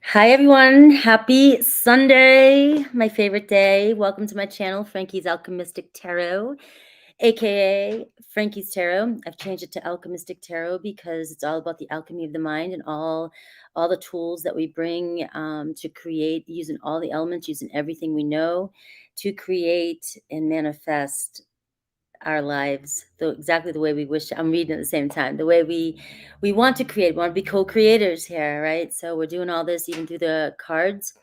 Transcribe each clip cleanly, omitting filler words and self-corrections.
Hi everyone, happy Sunday, my favorite day. Welcome to my channel, Frankie's Alchemistic Tarot, aka Frankie's Tarot. I've changed it to Alchemistic Tarot because it's all about the alchemy of the mind and all the tools that we bring to create, using all the elements, using everything we know to create and manifest our lives exactly the way we wish. I'm reading at the same time, the way we want to create. We want to be co-creators here, right? So we're doing all this even through the cards.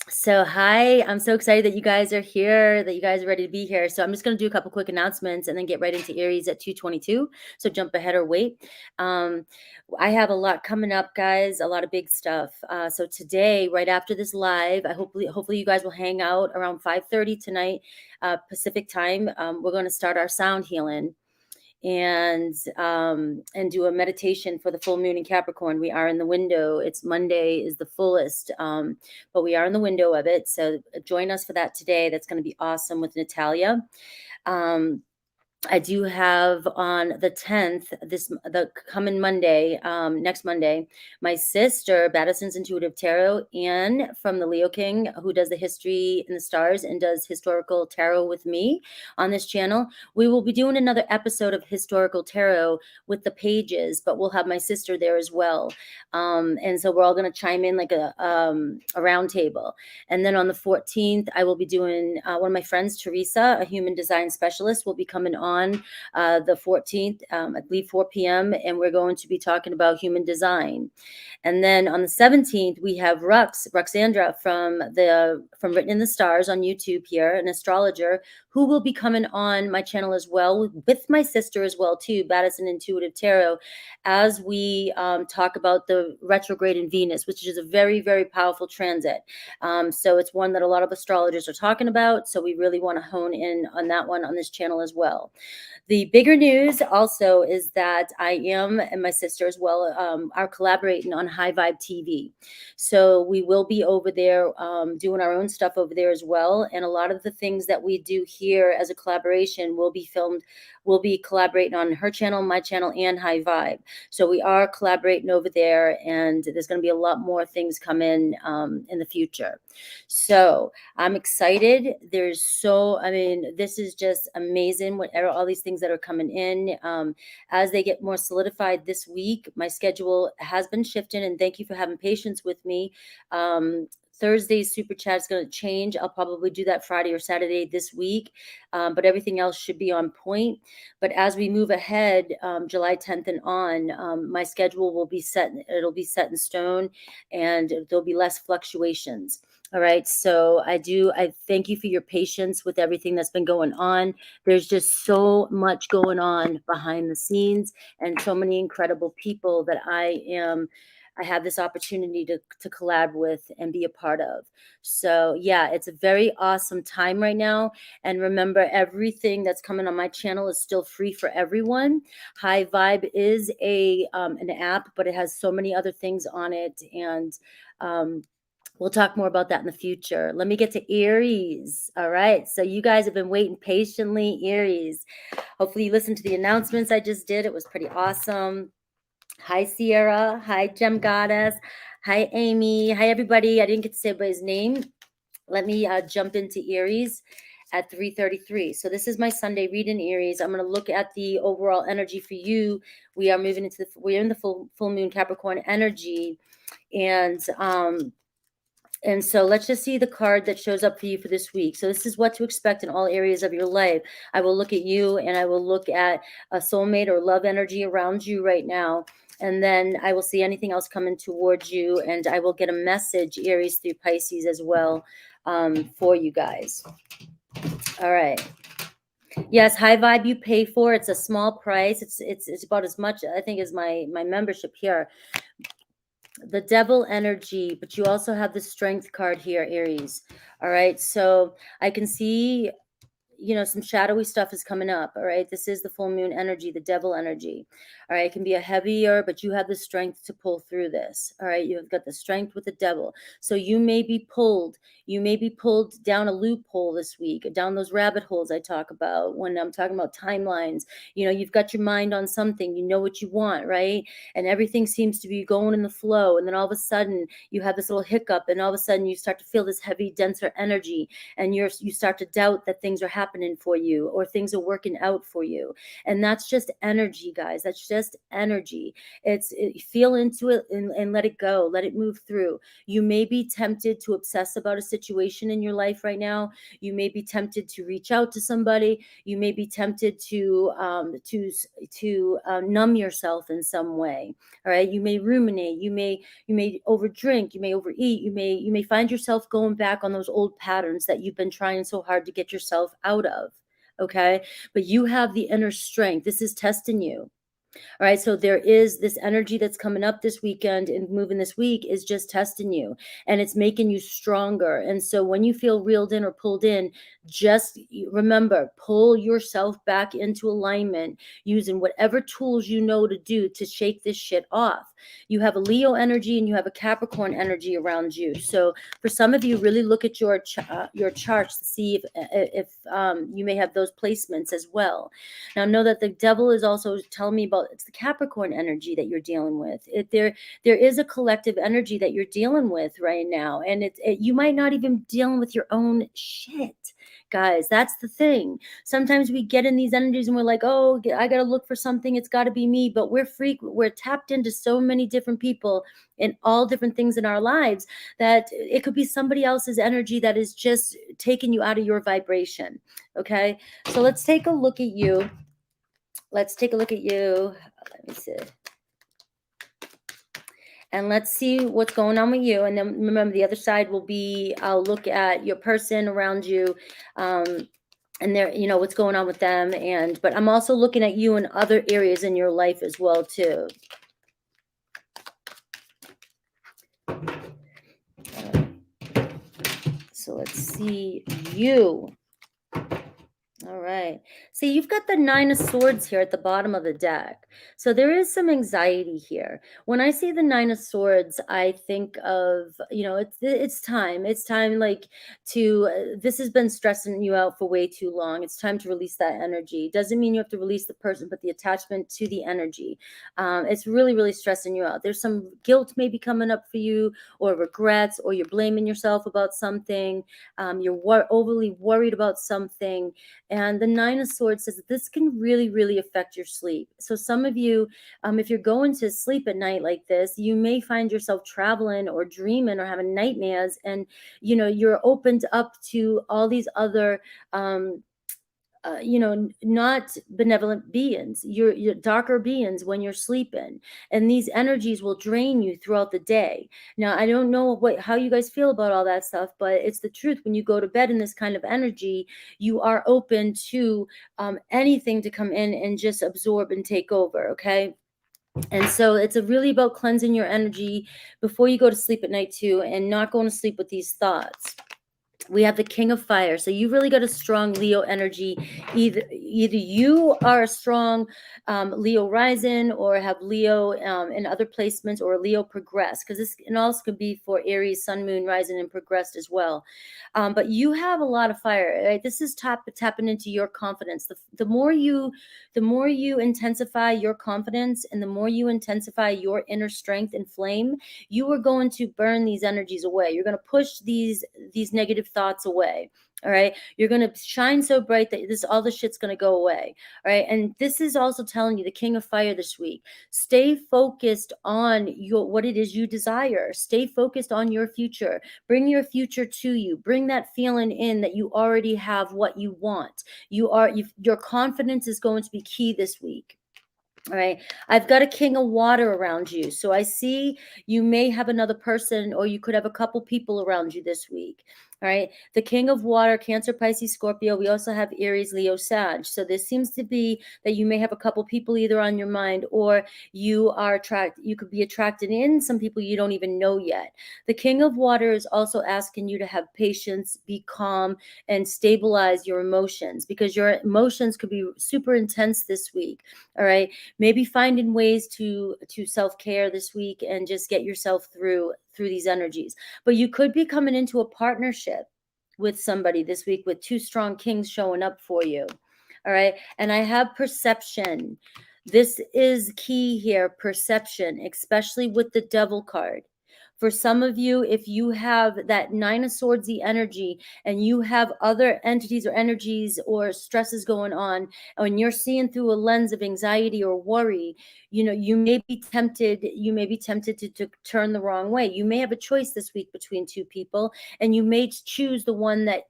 So hi, I'm so excited that you guys are here, that you guys are ready to be here. So I'm just going to do a couple quick announcements and then get right into Aries at 2:22. So jump ahead or wait. I have a lot coming up, guys, a lot of big stuff. So today, right after this live, hopefully you guys will hang out around 5:30 tonight, Pacific time. We're going to start our sound healing and do a meditation for the full moon in Capricorn. We are in the window. It's Monday is the fullest, but we are in the window of it. So join us for that today. That's going to be awesome with Natalia. I do have on the 10th, the coming Monday, next Monday, my sister, Battison's Intuitive Tarot, Anne from the Leo King, who does the history in the stars and does historical tarot with me on this channel. We will be doing another episode of historical tarot with the pages, but we'll have my sister there as well. And so we're all going to chime in like a round table. And then on the 14th, I will be doing one of my friends, Teresa, a human design specialist, will be coming on the 14th, I believe 4 p.m. And we're going to be talking about human design. And then on the 17th, we have Ruxandra from Written in the Stars on YouTube here, an astrologer, who will be coming on my channel as well, with my sister as well too, Battison Intuitive Tarot, as we talk about the retrograde in Venus, which is a very, very powerful transit. So it's one that a lot of astrologers are talking about. So we really want to hone in on that one on this channel as well. The bigger news also is that I am, and my sister as well, are collaborating on High Vibe TV. So we will be over there doing our own stuff over there as well. And a lot of the things that we do here as a collaboration will be filmed. We'll be collaborating on her channel, my channel, and High Vibe. So we are collaborating over there, and there's going to be a lot more things come in the future. So I'm excited. This is just amazing. Whatever, all these things that are coming in, as they get more solidified this week, my schedule has been shifting, and thank you for having patience with me. Thursday's super chat is going to change. I'll probably do that Friday or Saturday this week, but everything else should be on point. But as we move ahead, July 10th and on, my schedule will be set. It'll be set in stone, and there'll be less fluctuations. All right. So I thank you for your patience with everything that's been going on. There's just so much going on behind the scenes, and so many incredible people that I have this opportunity to collab with and be a part of. So yeah, it's a very awesome time right now. And remember, everything that's coming on my channel is still free for everyone. High Vibe is an app, but it has so many other things on it. And we'll talk more about that in the future. Let me get to Aries. All right. So you guys have been waiting patiently, Aries. Hopefully you listened to the announcements I just did. It was pretty awesome. Hi, Sierra. Hi, Gem Goddess. Hi, Amy. Hi, everybody. I didn't get to say everybody's name. Let me jump into Aries at 3:33. So this is my Sunday read in Aries. I'm going to look at the overall energy for you. We are moving into we're in the full moon Capricorn energy. And so let's just see the card that shows up for you for this week. So this is what to expect in all areas of your life. I will look at you, and I will look at a soulmate or love energy around you right now. And then I will see anything else coming towards you, and I will get a message, Aries, through Pisces as well, for you guys. All right. Yes, High Vibe you pay for. It's a small price. It's about as much, I think, as my membership here. The Devil energy, but you also have the Strength card here, Aries. All right. So I can see some shadowy stuff is coming up. All right. This is the full moon energy, the devil energy. All right. It can be a heavier, but you have the strength to pull through this. All right. You've got the strength with the devil. So you may be pulled down a loophole this week, down those rabbit holes I talk about when I'm talking about timelines. You've got your mind on something, you know what you want, right? And everything seems to be going in the flow. And then all of a sudden you have this little hiccup, and all of a sudden you start to feel this heavy, denser energy, and you start to doubt that things are happening for you or things are working out for you. And that's just energy, guys. That's just energy. Feel into it and let it go. Let it move through. You may be tempted to obsess about a situation in your life right now. You may be tempted to reach out to somebody. You may be tempted to numb yourself in some way. All right. You may ruminate. You may overdrink. You may overeat. You may find yourself going back on those old patterns that you've been trying so hard to get yourself out of. Okay. But you have the inner strength. This is testing you. All right. So there is this energy that's coming up this weekend and moving this week is just testing you, and it's making you stronger. And so when you feel reeled in or pulled in, just remember, pull yourself back into alignment using whatever tools you know to do to shake this shit off. You have a Leo energy and you have a Capricorn energy around you. So for some of you, really look at your charts to see if you may have those placements as well. Now know that the devil is also telling me about, it's the Capricorn energy that you're dealing with. There is a collective energy that you're dealing with right now, and you might not even be dealing with your own shit. Guys, that's the thing. Sometimes we get in these energies and we're like, oh, I got to look for something. It's got to be me. But we're tapped into so many different people and all different things in our lives that it could be somebody else's energy that is just taking you out of your vibration. Okay. So let's take a look at you. Let me see. And let's see what's going on with you. And then remember, the other side will be, I'll look at your person around you, and there, what's going on with them. But I'm also looking at you in other areas in your life as well, too. So let's see you. All right. See, you've got the 9 of Swords here at the bottom of the deck. So there is some anxiety here. When I see the 9 of Swords, I think of, it's time. It's time, this has been stressing you out for way too long. It's time to release that energy. Doesn't mean you have to release the person, but the attachment to the energy. It's really, really stressing you out. There's some guilt maybe coming up for you, or regrets, or you're blaming yourself about something. You're overly worried about something. And the 9 of Swords says that this can really, really affect your sleep. So some of you, if you're going to sleep at night like this, you may find yourself traveling or dreaming or having nightmares, and you're opened up to all these other not benevolent beings. You're darker beings when you're sleeping, and these energies will drain you throughout the day. Now, I don't know how you guys feel about all that stuff, but it's the truth. When you go to bed in this kind of energy, you are open to anything to come in and just absorb and take over. Okay. And so it's really about cleansing your energy before you go to sleep at night too, and not going to sleep with these thoughts. We have the King of Fire. So you really got a strong Leo energy. Either you are a strong Leo rising, or have Leo in other placements, or Leo progressed, because this can also could be for Aries, Sun, Moon, rising, and progressed as well. But you have a lot of fire. Right? This is tapping into your confidence. The more you intensify your confidence, and the more you intensify your inner strength and flame, you are going to burn these energies away. You're going to push these negative thoughts away. All right. You're going to shine so bright that all the shit's going to go away. All right. And this is also telling you, the King of Fire this week, stay focused on what it is you desire. Stay focused on your future. Bring your future to you. Bring that feeling in that you already have what you want. Your confidence is going to be key this week. All right. I've got a king of water around you. So I see you may have another person, or you could have a couple people around you this week. All right. The king of water, Cancer, Pisces, Scorpio. We also have Aries, Leo, Sag. So there seems to be that you may have a couple people either on your mind, or you could be attracted in some people you don't even know yet. The king of water is also asking you to have patience, be calm, and stabilize your emotions, because your emotions could be super intense this week. All right. Maybe finding ways to self-care this week and just get yourself through these energies. But you could be coming into a partnership with somebody this week with two strong kings showing up for you. All right. And I have perception. This is key here, perception, especially with the devil card. For some of you, if you have that Nine of Swordsy energy and you have other entities or energies or stresses going on, and you're seeing through a lens of anxiety or worry, you may be tempted to turn the wrong way. You may have a choice this week between two people, and you may choose the one that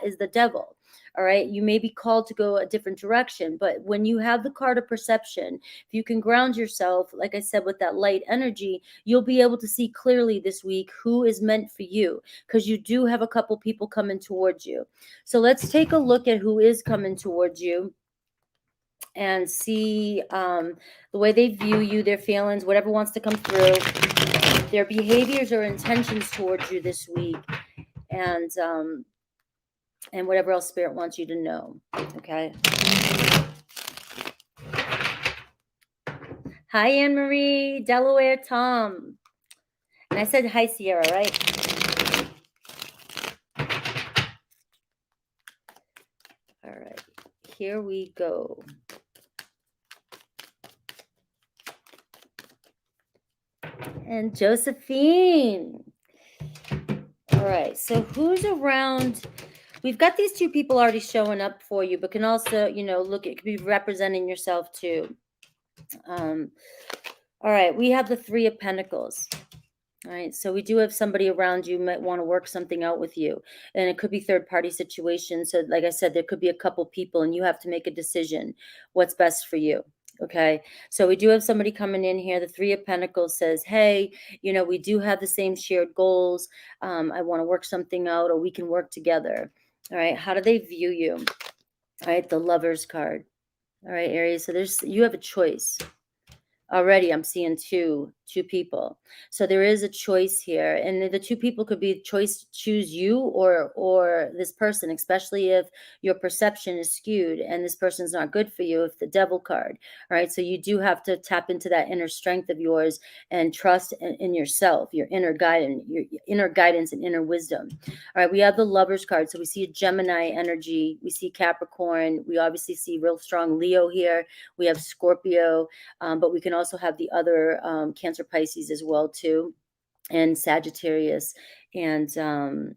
is the devil. All right. You may be called to go a different direction, but when you have the card of perception, if you can ground yourself, like I said, with that light energy, you'll be able to see clearly this week who is meant for you, because you do have a couple people coming towards you. So let's take a look at who is coming towards you and see the way they view you, their feelings, whatever wants to come through, their behaviors or intentions towards you this week, and whatever else Spirit wants you to know. Okay. Hi, Anne Marie, Delaware, Tom. And I said hi, Sierra, right? All right. Here we go. And Josephine. All right. So who's around? We've got these two people already showing up for you, but can also, look, it could be representing yourself too. All right. We have the Three of Pentacles. All right. So we do have somebody around you might want to work something out with you, and it could be third-party situation. So like I said, there could be a couple people and you have to make a decision what's best for you. Okay. So we do have somebody coming in here. The Three of Pentacles says, hey, we do have the same shared goals. I want to work something out, or we can work together. All right. How do they view you? All right. The Lovers card. All right, Aries. So you have a choice. Already I'm seeing two people. So there is a choice here. And the two people could be a choice to choose you or this person, especially if your perception is skewed and this person's not good for you, if the Devil card. All right. So you do have to tap into that inner strength of yours and trust in yourself, your inner guidance and inner wisdom. All right. We have the Lovers card. So we see a Gemini energy. We see Capricorn. We obviously see real strong Leo here. We have Scorpio. But we can also have the other Cancer, Pisces as well too, and Sagittarius and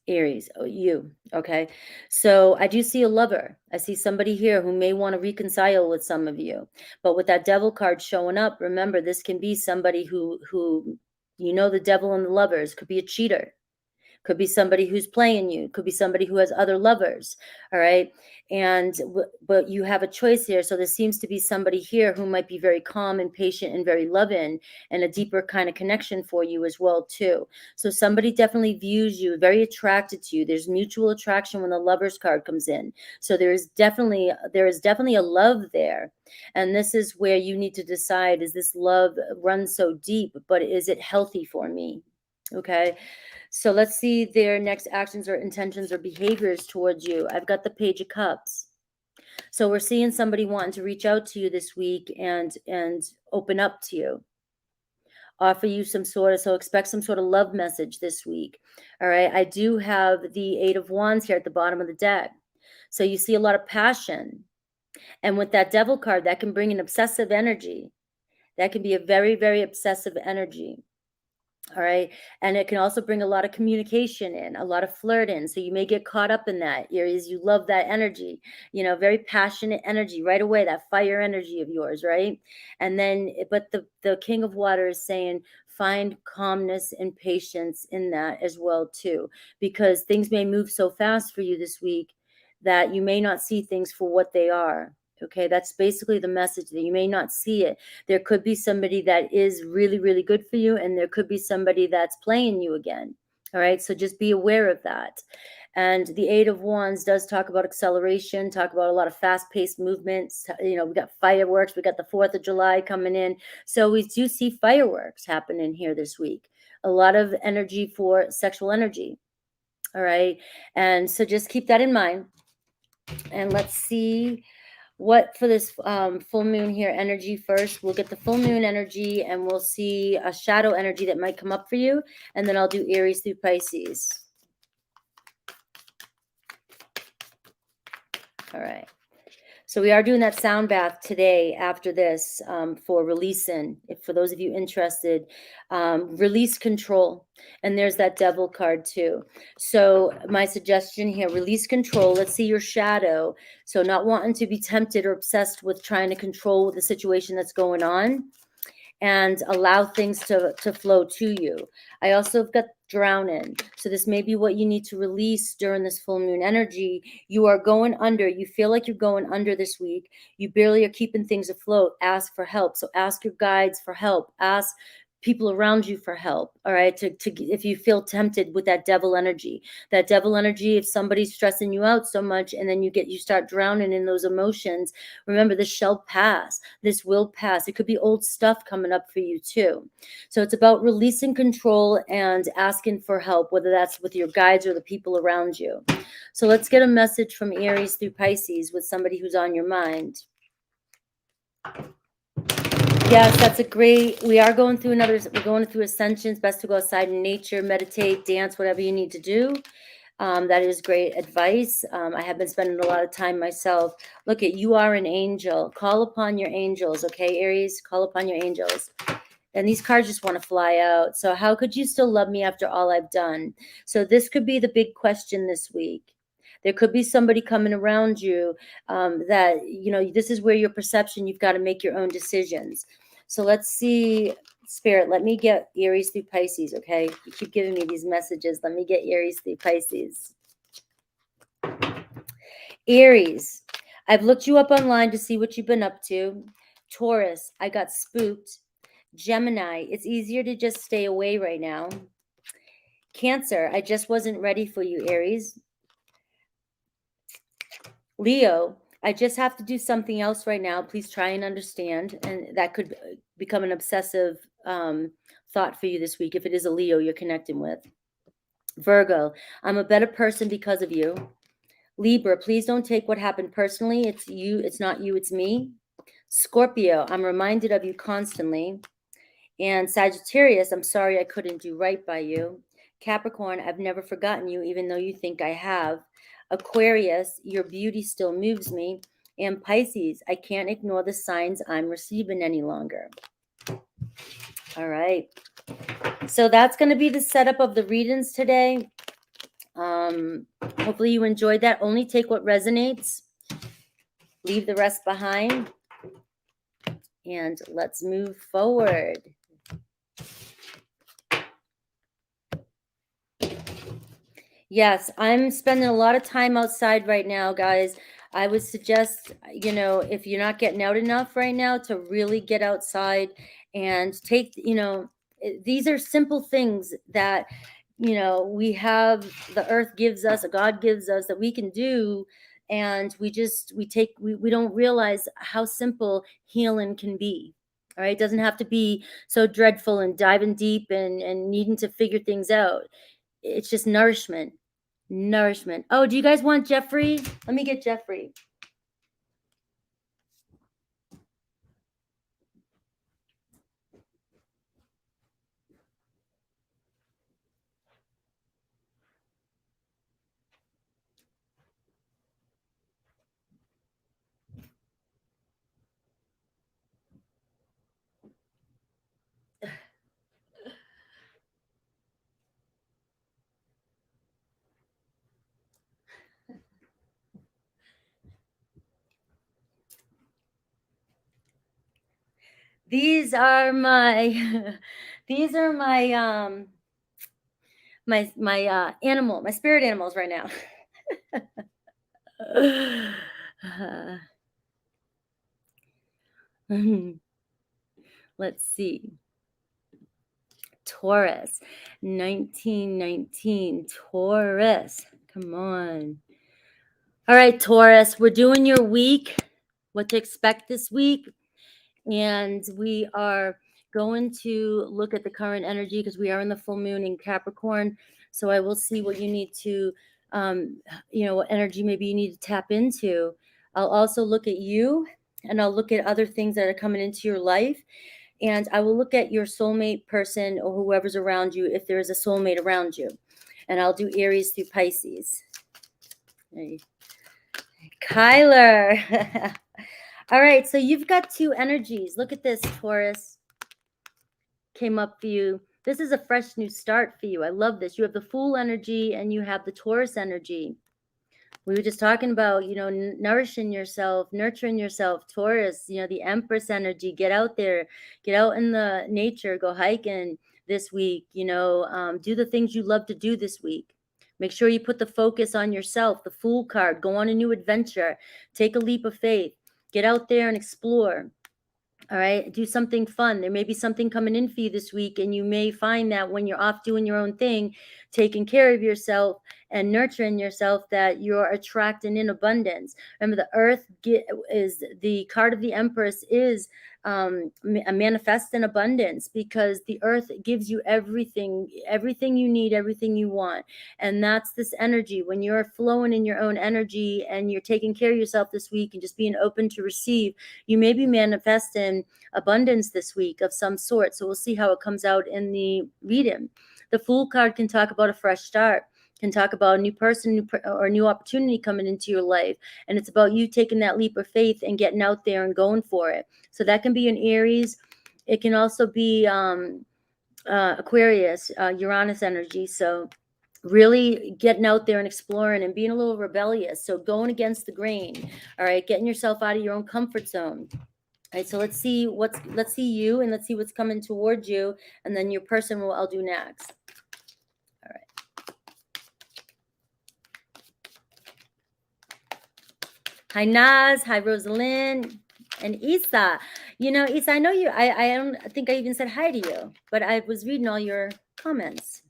Aries. Oh, you. Okay. So I do see a lover. I see somebody here who may want to reconcile with some of you. But with that Devil card showing up, remember, this can be somebody who the Devil and the Lovers could be a cheater. Could be somebody who's playing you. Could be somebody who has other lovers. All right. But you have a choice here. So there seems to be somebody here who might be very calm and patient and very loving, and a deeper kind of connection for you as well too. So somebody definitely views you, very attracted to you. There's mutual attraction when the Lovers card comes in. So there is definitely a love there. And this is where you need to decide, is this love run so deep, but is it healthy for me? Okay. So let's see their next actions or intentions or behaviors towards you. I've got the Page of Cups. So we're seeing somebody wanting to reach out to you this week and open up to you. Offer you so expect some sort of love message this week. All right. I do have the Eight of Wands here at the bottom of the deck. So you see a lot of passion. And with that Devil card, that can bring an obsessive energy. That can be a very, very obsessive energy. All right. And it can also bring a lot of communication in, a lot of flirt in. So you may get caught up in that. Aries, you love that energy, very passionate energy right away, that fire energy of yours, right? And then, but the King of Water is saying, find calmness and patience in that as well too, because things may move so fast for you this week that you may not see things for what they are. Okay, that's basically the message, that you may not see it. There could be somebody that is really, really good for you, and there could be somebody that's playing you again. All right, so just be aware of that. And the Eight of Wands does talk about acceleration, talk about a lot of fast-paced movements. We got fireworks. We got the 4th of July coming in. So we do see fireworks happening here this week. A lot of energy for sexual energy. All right, and so just keep that in mind. And let's see what for this full moon here energy first. We'll get the full moon energy, and we'll see a shadow energy that might come up for you, and then I'll do Aries through Pisces. All right, so we are doing that sound bath today after this, for releasing. If for those of you interested, release control. And there's that devil card too. So my suggestion here, release control. Let's see your shadow. So not wanting to be tempted or obsessed with trying to control the situation that's going on, and allow things to flow to you. I also have got drowning. So this may be what you need to release during this full moon energy. You are going under. You feel like you're going under this week. You barely are keeping things afloat. Ask for help. So ask your guides for help. Ask people around you for help. All right, to if you feel tempted with that devil energy. If somebody's stressing you out so much, and then you start drowning in those emotions, remember, this shall pass. This will pass. It could be old stuff coming up for you too. So it's about releasing control and asking for help, whether that's with your guides or the people around you. So let's get a message from Aries through Pisces with somebody who's on your mind. Yes, that's a great, we're going through ascensions. Best to go outside in nature, meditate, dance, whatever you need to do. That is great advice. I have been spending a lot of time myself. Look, you are an angel. Call upon your angels, okay, Aries? Call upon your angels. And these cards just want to fly out. So how could you still love me after all I've done? So this could be the big question this week. There could be somebody coming around you, that, this is where your perception, you've got to make your own decisions. So let's see, Spirit, let me get Aries through Pisces, okay? You keep giving me these messages. Let me get Aries through Pisces. Aries, I've looked you up online to see what you've been up to. Taurus, I got spooked. Gemini, it's easier to just stay away right now. Cancer, I just wasn't ready for you, Aries. Leo, I just have to do something else right now. Please try and understand. And that could become an obsessive thought for you this week if it is a Leo you're connecting with. Virgo, I'm a better person because of you. Libra, please don't take what happened personally. It's you. It's not you. It's me. Scorpio, I'm reminded of you constantly. And Sagittarius, I'm sorry I couldn't do right by you. Capricorn, I've never forgotten you, even though you think I have. Aquarius, your beauty still moves me. And Pisces, I can't ignore the signs I'm receiving any longer. All right. So that's going to be the setup of the readings today. Hopefully you enjoyed that. Only take what resonates. Leave the rest behind. And let's move forward. Yes, I'm spending a lot of time outside right now, guys. I would suggest, if you're not getting out enough right now, to really get outside and take, these are simple things that, we have, the earth gives us, God gives us, that we can do. And we don't realize how simple healing can be. All right. It doesn't have to be so dreadful and diving deep and needing to figure things out. It's just nourishment. Oh, do you guys want Jeffrey? Let me get Jeffrey. These are my my spirit animals right now. Let's see. Taurus, 1919, Taurus. Come on. All right, Taurus, we're doing your week, what to expect this week. And we are going to look at the current energy because we are in the full moon in Capricorn. So I will see what you need to, what energy maybe you need to tap into. I'll also look at you, and I'll look at other things that are coming into your life. And I will look at your soulmate person or whoever's around you, if there is a soulmate around you. And I'll do Aries through Pisces. Hey. Kyler. All right, so you've got two energies. Look at this, Taurus. Came up for you. This is a fresh new start for you. I love this. You have the Fool energy and you have the Taurus energy. We were just talking about, nourishing yourself, nurturing yourself, Taurus, the Empress energy. Get out there, get out in the nature, go hiking this week, do the things you love to do this week. Make sure you put the focus on yourself, the Fool card, go on a new adventure, take a leap of faith, get out there and explore. All right, do something fun. There may be something coming in for you this week, and you may find that when you're off doing your own thing, taking care of yourself and nurturing yourself, that you're attracting in abundance. Remember, the earth is the card of the Empress is a manifest in abundance, because the earth gives you everything you need, everything you want. And that's this energy. When you're flowing in your own energy and you're taking care of yourself this week and just being open to receive, you may be manifesting abundance this week of some sort. So we'll see how it comes out in the reading. The Fool card can talk about a fresh start, can talk about a new person or new opportunity coming into your life. And it's about you taking that leap of faith and getting out there and going for it. So that can be an Aries. It can also be Aquarius, Uranus energy. So really getting out there and exploring and being a little rebellious. So going against the grain. All right, getting yourself out of your own comfort zone. All right, so let's see you, and let's see what's coming towards you, and then your person I'll do next. All right. Hi, Naz. Hi, Rosalind. And Isa. Isa, I know you. I don't think I even said hi to you, but I was reading all your comments.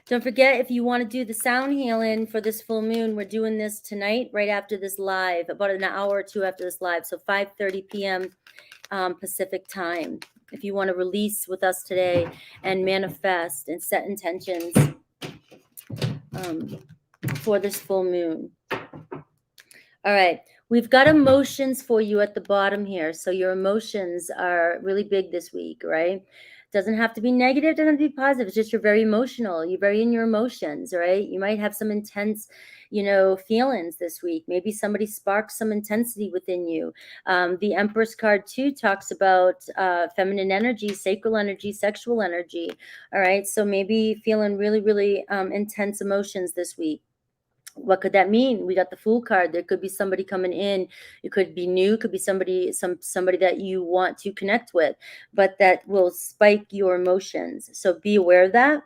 Don't forget, if you want to do the sound healing for this full moon, we're doing this tonight, right after this live, about an hour or two after this live. So 5:30 p.m. Pacific time. If you want to release with us today and manifest and set intentions for this full moon. All right. We've got emotions for you at the bottom here. So your emotions are really big this week, right? Doesn't have to be negative, doesn't have to be positive. It's just you're very emotional. You're very in your emotions, right? You might have some intense, feelings this week. Maybe somebody sparks some intensity within you. The Empress card too talks about feminine energy, sacral energy, sexual energy. All right. So maybe feeling really, really intense emotions this week. What could that mean? We got the Fool card. There could be somebody coming in. It could be new. It could be somebody that you want to connect with, but that will spike your emotions. So be aware of that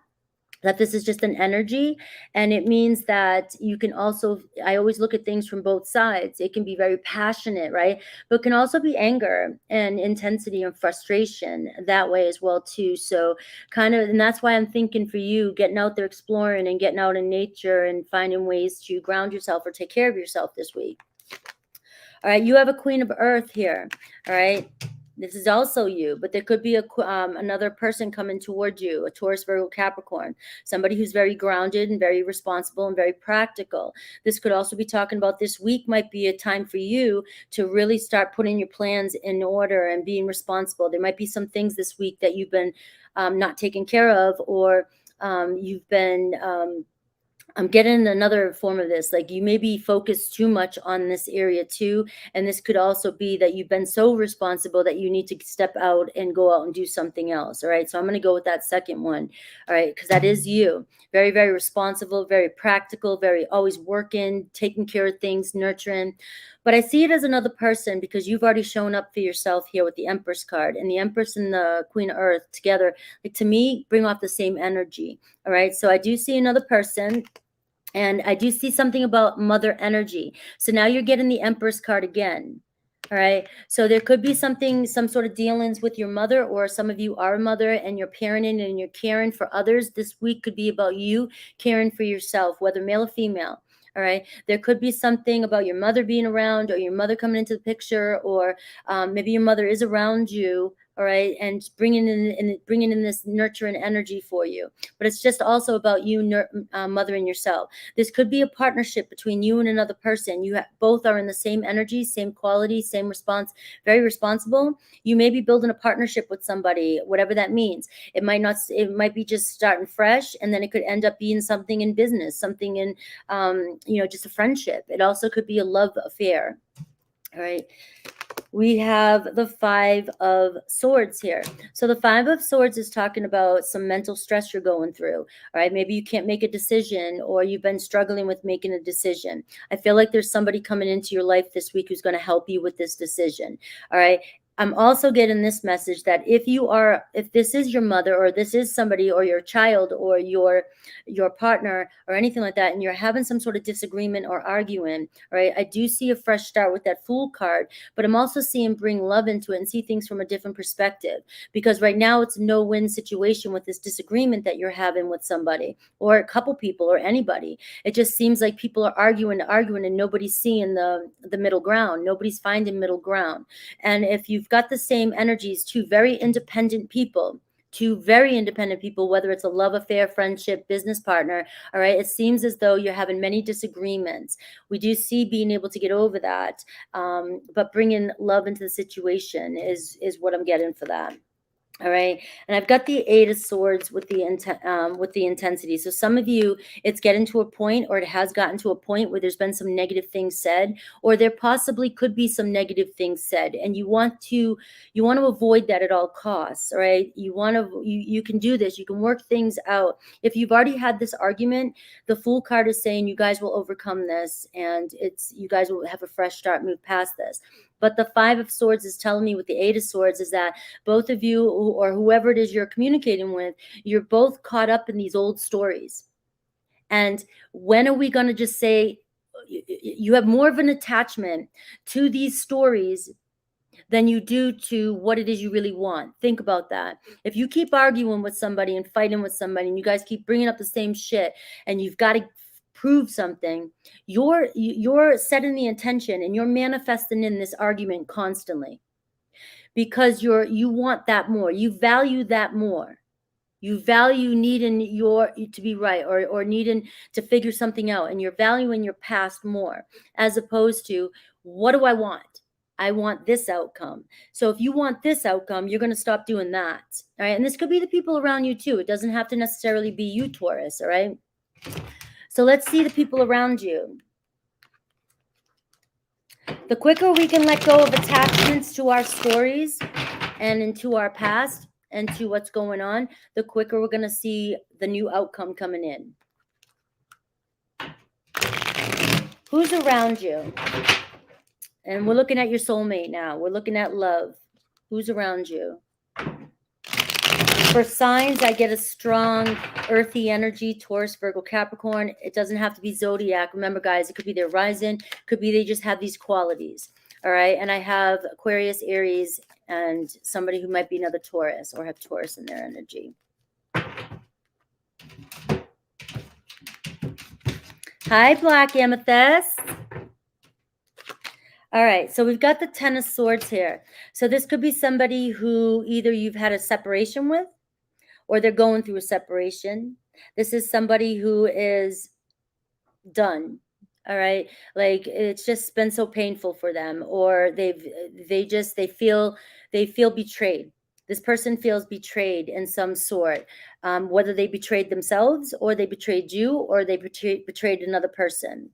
this is just an energy. And it means that you can also, I always look at things from both sides. It can be very passionate, right? But it can also be anger and intensity and frustration that way as well too. So and that's why I'm thinking for you, getting out there, exploring and getting out in nature and finding ways to ground yourself or take care of yourself this week. All right, you have a Queen of Earth here. All right. This is also you, but there could be another person coming towards you, a Taurus, Virgo, Capricorn, somebody who's very grounded and very responsible and very practical. This could also be talking about this week might be a time for you to really start putting your plans in order and being responsible. There might be some things this week that you've been not taking care of, or you've been I'm getting another form of this, like you may be focused too much on this area too. And this could also be that you've been so responsible that you need to step out and go out and do something else. All right. So I'm going to go with that second one. All right. Because that is you. Very, very responsible, very practical, very always working, taking care of things, nurturing. But I see it as another person because you've already shown up for yourself here with the Empress card, and the Empress and the Queen of Earth together, like to me, bring off the same energy. All right. So I do see another person. And I do see something about mother energy. So now you're getting the Empress card again. All right. So there could be something, some sort of dealings with your mother, or some of you are a mother and you're parenting and you're caring for others. This week could be about you caring for yourself, whether male or female. All right. There could be something about your mother being around, or your mother coming into the picture, or maybe your mother is around you. All right. And bringing in this nurturing energy for you. But it's just also about you mothering yourself. This could be a partnership between you and another person. You both are in the same energy, same quality, same response, very responsible. You may be building a partnership with somebody, whatever that means. It might be just starting fresh, and then it could end up being something in business, something in, just a friendship. It also could be a love affair. All right. We have the Five of Swords here. So the Five of Swords is talking about some mental stress you're going through. All right. Maybe you can't make a decision, or you've been struggling with making a decision. I feel like there's somebody coming into your life this week who's going to help you with this decision. All right. I'm also getting this message that if this is your mother, or this is somebody, or your child, or your partner, or anything like that, and you're having some sort of disagreement or arguing, right? I do see a fresh start with that Fool card, but I'm also seeing bring love into it and see things from a different perspective, because right now it's a no-win situation with this disagreement that you're having with somebody, or a couple people, or anybody. It just seems like people are arguing, and nobody's seeing the middle ground. Nobody's finding middle ground. And if you've got the same energies, two very independent people, whether it's a love affair, friendship, business partner, all right, it seems as though you're having many disagreements. We do see being able to get over that, but bringing love into the situation is what I'm getting for that. All right. And I've got the Eight of Swords with the intensity. So some of you, it's getting to a point, or it has gotten to a point where there's been some negative things said, or there possibly could be some negative things said. And you want to avoid that at all costs. All right. You can do this. You can work things out. If you've already had this argument, the Fool card is saying you guys will overcome this, and you guys will have a fresh start, move past this. But the Five of Swords is telling me with the Eight of Swords is that both of you, or whoever it is you're communicating with, you're both caught up in these old stories. And when are we going to just say you have more of an attachment to these stories than you do to what it is you really want? Think about that. If you keep arguing with somebody and fighting with somebody, and you guys keep bringing up the same shit, and you've got to prove something, you're setting the intention, and you're manifesting in this argument constantly, because you want that more. You value that more. You value needing to be right, or needing to figure something out, and you're valuing your past more, as opposed to, what do I want? I want this outcome. So if you want this outcome, you're going to stop doing that. All right. And this could be the people around you too. It doesn't have to necessarily be you, Taurus. All right. So let's see the people around you. The quicker we can let go of attachments to our stories and into our past and to what's going on, the quicker we're going to see the new outcome coming in. Who's around you? And we're looking at your soulmate now. We're looking at love. Who's around you? For signs, I get a strong earthy energy, Taurus, Virgo, Capricorn. It doesn't have to be zodiac. Remember, guys, it could be their rising. Could be they just have these qualities. All right. And I have Aquarius, Aries, and somebody who might be another Taurus, or have Taurus in their energy. Hi, Black Amethyst. All right, so we've got the Ten of Swords here. So this could be somebody who either you've had a separation with, or they're going through a separation. This is somebody who is done. All right, like it's just been so painful for them, or they feel betrayed. This person feels betrayed in some sort, whether they betrayed themselves, or they betrayed you, or they betrayed another person.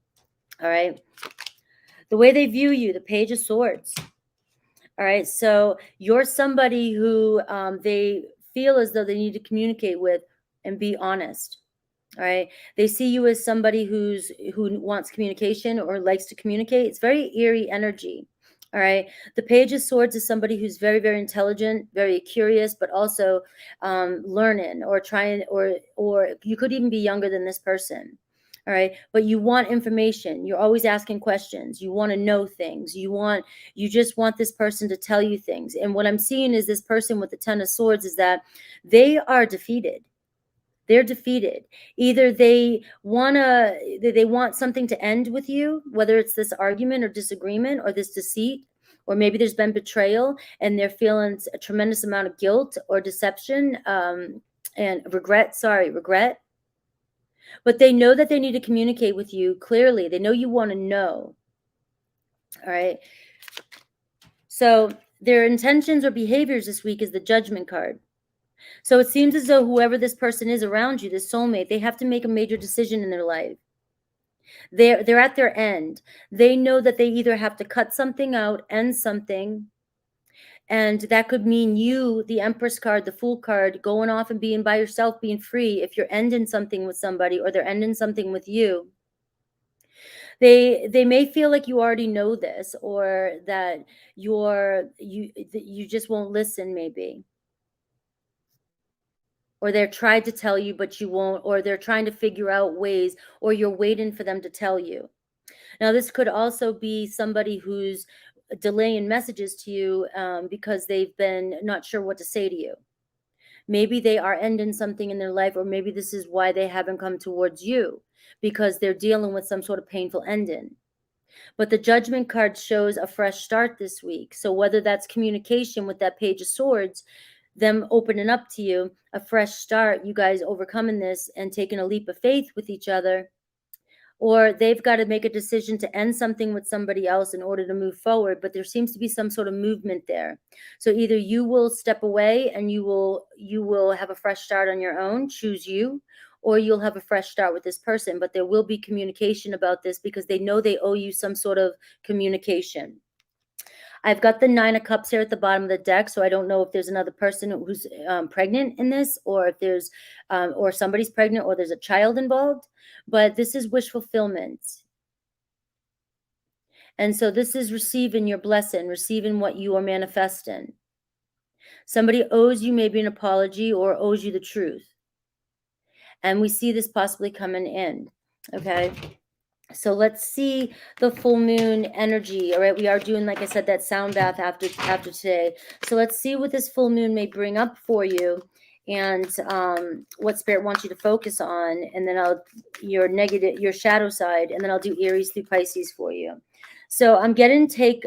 All right. The way they view you, the Page of Swords. All right. So you're somebody who they feel as though they need to communicate with and be honest. All right. They see you as somebody who wants communication or likes to communicate. It's very eerie energy. All right. The Page of Swords is somebody who's very, very intelligent, very curious, but also learning or trying, or you could even be younger than this person. All right. But you want information. You're always asking questions. You want to know things. You just want this person to tell you things. And what I'm seeing is this person with the 10 of Swords is that they are defeated. They're defeated. Either they want something to end with you, whether it's this argument or disagreement or this deceit, or maybe there's been betrayal and they're feeling a tremendous amount of guilt or deception, and regret. But they know that they need to communicate with you clearly. They know you want to know. All right. So their intentions or behaviors this week is the Judgment card. So it seems as though whoever this person is around you, this soulmate, they have to make a major decision in their life. They're at their end. They know that they either have to cut something out, end something, and that could mean you, the Empress card, the Fool card, going off and being by yourself, being free. If you're ending something with somebody or they're ending something with you, they may feel like you already know this, or that you just won't listen, maybe. Or they're trying to tell you, but you won't, or they're trying to figure out ways, or you're waiting for them to tell you. Now, this could also be somebody who's delaying messages to you because they've been not sure what to say to you. Maybe they are ending something in their life, or maybe this is why they haven't come towards you, because they're dealing with some sort of painful ending. But the Judgment card shows a fresh start this week. So whether that's communication with that Page of Swords, them opening up to you, a fresh start, you guys overcoming this and taking a leap of faith with each other, or they've got to make a decision to end something with somebody else in order to move forward. But there seems to be some sort of movement there. So either you will step away and you will have a fresh start on your own, choose you, or you'll have a fresh start with this person. But there will be communication about this because they know they owe you some sort of communication. I've got the 9 of Cups here at the bottom of the deck, so I don't know if there's another person who's pregnant in this, or if there's, or somebody's pregnant, or there's a child involved. But this is wish fulfillment. And so this is receiving your blessing, receiving what you are manifesting. Somebody owes you maybe an apology or owes you the truth. And we see this possibly coming in, okay? So let's see the full moon energy. All right, we are doing, like I said, that sound bath after today. So let's see what this full moon may bring up for you, and what Spirit wants you to focus on, and then your shadow side, and then I'll do Aries through Pisces for you. So I'm getting take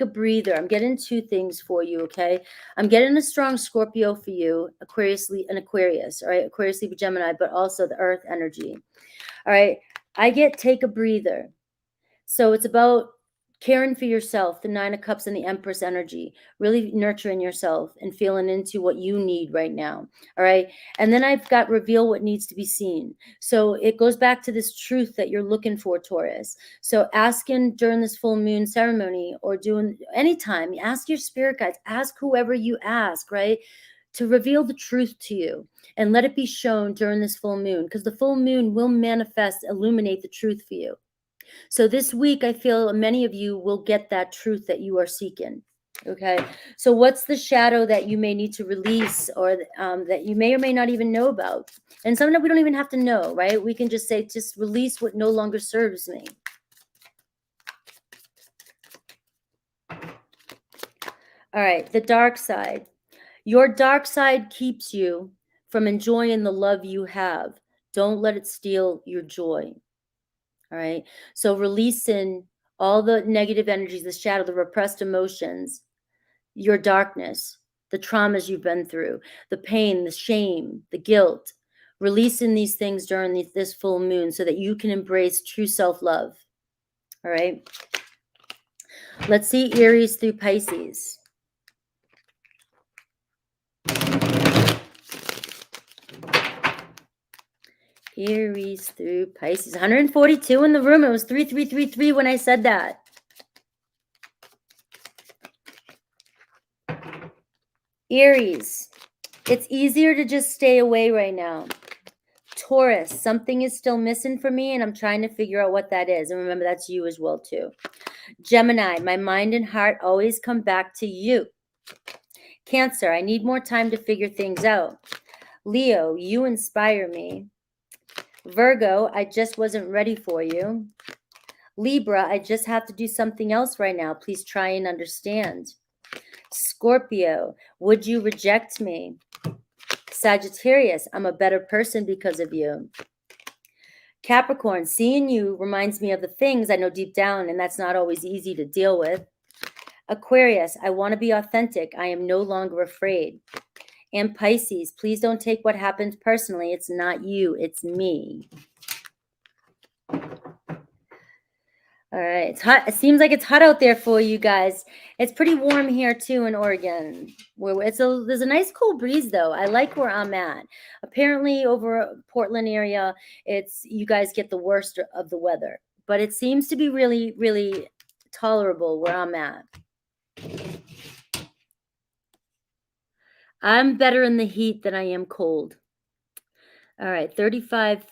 a breather. I'm getting 2 things for you, okay? I'm getting a strong Scorpio for you, Aquarius, all right? Aquarius, Libra, Gemini, but also the Earth energy. All right. I get take a breather. So it's about caring for yourself, the 9 of Cups and the Empress energy, really nurturing yourself and feeling into what you need right now. All right. And then I've got reveal what needs to be seen. So it goes back to this truth that you're looking for, Taurus. So asking during this full moon ceremony, or doing anytime, ask your spirit guides, ask whoever you ask, right, to reveal the truth to you, and let it be shown during this full moon, because the full moon will manifest, illuminate the truth for you. So this week, I feel many of you will get that truth that you are seeking. Okay. So what's the shadow that you may need to release, or that you may or may not even know about? And sometimes we don't even have to know, right? We can just say, just release what no longer serves me. All right. The dark side. Your dark side keeps you from enjoying the love you have. Don't let it steal your joy. All right. So releasing all the negative energies, the shadow, the repressed emotions, your darkness, the traumas you've been through, the pain, the shame, the guilt, releasing these things during this full moon so that you can embrace true self-love. All right. Let's see Aries through Pisces. Aries through Pisces. 142 in the room. It was 3333 when I said that. Aries, it's easier to just stay away right now. Taurus, something is still missing for me, and I'm trying to figure out what that is. And remember, that's you as well, too. Gemini, my mind and heart always come back to you. Cancer, I need more time to figure things out. Leo, you inspire me. Virgo, I just wasn't ready for you. Libra, I just have to do something else right now. Please try and understand. Scorpio, would you reject me? Sagittarius, I'm a better person because of you. Capricorn, seeing you reminds me of the things I know deep down, and that's not always easy to deal with. Aquarius, I want to be authentic. I am no longer afraid. And Pisces, please don't take what happens personally. It's not you, it's me. All right, it's hot. It seems like it's hot out there for you guys. It's pretty warm here too in Oregon. There's a nice cool breeze though. I like where I'm at. Apparently over Portland area, you guys get the worst of the weather, but it seems to be really, really tolerable where I'm at. I'm better in the heat than I am cold. All right, 35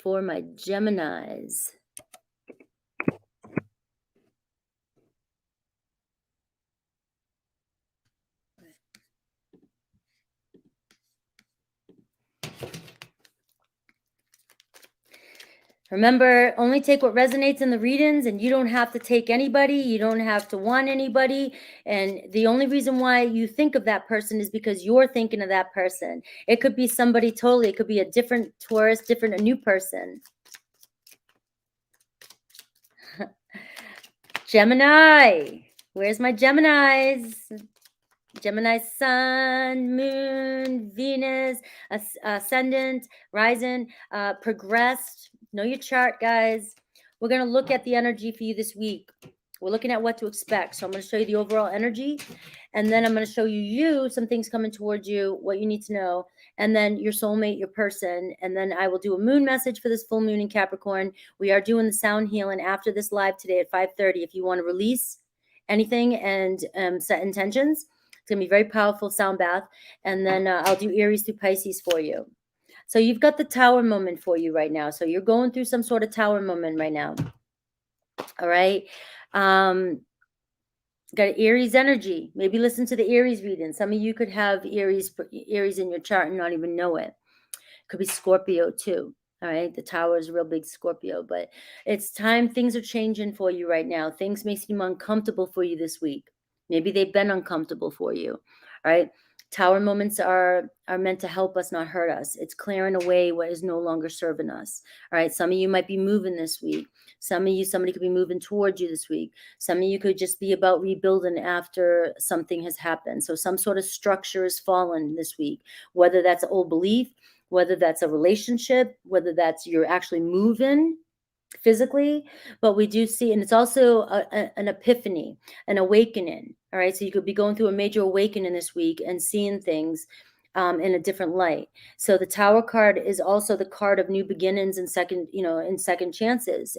for my Geminis. Remember, only take what resonates in the readings, and you don't have to take anybody. You don't have to want anybody. And the only reason why you think of that person is because you're thinking of that person. It could be somebody totally. It could be a different Taurus, a new person. Gemini. Where's my Geminis? Gemini sun, moon, Venus, ascendant, rising, progressed. Know your chart, guys. We're going to look at the energy for you this week. We're looking at what to expect. So I'm going to show you the overall energy, and then I'm going to show you some things coming towards you, what you need to know, and then your soulmate, your person, and then I will do a moon message for this full moon in Capricorn. We are doing the sound healing after this live today at 5:30. If you want to release anything and set intentions, it's going to be very powerful sound bath. And then I'll do Aries through Pisces for you. So you've got the tower moment for you right now. So you're going through some sort of tower moment right now. All right. Got Aries energy. Maybe listen to the Aries reading. Some of you could have Aries in your chart and not even know it. Could be Scorpio too. All right. The tower is a real big Scorpio, but it's time. Things are changing for you right now. Things may seem uncomfortable for you this week. Maybe they've been uncomfortable for you. All right. Tower moments are meant to help us, not hurt us. It's clearing away what is no longer serving us. All right. Some of you might be moving this week. Some of you, somebody could be moving towards you this week. Some of you could just be about rebuilding after something has happened. So some sort of structure is fallen this week, whether that's an old belief, whether that's a relationship, whether that's you're actually moving physically, but we do see, and it's also an epiphany, an awakening. All right. So you could be going through a major awakening this week and seeing things in a different light. So the Tower card is also the card of new beginnings and second chances.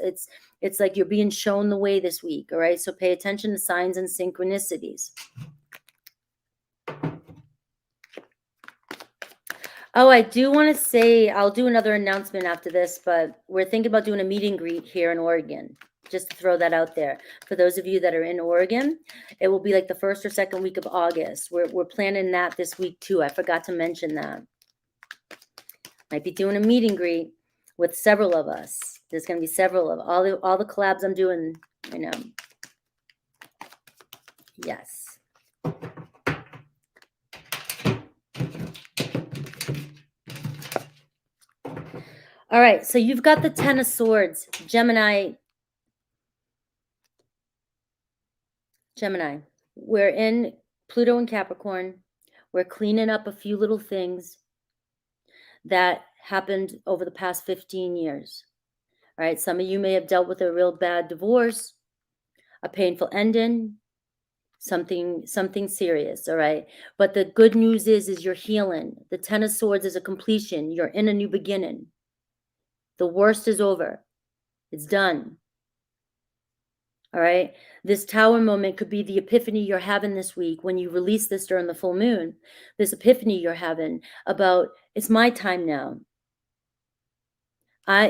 It's like you're being shown the way this week. All right. So pay attention to signs and synchronicities. Oh, I do want to say, I'll do another announcement after this, but we're thinking about doing a meet and greet here in Oregon. Just to throw that out there. For those of you that are in Oregon, it will be like the first or second week of August. We're planning that this week too. I forgot to mention that. Might be doing a meet and greet with several of us. There's going to be several of all the collabs I'm doing, Yes. All right, so you've got the Ten of Swords, Gemini. We're in Pluto and Capricorn. We're cleaning up a few little things that happened over the past 15 years. All right, some of you may have dealt with a real bad divorce, a painful ending, something serious. All right, but the good news is you're healing. The Ten of Swords is a completion. You're in a new beginning. The worst is over. It's done. All right. This tower moment could be the epiphany you're having this week when you release this during the full moon. This epiphany you're having about, it's my time now.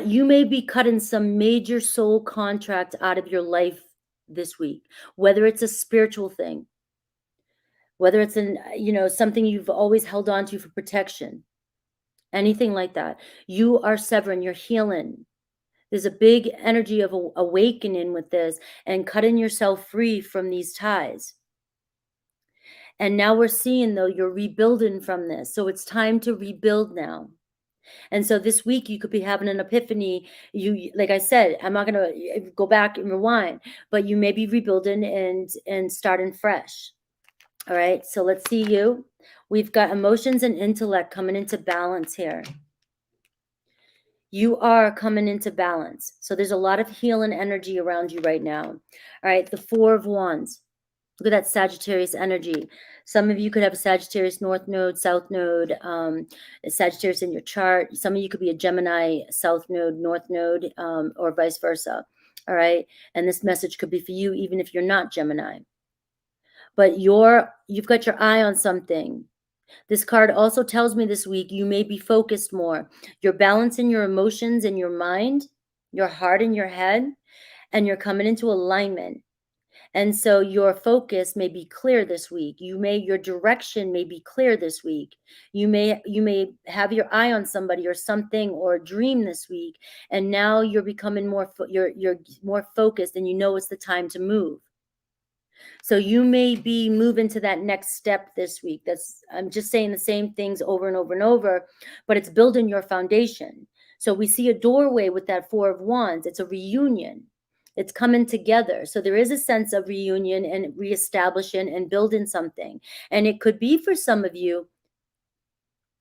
You may be cutting some major soul contract out of your life this week, whether it's a spiritual thing, whether it's something you've always held on to for protection. anything like that. You are severing, you're healing. There's a big energy of awakening with this and cutting yourself free from these ties. And now we're seeing, though, you're rebuilding from this. So it's time to rebuild now. And so this week you could be having an epiphany. Like I said, I'm not going to go back and rewind, but you may be rebuilding and starting fresh. All right. So let's see you. We've got emotions and intellect coming into balance here. You are coming into balance. So there's a lot of healing energy around you right now. All right. The Four of Wands. Look at that Sagittarius energy. Some of you could have a Sagittarius North Node, South Node, Sagittarius in your chart. Some of you could be a Gemini South Node, North Node, or vice versa. All right. And this message could be for you, even if you're not Gemini. But you've got your eye on something. This card also tells me this week you may be focused more. You're balancing your emotions in your mind, your heart and your head, and you're coming into alignment. And so your focus may be clear this week. Your direction may be clear this week. You may have your eye on somebody or something or a dream this week, and now you're becoming you're more focused, and you know it's the time to move. So you may be moving to that next step this week. I'm just saying the same things over and over and over, but it's building your foundation. So we see a doorway with that Four of Wands. It's a reunion. It's coming together. So there is a sense of reunion and reestablishing and building something. And it could be for some of you,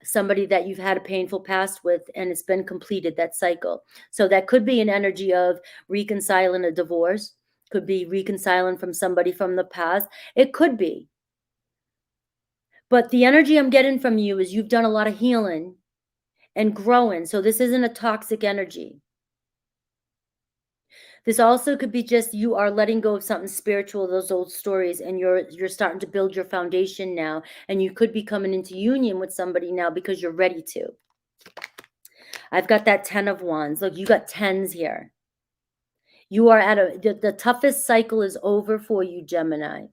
somebody that you've had a painful past with and it's been completed, that cycle. So that could be an energy of reconciling a divorce. Could be reconciling from somebody from the past. It could be. But the energy I'm getting from you is you've done a lot of healing and growing. So this isn't a toxic energy. This also could be just you are letting go of something spiritual, those old stories, and you're starting to build your foundation now. And you could be coming into union with somebody now because you're ready to. I've got that 10 of Wands. Look, you got 10s here. You are at the toughest cycle is over for you, Gemini.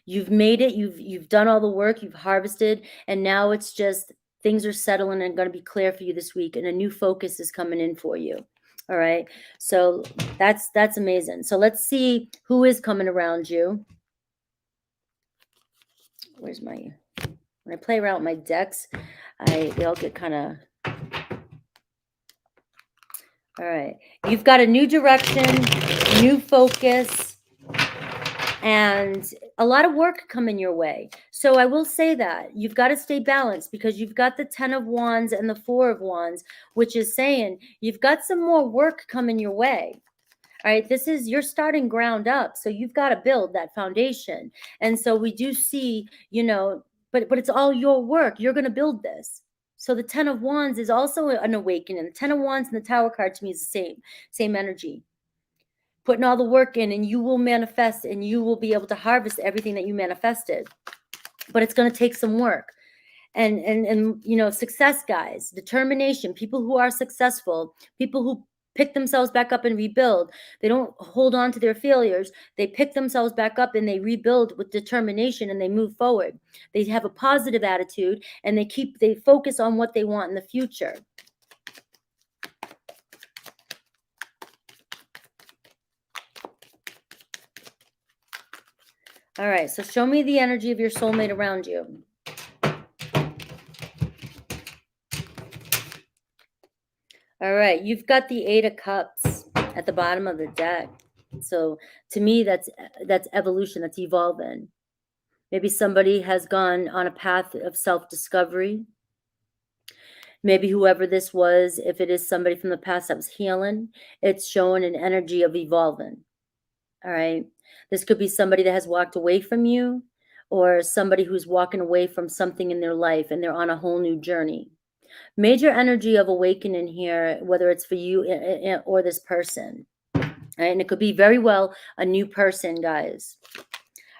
You've made it. You've done all the work. You've harvested. And now it's just things are settling and going to be clear for you this week. And a new focus is coming in for you. All right. So that's amazing. So let's see who is coming around you. Where's when I play around with my decks, they all get kind of. All right. You've got a new direction, new focus, and a lot of work coming your way. So I will say that you've got to stay balanced because you've got the 10 of Wands and the 4 of Wands, which is saying you've got some more work coming your way. All right. You're starting ground up. So you've got to build that foundation. And so we do see, but it's all your work. You're going to build this. So the 10 of Wands is also an awakening. The 10 of Wands and the Tower card to me is the same energy. Putting all the work in, and you will manifest, and you will be able to harvest everything that you manifested. But it's going to take some work. And success, guys, determination, people who are successful, people who pick themselves back up and rebuild. They don't hold on to their failures. They pick themselves back up and they rebuild with determination and they move forward. They have a positive attitude and they focus on what they want in the future. All right, so show me the energy of your soulmate around you. All right, you've got the 8 of Cups at the bottom of the deck. So to me, that's evolution, that's evolving. Maybe somebody has gone on a path of self-discovery. Maybe whoever this was, if it is somebody from the past that was healing, it's showing an energy of evolving. All right. This could be somebody that has walked away from you or somebody who's walking away from something in their life and they're on a whole new journey. Major energy of awakening here, whether it's for you or this person. Right? And it could be very well a new person, guys.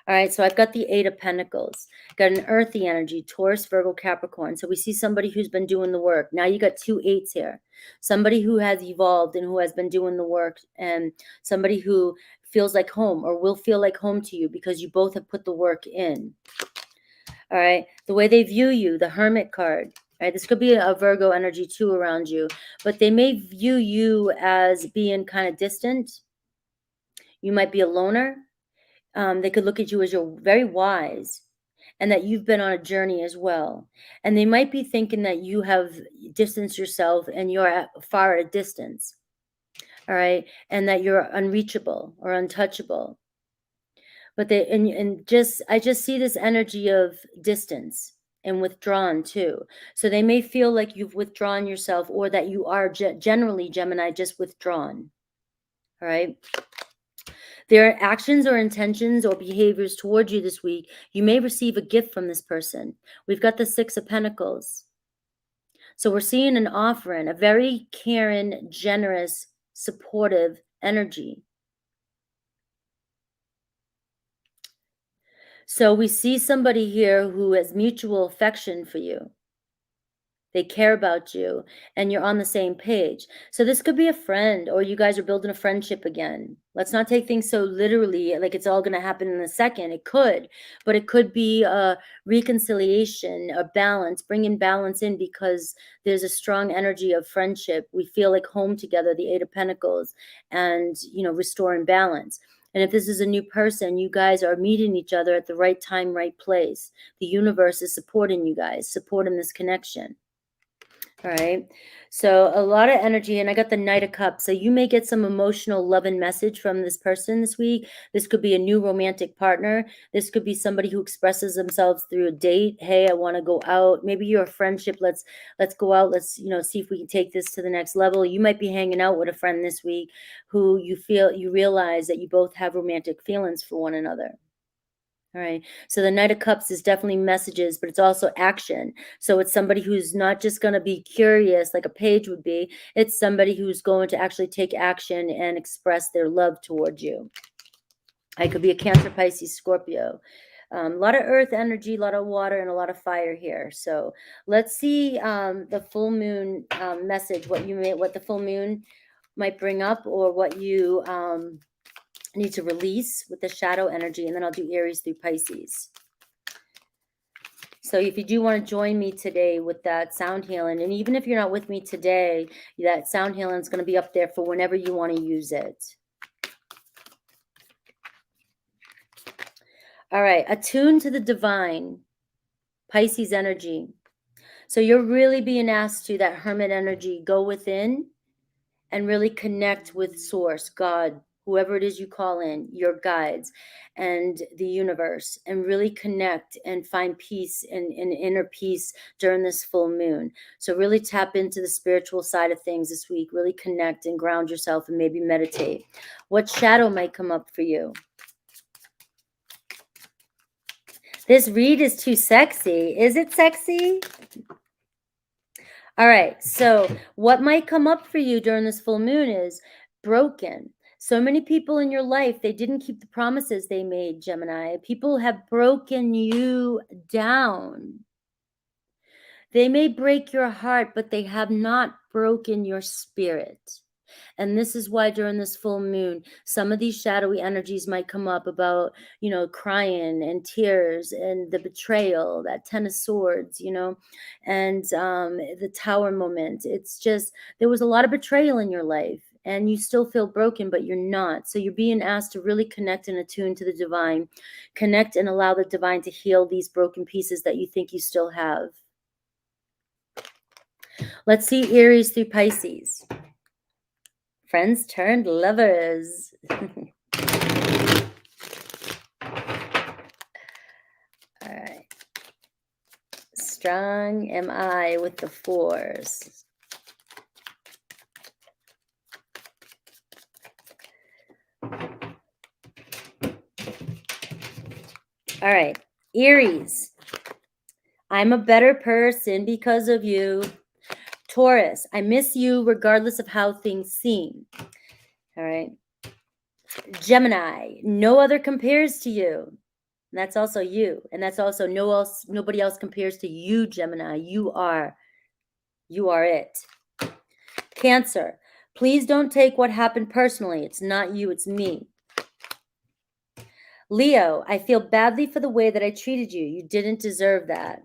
All right, so I've got the 8 of Pentacles. Got an earthy energy, Taurus, Virgo, Capricorn. So we see somebody who's been doing the work. Now you got 2 8s here. Somebody who has evolved and who has been doing the work, and somebody who feels like home or will feel like home to you because you both have put the work in. All right, the way they view you, the Hermit card. right? This could be a Virgo energy too around you, but they may view you as being kind of distant. You might be a loner. They could look at you as you're very wise and that you've been on a journey as well. And they might be thinking that you have distanced yourself and you're far at a distance, all right? And that you're unreachable or untouchable. But I just see this energy of distance and withdrawn too. So they may feel like you've withdrawn yourself or that you are generally, Gemini, just withdrawn, all right? Their actions or intentions or behaviors towards you this week, you may receive a gift from this person. We've got the Six of Pentacles. So we're seeing an offering, a very caring, generous, supportive energy. So we see somebody here who has mutual affection for you. They care about you and you're on the same page. So this could be a friend or you guys are building a friendship again. Let's not take things so literally, like it's all going to happen in a second. It could, but it could be a reconciliation, a balance, bringing balance in because there's a strong energy of friendship. We feel like home together, the Eight of Pentacles, and, restoring balance. And if this is a new person, you guys are meeting each other at the right time, right place. The universe is supporting you guys, supporting this connection. All right. So a lot of energy, and I got the Knight of Cups. So you may get some emotional love and message from this person this week. This could be a new romantic partner. This could be somebody who expresses themselves through a date. Hey, I want to go out. Maybe you're a friendship. Let's go out. Let's, see if we can take this to the next level. You might be hanging out with a friend this week who you realize that you both have romantic feelings for one another. All right. So the Knight of Cups is definitely messages, but it's also action. So it's somebody who's not just going to be curious like a page would be. It's somebody who's going to actually take action and express their love towards you. I could be a Cancer, Pisces, Scorpio. A lot of earth energy, a lot of water, and a lot of fire here. So let's see the full moon message, what the full moon might bring up or what you need to release with the shadow energy, and then I'll do Aries through Pisces. So if you do want to join me today with that sound healing, and even if you're not with me today, that sound healing is going to be up there for whenever you want to use it. All right, attune to the divine, Pisces energy. So you're really being asked to, that hermit energy, go within and really connect with source, God, whoever it is you call in, your guides and the universe, and really connect and find peace and inner peace during this full moon. So really tap into the spiritual side of things this week, really connect and ground yourself and maybe meditate. What shadow might come up for you? This read is too sexy. Is it sexy? All right, so what might come up for you during this full moon is broken. So many people in your life, they didn't keep the promises they made, Gemini. People have broken you down. They may break your heart, but they have not broken your spirit. And this is why during this full moon, some of these shadowy energies might come up about, crying and tears and the betrayal, that Ten of Swords, and the Tower moment. It's just, there was a lot of betrayal in your life and you still feel broken, but you're not. So you're being asked to really connect and attune to the divine, connect and allow the divine to heal these broken pieces that you think you still have. Let's see Aries through Pisces. Friends turned lovers. All right. Strong am I with the fours. All right. Aries. I'm a better person because of you. Taurus, I miss you regardless of how things seem. All right. Gemini, no other compares to you. And that's also you. And that's also nobody else compares to you, Gemini. You are it. Cancer, please don't take what happened personally. It's not you, it's me. Leo, I feel badly for the way that I treated you. You didn't deserve that.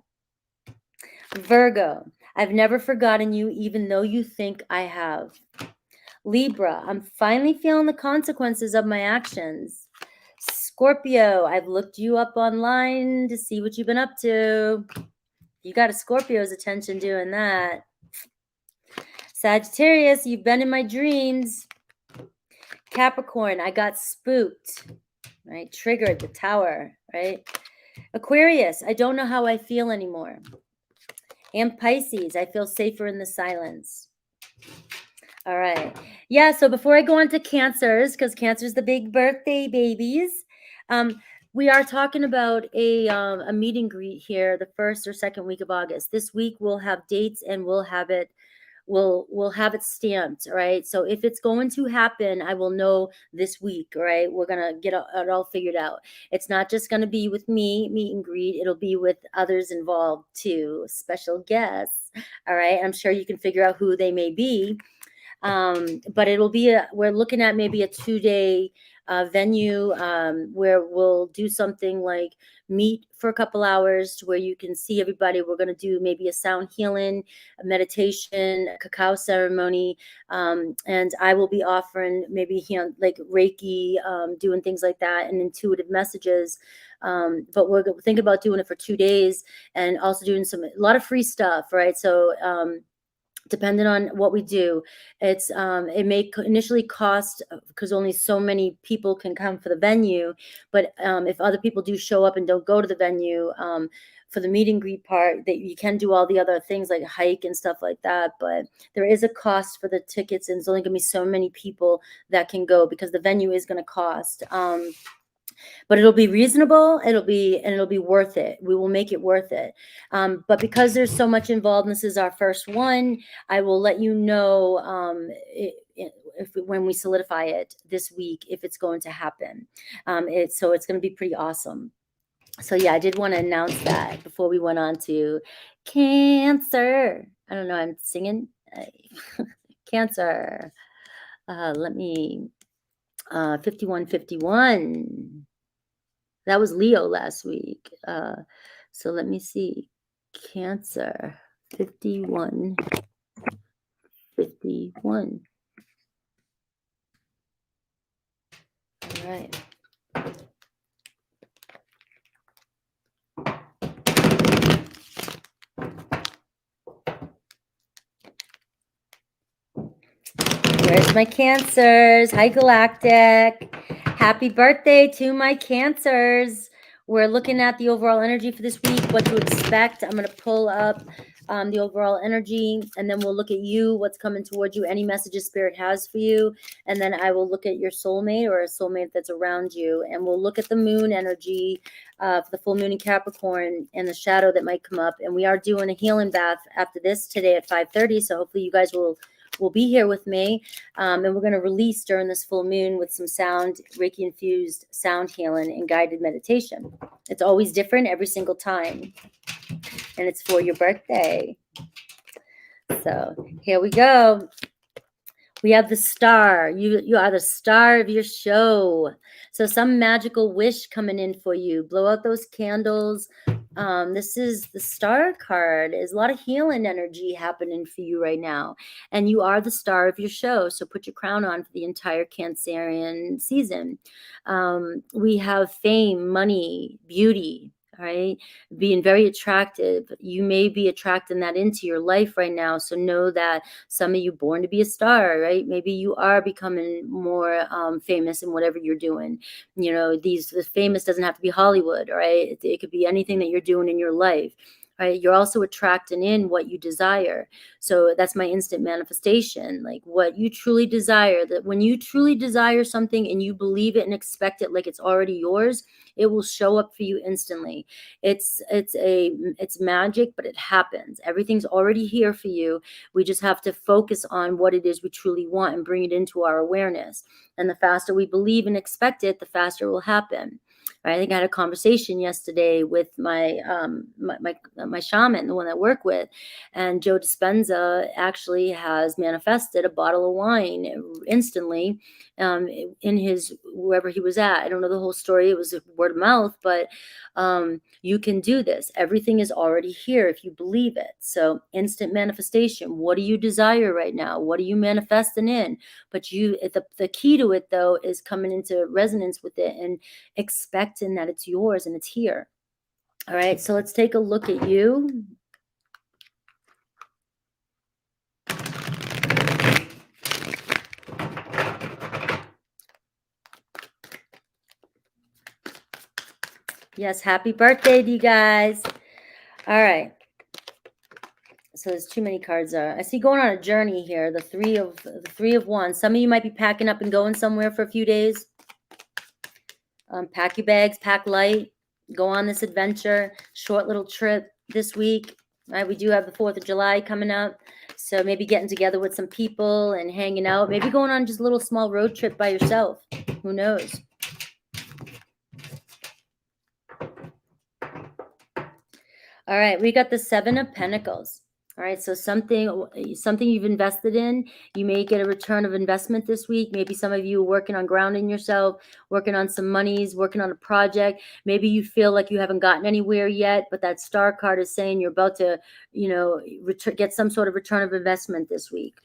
Virgo, I've never forgotten you, even though you think I have. Libra, I'm finally feeling the consequences of my actions. Scorpio, I've looked you up online to see what you've been up to. You got a Scorpio's attention doing that. Sagittarius, you've been in my dreams. Capricorn, I got spooked, right? Triggered the tower, right? Aquarius, I don't know how I feel anymore. And Pisces, I feel safer in the silence. All right. Yeah, so before I go on to Cancers, because Cancer's the big birthday babies, we are talking about a meet and greet here the first or second week of August. This week we'll have dates and we'll have it stamped. All right. So if it's going to happen, I will know this week. All right. We're going to get it all figured out. It's not just going to be with me, meet and greet. It'll be with others involved too, special guests. All right. I'm sure you can figure out who they may be. But it'll be we're looking at maybe a 2-day venue where we'll do something like meet for a couple hours to where you can see everybody. We're going to do maybe a sound healing, a meditation, a cacao ceremony, and I will be offering maybe like Reiki, doing things like that, and intuitive messages. But we're thinking about doing it for 2 days and also doing a lot of free stuff, right? So depending on what we do, it may initially cost because only so many people can come for the venue. But if other people do show up and don't go to the venue for the meet and greet part, that you can do all the other things like hike and stuff like that. But there is a cost for the tickets, and it's only going to be so many people that can go because the venue is going to cost. But it'll be reasonable. It'll be worth it. We will make it worth it. But because there's so much involved, and this is our first one, I will let you know when we solidify it this week if it's going to happen. It's going to be pretty awesome. So yeah, I did want to announce that before we went on to Cancer. I don't know. I'm singing Cancer. Let me 5151. That was Leo last week. So let me see. Cancer 5151. All right. Where's my Cancers? Hi, Galactic. Happy birthday to my Cancers. We're looking at the overall energy for this week, what to expect. I'm going to pull up the overall energy, and then we'll look at you, what's coming towards you, any messages Spirit has for you. And then I will look at your soulmate or a soulmate that's around you. And we'll look at the moon energy for the full moon in Capricorn and the shadow that might come up. And we are doing a healing bath after this today at 5:30. So hopefully you guys will be here with me, and we're going to release during this full moon with some sound, Reiki infused sound healing and guided meditation. It's always different every single time, and it's for your birthday. So here we go. We have the star. You are the star of your show. So some magical wish coming in for you. Blow out those candles. This is the star card. There's a lot of healing energy happening for you right now. And you are the star of your show. So put your crown on for the entire Cancerian season. We have fame, money, beauty. All right, being very attractive. You may be attracting that into your life right now. So know that some of you born to be a star, right? Maybe you are becoming more famous in whatever you're doing. You know, the famous doesn't have to be Hollywood, all right? It could be anything that you're doing in your life. Right? You're also attracting in what you desire. So that's my instant manifestation, like what you truly desire. That when you truly desire something and you believe it and expect it like it's already yours, it will show up for you instantly. It's magic, but it happens. Everything's already here for you. We just have to focus on what it is we truly want and bring it into our awareness. And the faster we believe and expect it, the faster it will happen. Right? I think I had a conversation yesterday with my my shaman, the one I work with, and Joe Dispenza actually has manifested a bottle of wine instantly in his wherever he was at. I don't know the whole story; it was word of mouth, but you can do this. Everything is already here if you believe it. So instant manifestation. What do you desire right now? What are you manifesting in? But the key to it though is coming into resonance with it and expecting that it's yours and it's here. All right, so let's take a look at you. Yes, happy birthday to you guys. All right. So there's too many cards. I see going on a journey here. The three of wands. Some of you might be packing up and going somewhere for a few days. Pack your bags, pack light, go on this adventure, short little trip this week. Right, we do have the 4th of July coming up. So maybe getting together with some people and hanging out. Maybe going on just a little small road trip by yourself. Who knows? All right, we got the 7 of Pentacles. All right, so something you've invested in, you may get a return of investment this week. Maybe some of you are working on grounding yourself, working on some monies, working on a project. Maybe you feel like you haven't gotten anywhere yet, but that star card is saying you're about to, get some sort of return of investment this week.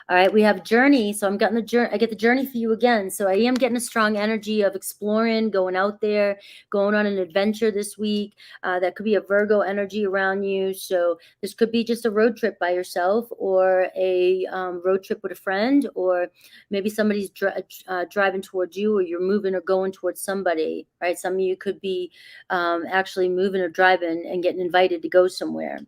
All right, we have journey. So I'm getting the journey. I get the journey for you again. So I am getting a strong energy of exploring, going out there, going on an adventure this week. That could be a Virgo energy around you. So this could be just a road trip by yourself, or a road trip with a friend, or maybe somebody's driving towards you, or you're moving or going towards somebody. Right? Some of you could be actually moving or driving and getting invited to go somewhere.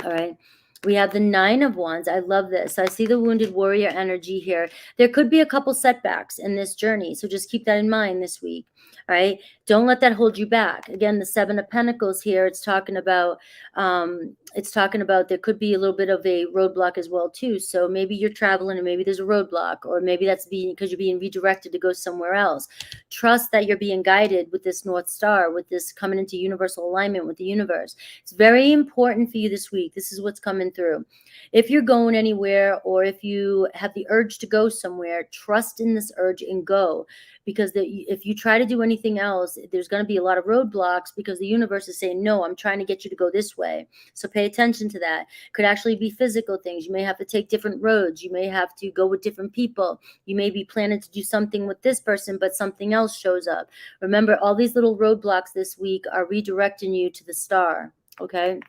All right. We have the 9 of Wands. I love this. I see the wounded warrior energy here. There could be a couple setbacks in this journey, so just keep that in mind this week. All right. Don't let that hold you back. Again, the 7 of Pentacles here. It's talking about there could be a little bit of a roadblock as well too. So maybe you're traveling and maybe there's a roadblock, or maybe that's because you're being redirected to go somewhere else. Trust that you're being guided with this North Star, with this coming into universal alignment with the universe. It's very important for you this week. This is what's coming through. If you're going anywhere, or if you have the urge to go somewhere, trust in this urge and go. Because if you try to do anything else, there's going to be a lot of roadblocks, because the universe is saying, no, I'm trying to get you to go this way. So pay attention to that. Could actually be physical things. You may have to take different roads. You may have to go with different people. You may be planning to do something with this person, but something else shows up. Remember, all these little roadblocks this week are redirecting you to the star. Okay.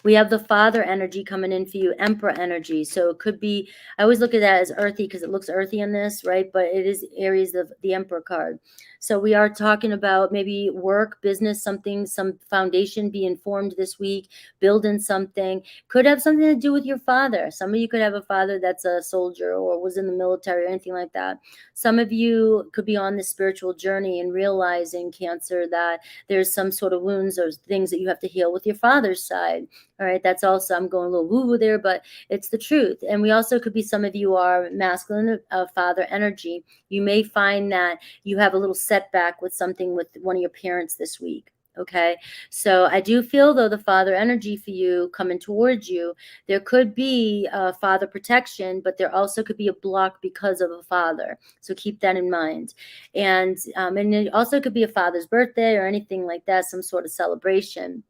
We have the Father energy coming in for you, Emperor energy. So it could be, I always look at that as earthy because it looks earthy on this, right? But it is Aries of the Emperor card. So we are talking about maybe work, business, something, some foundation being formed this week, building something. Could have something to do with your father. Some of you could have a father that's a soldier or was in the military or anything like that. Some of you could be on this spiritual journey and realizing, Cancer, that there's some sort of wounds or things that you have to heal with your father's side. All right, that's also, I'm going a little woo-woo there, but it's the truth. And we also could be, some of you are masculine father energy. You may find that you have a little setback with something with one of your parents this week. Okay, so I do feel, though, the father energy for you coming towards you, there could be father protection, but there also could be a block because of a father. So keep that in mind. And it also could be a father's birthday or anything like that, some sort of celebration.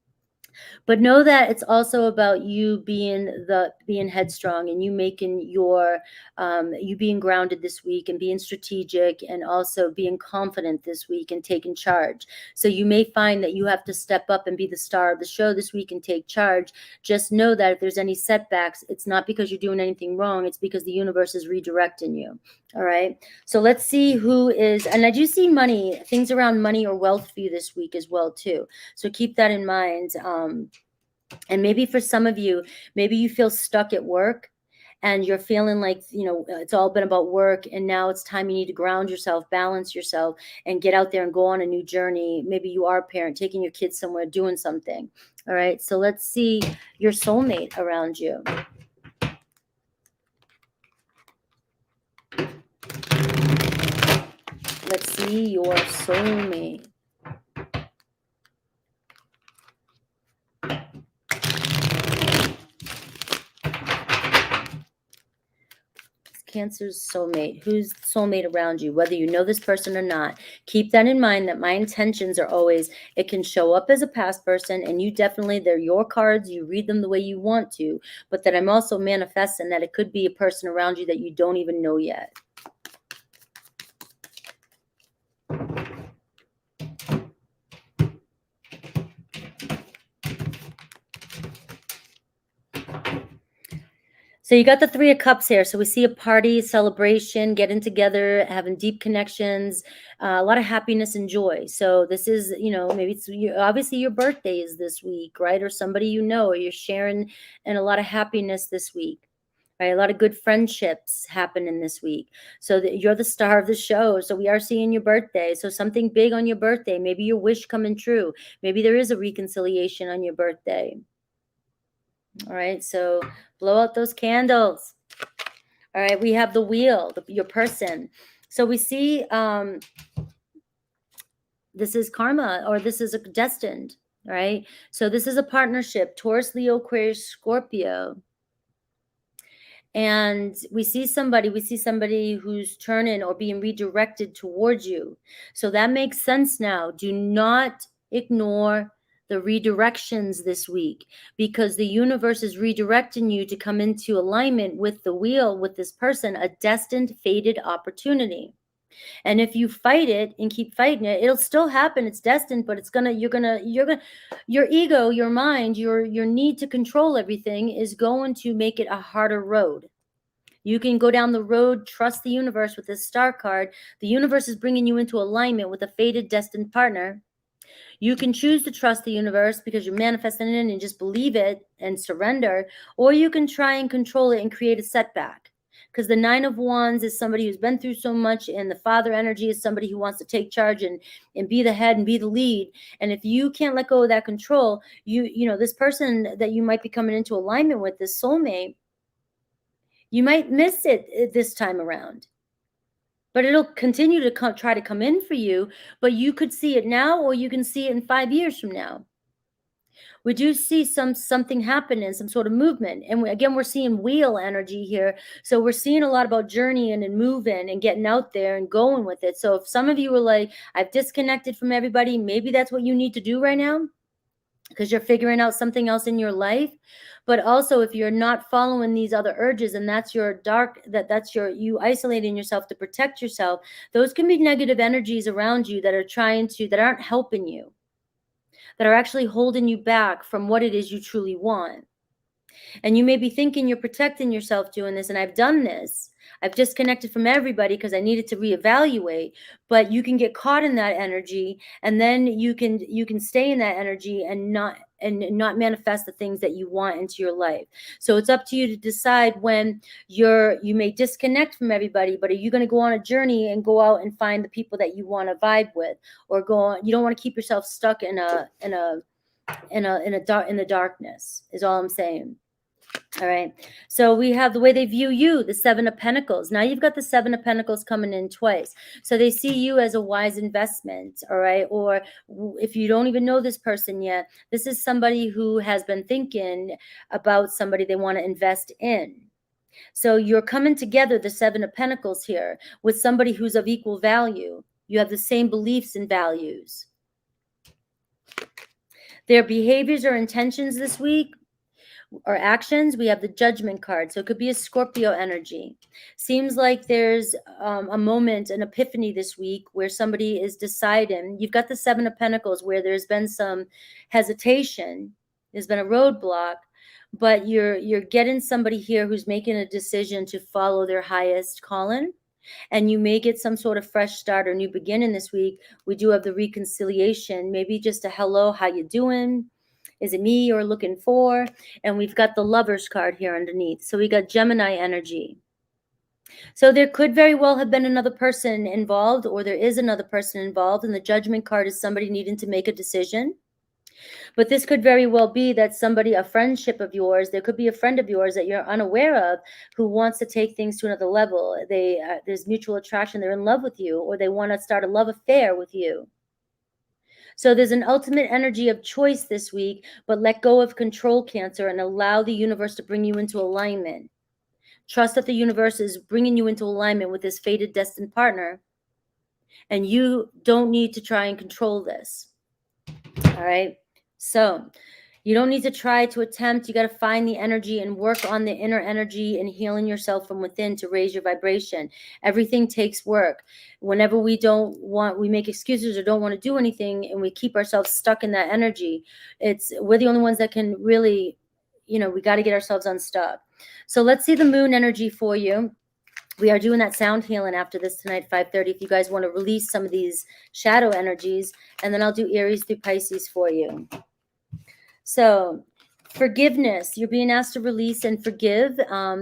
But know that it's also about you being headstrong, and you making you being grounded this week, and being strategic, and also being confident this week and taking charge. So you may find that you have to step up and be the star of the show this week and take charge. Just know that if there's any setbacks, it's not because you're doing anything wrong. It's because the universe is redirecting you. All right. So let's see who is, and I do see money, things around money or wealth for you this week as well too. So keep that in mind. And maybe for some of you, maybe you feel stuck at work and you're feeling like, it's all been about work, and now it's time you need to ground yourself, balance yourself, and get out there and go on a new journey. Maybe you are a parent, taking your kids somewhere, doing something. All right. So let's see your soulmate around you. Let's see your soulmate. Cancer's soulmate. Who's the soulmate around you, whether you know this person or not? Keep that in mind, that my intentions are always, it can show up as a past person, and you definitely, they're your cards, you read them the way you want to, but that I'm also manifesting that it could be a person around you that you don't even know yet. So you got the Three of Cups here. So we see a party, celebration, getting together, having deep connections, a lot of happiness and joy. So this is, maybe it's obviously your birthday is this week, right? Or somebody you know, or you're sharing in a lot of happiness this week, right? A lot of good friendships happening this week. So that you're the star of the show. So we are seeing your birthday. So something big on your birthday, maybe your wish coming true. Maybe there is a reconciliation on your birthday. All right, so blow out those candles. All right, we have the wheel, your person. So we see this is karma, or this is a destined, right? So this is a partnership, Taurus, Leo, Aquarius, Scorpio. And we see somebody who's turning or being redirected towards you. So that makes sense now. Do not ignore the redirections this week, because the universe is redirecting you to come into alignment with the wheel, with this person, a destined, fated opportunity. And if you fight it and keep fighting it, it'll still happen. It's destined, but your ego, your mind, your need to control everything is going to make it a harder road. You can go down the road, trust the universe with this star card. The universe is bringing you into alignment with a fated, destined partner. You can choose to trust the universe because you're manifesting it and just believe it and surrender, or you can try and control it and create a setback. Because the Nine of Wands is somebody who's been through so much, and the Father energy is somebody who wants to take charge and be the head and be the lead. And if you can't let go of that control, this person that you might be coming into alignment with, this soulmate, you might miss it this time around. But it'll continue to try to come in for you, but you could see it now, or you can see it in 5 years from now. We do see something happening, some sort of movement. And we're seeing wheel energy here. So we're seeing a lot about journeying and moving and getting out there and going with it. So if some of you are like, I've disconnected from everybody, maybe that's what you need to do right now, because you're figuring out something else in your life. But also, if you're not following these other urges, and that's your you isolating yourself to protect yourself, those can be negative energies around you that aren't helping you, that are actually holding you back from what it is you truly want. And you may be thinking you're protecting yourself doing this, and I've done this. I've disconnected from everybody because I needed to reevaluate, but you can get caught in that energy, and then you can stay in that energy and not manifest the things that you want into your life. So it's up to you to decide when you may disconnect from everybody, but are you going to go on a journey and go out and find the people that you want to vibe with, or you don't want to keep yourself stuck in the darkness, is all I'm saying. All right. So we have the way they view you, the Seven of Pentacles. Now you've got the Seven of Pentacles coming in twice. So they see you as a wise investment. All right. Or if you don't even know this person yet, this is somebody who has been thinking about somebody they want to invest in. So you're coming together, the Seven of Pentacles here, with somebody who's of equal value. You have the same beliefs and values. Their behaviors or intentions this week, or actions, we have the Judgment card. So it could be a Scorpio energy. Seems like there's a moment, an epiphany this week where somebody is deciding. You've got the Seven of Pentacles where there's been some hesitation. There's been a roadblock, but you're getting somebody here who's making a decision to follow their highest calling. And you may get some sort of fresh start or new beginning this week. We do have the reconciliation, maybe just a hello, how you doing? Is it me you're looking for? And we've got the Lovers card here underneath. So we got Gemini energy. So there could very well have been another person involved, or there is another person involved. And the Judgment card is somebody needing to make a decision. But this could very well be that somebody, a friendship of yours, there could be a friend of yours that you're unaware of who wants to take things to another level. There's mutual attraction. They're in love with you, or they want to start a love affair with you. So there's an ultimate energy of choice this week, but let go of control, Cancer, and allow the universe to bring you into alignment. Trust that the universe is bringing you into alignment with this fated destined partner, and you don't need to try and control this. All right. So you don't need to try to attempt. You got to find the energy and work on the inner energy and healing yourself from within to raise your vibration. Everything takes work. Whenever we make excuses or don't want to do anything, and we keep ourselves stuck in that energy, we're the only ones that can really, we got to get ourselves unstuck. So let's see the moon energy for you. We are doing that sound healing after this tonight, 5:30, if you guys want to release some of these shadow energies, and then I'll do Aries through Pisces for you. So forgiveness, you're being asked to release and forgive.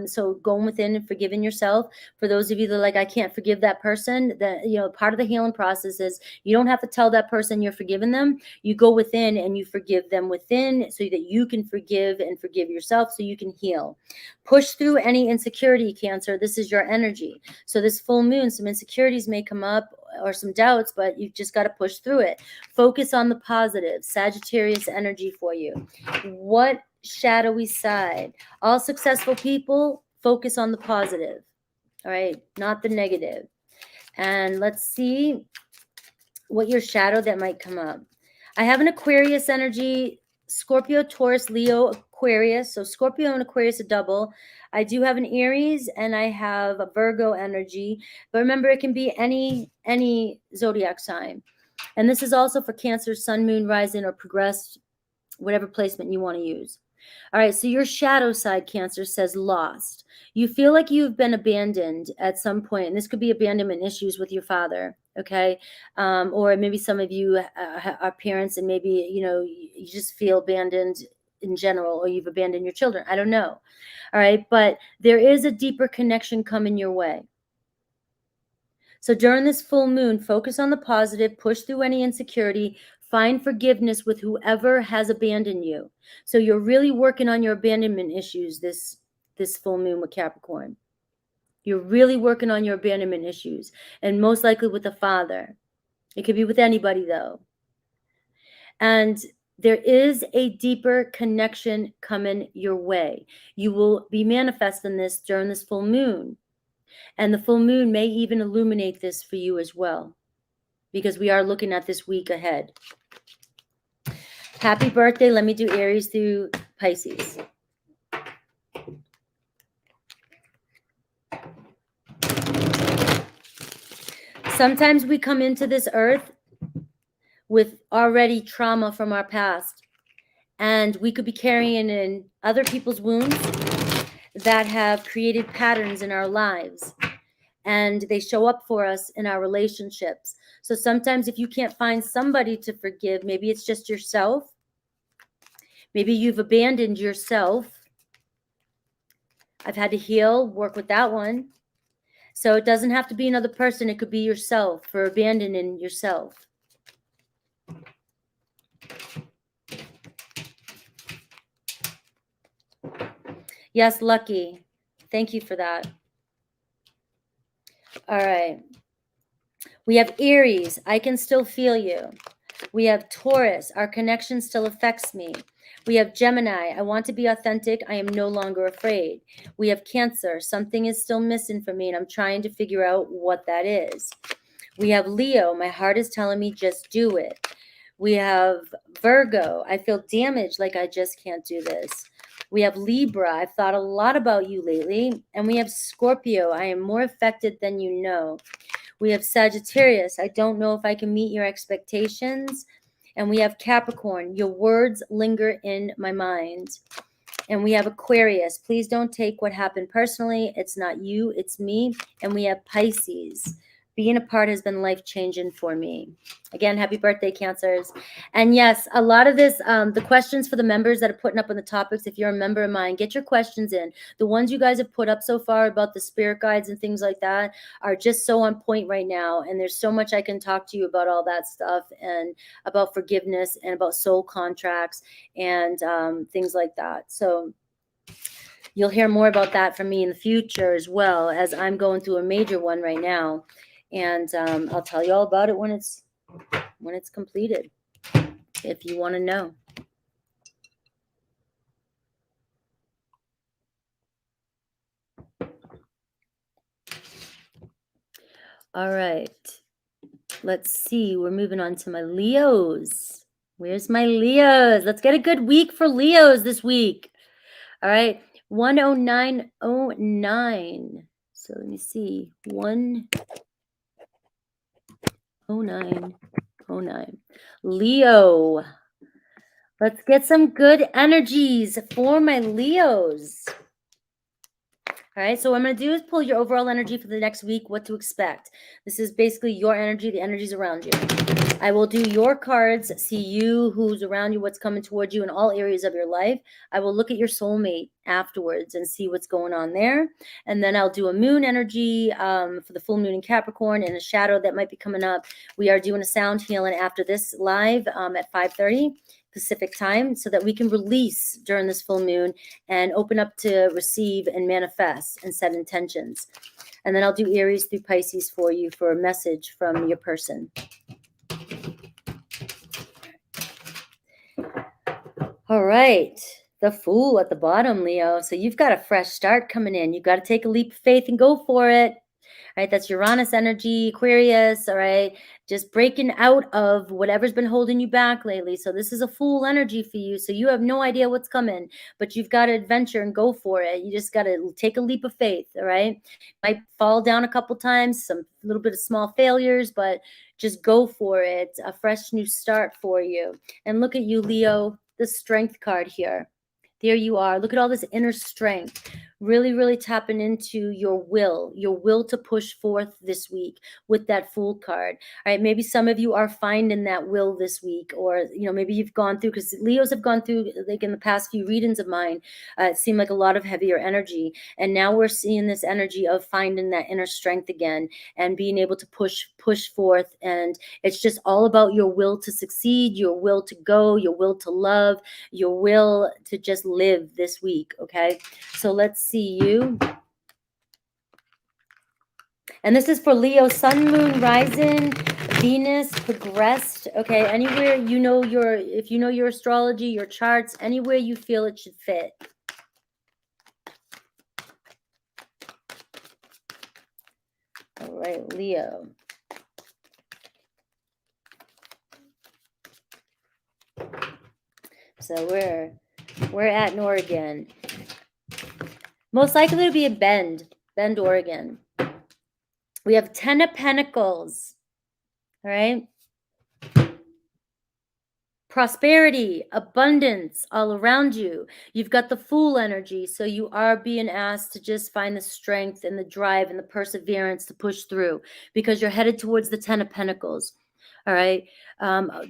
So going within and forgiving yourself. For those of you that are like, I can't forgive that person, that, part of the healing process is you don't have to tell that person you're forgiving them. You go within and you forgive them within so that you can forgive and forgive yourself so you can heal. Push through any insecurity, Cancer. This is your energy. So this full moon, some insecurities may come up or some doubts, but you've just got to push through it. Focus on the positive. Sagittarius energy for you. What shadowy side? All successful people focus on the positive, all right, not the negative. And let's see what your shadow that might come up. I have an Aquarius energy, Scorpio, Taurus, Leo, Aquarius. So Scorpio and Aquarius a double. I do have an Aries and I have a Virgo energy, but remember it can be any zodiac sign. And this is also for Cancer, Sun, Moon, Rising, or progressed, whatever placement you want to use. All right, so your shadow side, Cancer, says lost. You feel like you've been abandoned at some point, and this could be abandonment issues with your father, okay? Or maybe some of you are parents, and maybe, you just feel abandoned in general, or you've abandoned your children. I don't know. All right, but there is a deeper connection coming your way. So during this full moon, focus on the positive, push through any insecurity, find forgiveness with whoever has abandoned you. So you're really working on your abandonment issues this full moon with Capricorn. You're really working on your abandonment issues, and most likely with the father. It could be with anybody, though. And there is a deeper connection coming your way. You will be manifesting this during this full moon. And the full moon may even illuminate this for you as well, because we are looking at this week ahead. Happy birthday. Let me do Aries through Pisces. Sometimes we come into this earth with already trauma from our past, and we could be carrying in other people's wounds that have created patterns in our lives, and they show up for us in our relationships. So sometimes if you can't find somebody to forgive, maybe it's just yourself. Maybe you've abandoned yourself. I've had to heal, work with that one. So it doesn't have to be another person. It could be yourself, for abandoning yourself. Yes, Lucky. Thank you for that. All right. We have Aries. I can still feel you. We have Taurus. Our connection still affects me. We have Gemini. I want to be authentic. I am no longer afraid. We have Cancer. Something is still missing for me, and I'm trying to figure out what that is. We have Leo. My heart is telling me just do it. We have Virgo. I feel damaged, like I just can't do this. We have Libra. I've thought a lot about you lately. And we have Scorpio. I am more affected than you know. We have Sagittarius. I don't know if I can meet your expectations. And we have Capricorn. Your words linger in my mind. And we have Aquarius. Please don't take what happened personally. It's not you, it's me. And we have Pisces. Being apart has been life-changing for me. Again, happy birthday, Cancers. And yes, a lot of this, the questions for the members that are putting up on the topics, if you're a member of mine, get your questions in. The ones you guys have put up so far about the spirit guides and things like that are just so on point right now. And there's so much I can talk to you about all that stuff, and about forgiveness and about soul contracts and things like that. So you'll hear more about that from me in the future, as well as I'm going through a major one right now. And I'll tell you all about it when it's completed, if you want to know. All right. Let's see. We're moving on to my Leos. Where's my Leos? Let's get a good week for Leos this week. All right. 10909. So let me see. 10909. Leo. Let's get some good energies for my Leos. All right, so what I'm going to do is pull your overall energy for the next week, what to expect. This is basically your energy, the energies around you. I will do your cards, see you, who's around you, what's coming towards you in all areas of your life. I will look at your soulmate afterwards and see what's going on there. And then I'll do a moon energy for the full moon in Capricorn, and a shadow that might be coming up. We are doing a sound healing after this live at 5:30 Pacific time, so that we can release during this full moon and open up to receive and manifest and set intentions. And then I'll do Aries through Pisces for you for a message from your person. All right. The Fool at the bottom, Leo. So you've got a fresh start coming in. You've got to take a leap of faith and go for it. All right, that's Uranus energy, Aquarius, all right? Just breaking out of whatever's been holding you back lately. So this is a Fool energy for you. So you have no idea what's coming, but you've got to adventure and go for it. You just got to take a leap of faith, all right? Might fall down a couple times, some little bit of small failures, but just go for it. A fresh new start for you. And look at you, Leo, the Strength card here. There you are. Look at all this inner strength. Really, really tapping into your will to push forth this week with that Fool card. All right, maybe some of you are finding that will this week, or maybe you've gone through, because Leos have gone through, like in the past few readings of mine, it seemed like a lot of heavier energy, and now we're seeing this energy of finding that inner strength again and being able to push forth. And it's just all about your will to succeed, your will to go, your will to love, your will to just live this week. Okay, so let's see you. And this is for Leo, Sun, Moon, Rising, Venus, progressed. Okay, anywhere if you know your astrology, your charts, anywhere you feel it should fit. All right, Leo. So we're at Oregon. Most likely to be in Bend, Oregon. We have 10 of Pentacles. All right. Prosperity, abundance all around you. You've got the Fool energy. So you are being asked to just find the strength and the drive and the perseverance to push through, because you're headed towards the 10 of Pentacles. All right.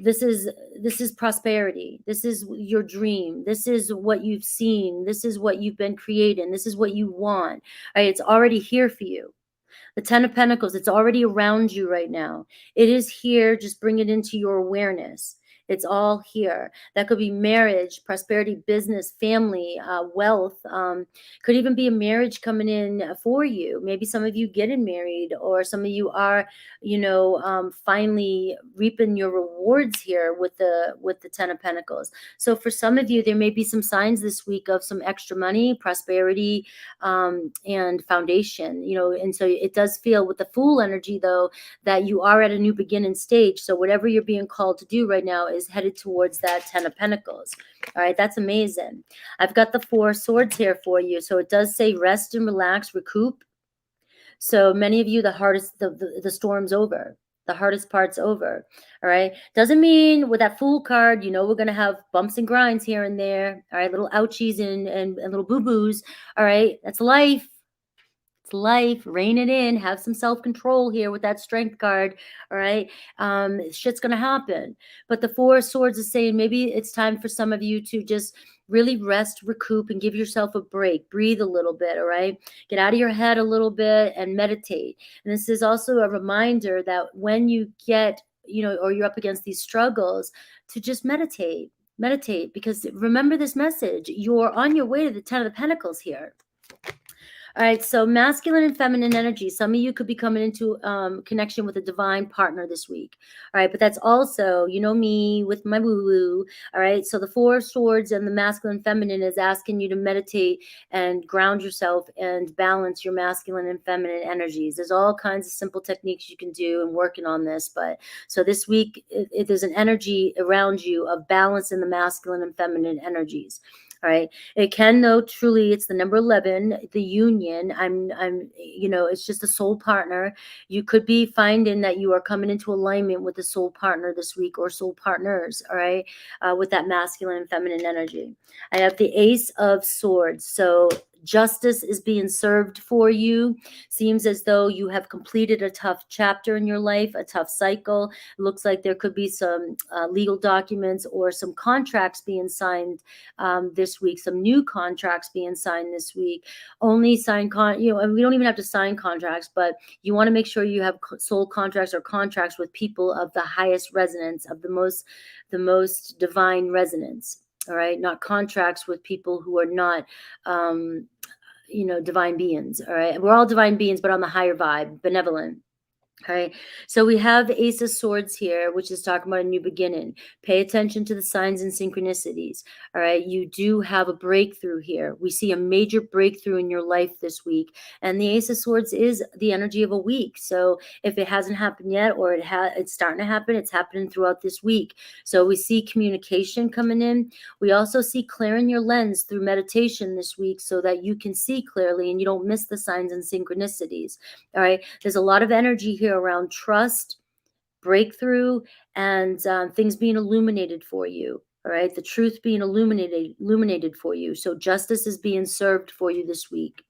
This is prosperity. This is your dream. This is what you've seen. This is what you've been creating. This is what you want. All right. It's already here for you. The 10 of Pentacles, it's already around you right now. It is here. Just bring it into your awareness. It's all here. That could be marriage, prosperity, business, family, wealth. Could even be a marriage coming in for you. Maybe some of you getting married, or some of you are, finally reaping your rewards here with the 10 of Pentacles. So for some of you, there may be some signs this week of some extra money, prosperity, and foundation. And so it does feel with the Fool energy, though, that you are at a new beginning stage. So whatever you're being called to do right now is headed towards that 10 of Pentacles. All right, that's amazing. I've got the 4 of Swords here for you. So it does say rest and relax, recoup. So many of you, the storm's over. The hardest part's over. All right. Doesn't mean with that Fool card, we're going to have bumps and grinds here and there. All right. Little ouchies and little boo-boos. All right. That's life. It's life. Rein it in. Have some self-control here with that strength card. All right. Shit's gonna happen. But the Four of Swords is saying maybe it's time for some of you to just really rest, recoup, and give yourself a break. Breathe a little bit. All right. Get out of your head a little bit and meditate. And this is also a reminder that when you get, or you're up against these struggles, to just meditate. Meditate, because remember this message. You're on your way to the 10 of the Pentacles here. All right, so masculine and feminine energy. Some of you could be coming into connection with a divine partner this week. All right, but that's also, me with my woo-woo. All right, so the Four of Swords and the masculine and feminine is asking you to meditate and ground yourself and balance your masculine and feminine energies. There's all kinds of simple techniques you can do and working on this. But so this week, there's an energy around you of balance in the masculine and feminine energies. All right. It can, though, truly, it's the number 11, the union. It's just a soul partner. You could be finding that you are coming into alignment with a soul partner this week, or soul partners. All right. With that masculine and feminine energy. I have the Ace of Swords. So justice is being served for you. Seems as though you have completed a tough chapter in your life, a tough cycle. It looks like there could be some legal documents or some contracts being signed this week, some new contracts being signed this week. Only sign and we don't even have to sign contracts, but you want to make sure you have soul contracts or contracts with people of the highest resonance, of the most divine resonance. All right, not contracts with people who are not divine beings. All right, we're all divine beings, but on the higher vibe, benevolent. All right, so we have Ace of Swords here, which is talking about a new beginning. Pay attention to the signs and synchronicities. All right, you do have a breakthrough here. We see a major breakthrough in your life this week. And the Ace of Swords is the energy of a week. So if it hasn't happened yet, or it's starting to happen, it's happening throughout this week. So we see communication coming in. We also see clearing your lens through meditation this week, so that you can see clearly and you don't miss the signs and synchronicities. All right, there's a lot of energy here around trust, breakthrough, and things being illuminated for you. All right, the truth being illuminated for you. So justice is being served for you this week.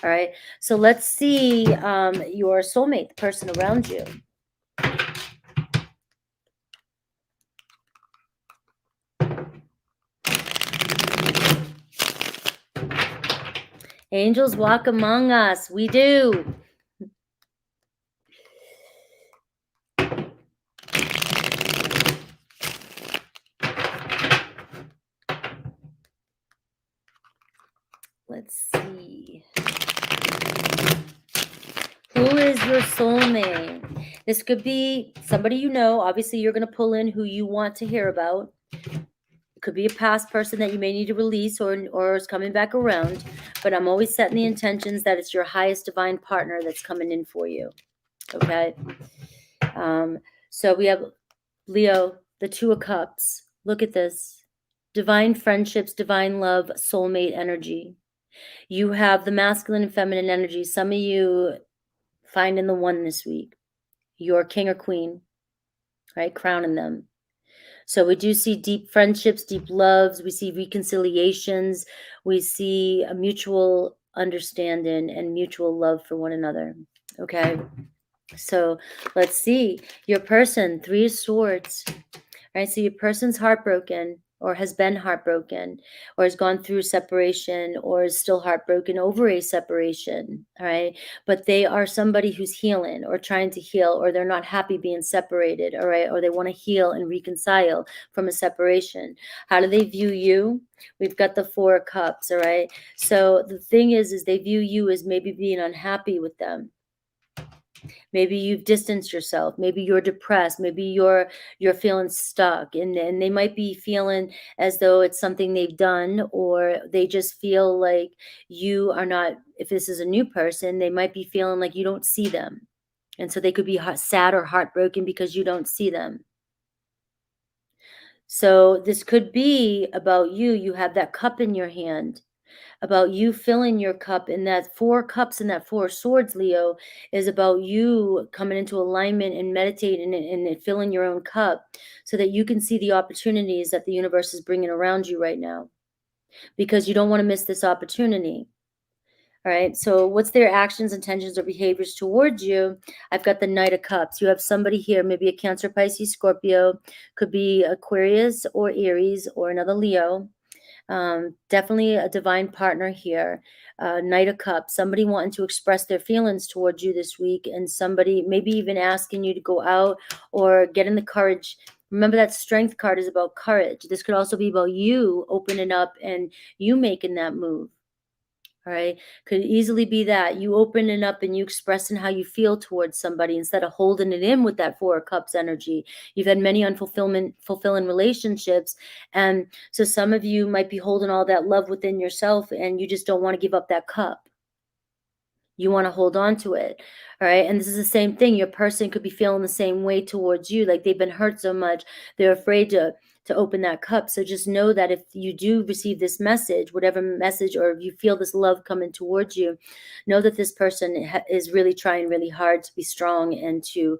All right, so let's see your soulmate, the person around you. Angels walk among us. We do. Let's see. Who is your soulmate? This could be somebody you know. Obviously, you're going to pull in who you want to hear about. It could be a past person that you may need to release, or is coming back around. But I'm always setting the intentions that it's your highest divine partner that's coming in for you. Okay? So we have Leo, the Two of Cups. Look at this. Divine friendships, divine love, soulmate energy. You have the masculine and feminine energy. Some of you finding the one this week. You're king or queen, right? Crowning them. So we do see deep friendships, deep loves. We see reconciliations. We see a mutual understanding and mutual love for one another. Okay. So let's see your person, Three of Swords. Right. So your person's heartbroken, or has been heartbroken, or has gone through separation, or is still heartbroken over a separation. All right. But they are somebody who's healing or trying to heal, or they're not happy being separated. All right. Or they want to heal and reconcile from a separation. How do they view you? We've got the Four of Cups. All right. So the thing is they view you as maybe being unhappy with them. Maybe you've distanced yourself. Maybe you're depressed. Maybe you're feeling stuck, and they might be feeling as though it's something they've done, or they just feel like you are not. If this is a new person, they might be feeling like you don't see them, and so they could be sad or heartbroken because you don't see them. So this could be about you. You have that cup in your hand, about you filling your cup, and that Four Cups and that Four Swords, Leo, is about you coming into alignment and meditating and filling your own cup, so that you can see the opportunities that the universe is bringing around you right now, because you don't want to miss this opportunity. All right. So what's their actions, intentions, or behaviors towards you? I've got the Knight of Cups. You have somebody here, maybe a Cancer, Pisces, Scorpio, could be Aquarius or Aries or another Leo. Definitely a divine partner here. Knight of Cups, somebody wanting to express their feelings towards you this week, and somebody maybe even asking you to go out or get in the courage. Remember that Strength card is about courage. This could also be about you opening up and you making that move. All right. Could easily be that you opening up and you expressing how you feel towards somebody instead of holding it in with that Four of Cups energy. You've had many fulfilling relationships. And so some of you might be holding all that love within yourself and you just don't want to give up that cup. You want to hold on to it. All right. And this is the same thing. Your person could be feeling the same way towards you. Like they've been hurt so much, they're afraid to open that cup. So just know that if you do receive this message, whatever message, or if you feel this love coming towards you, know that this person is really trying really hard to be strong and to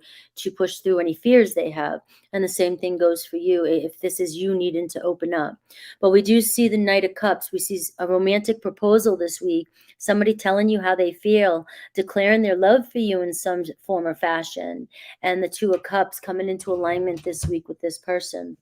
push through any fears they have. And the same thing goes for you if this is you needing to open up. But we do see the Knight of Cups. We see a romantic proposal this week, somebody telling you how they feel, declaring their love for you in some form or fashion. And the Two of Cups coming into alignment this week with this person.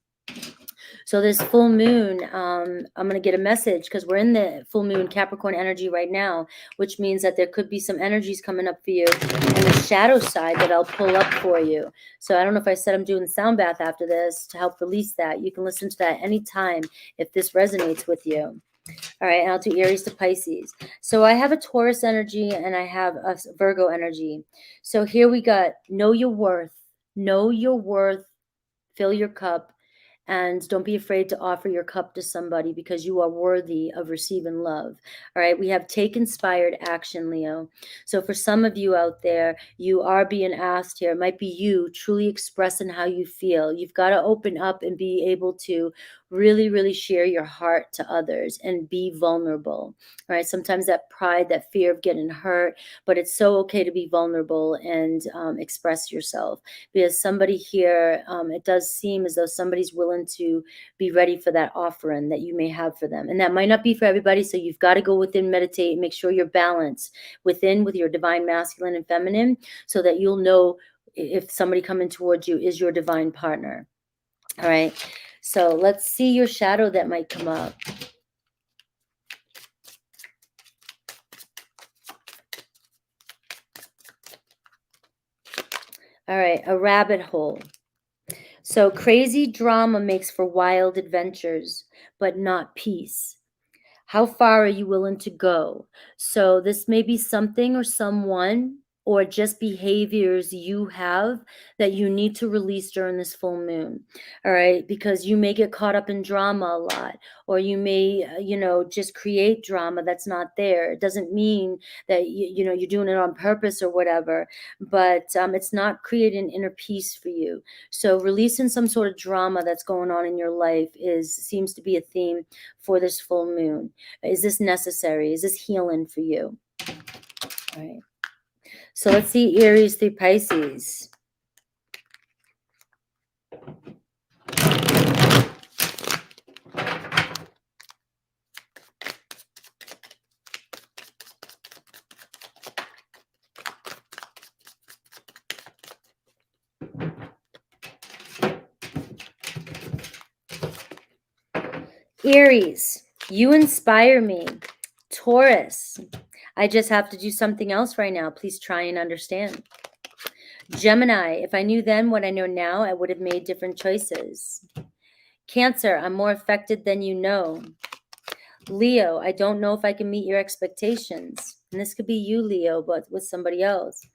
So this full moon, I'm going to get a message because we're in the full moon Capricorn energy right now, which means that there could be some energies coming up for you on the shadow side that I'll pull up for you. So I don't know if I said I'm doing the sound bath after this to help release that. You can listen to that anytime if this resonates with you. All right, and I'll do Aries to Pisces. So I have a Taurus energy and I have a Virgo energy. So here we got know your worth. Know your worth. Fill your cup. And don't be afraid to offer your cup to somebody because you are worthy of receiving love. All right. We have take inspired action, Leo. So for some of you out there, you are being asked here. It might be you truly expressing how you feel. You've got to open up and be able to really, really share your heart to others and be vulnerable. All right. Sometimes that pride, that fear of getting hurt, but it's so okay to be vulnerable and express yourself. Because somebody here, it does seem as though somebody's willing to be ready for that offering that you may have for them. And that might not be for everybody. So you've got to go within, meditate, and make sure you're balanced within with your divine masculine and feminine so that you'll know if somebody coming towards you is your divine partner. All right. So let's see your shadow that might come up. All right. A rabbit hole. So crazy drama makes for wild adventures, but not peace. How far are you willing to go? So this may be something or someone or just behaviors you have that you need to release during this full moon. All right. Because you may get caught up in drama a lot, or you may, just create drama that's not there. It doesn't mean that, you're doing it on purpose or whatever, but it's not creating inner peace for you. So releasing some sort of drama that's going on in your life seems to be a theme for this full moon. Is this necessary? Is this healing for you? All right. So let's see Aries through Pisces. Aries, you inspire me. Taurus, I just have to do something else right now. Please try and understand. Gemini, if I knew then what I know now, I would have made different choices. Cancer, I'm more affected than you know. Leo, I don't know if I can meet your expectations. And this could be you, Leo, but with somebody else.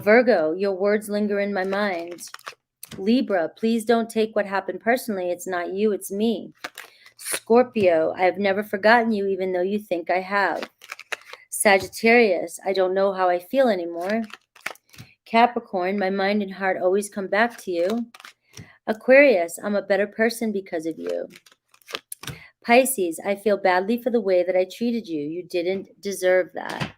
Virgo, your words linger in my mind. Libra, please don't take what happened personally. It's not you, it's me. Scorpio, I have never forgotten you even though you think I have. Sagittarius, I don't know how I feel anymore. Capricorn, my mind and heart always come back to you. Aquarius, I'm a better person because of you. Pisces, I feel badly for the way that I treated you. You didn't deserve that.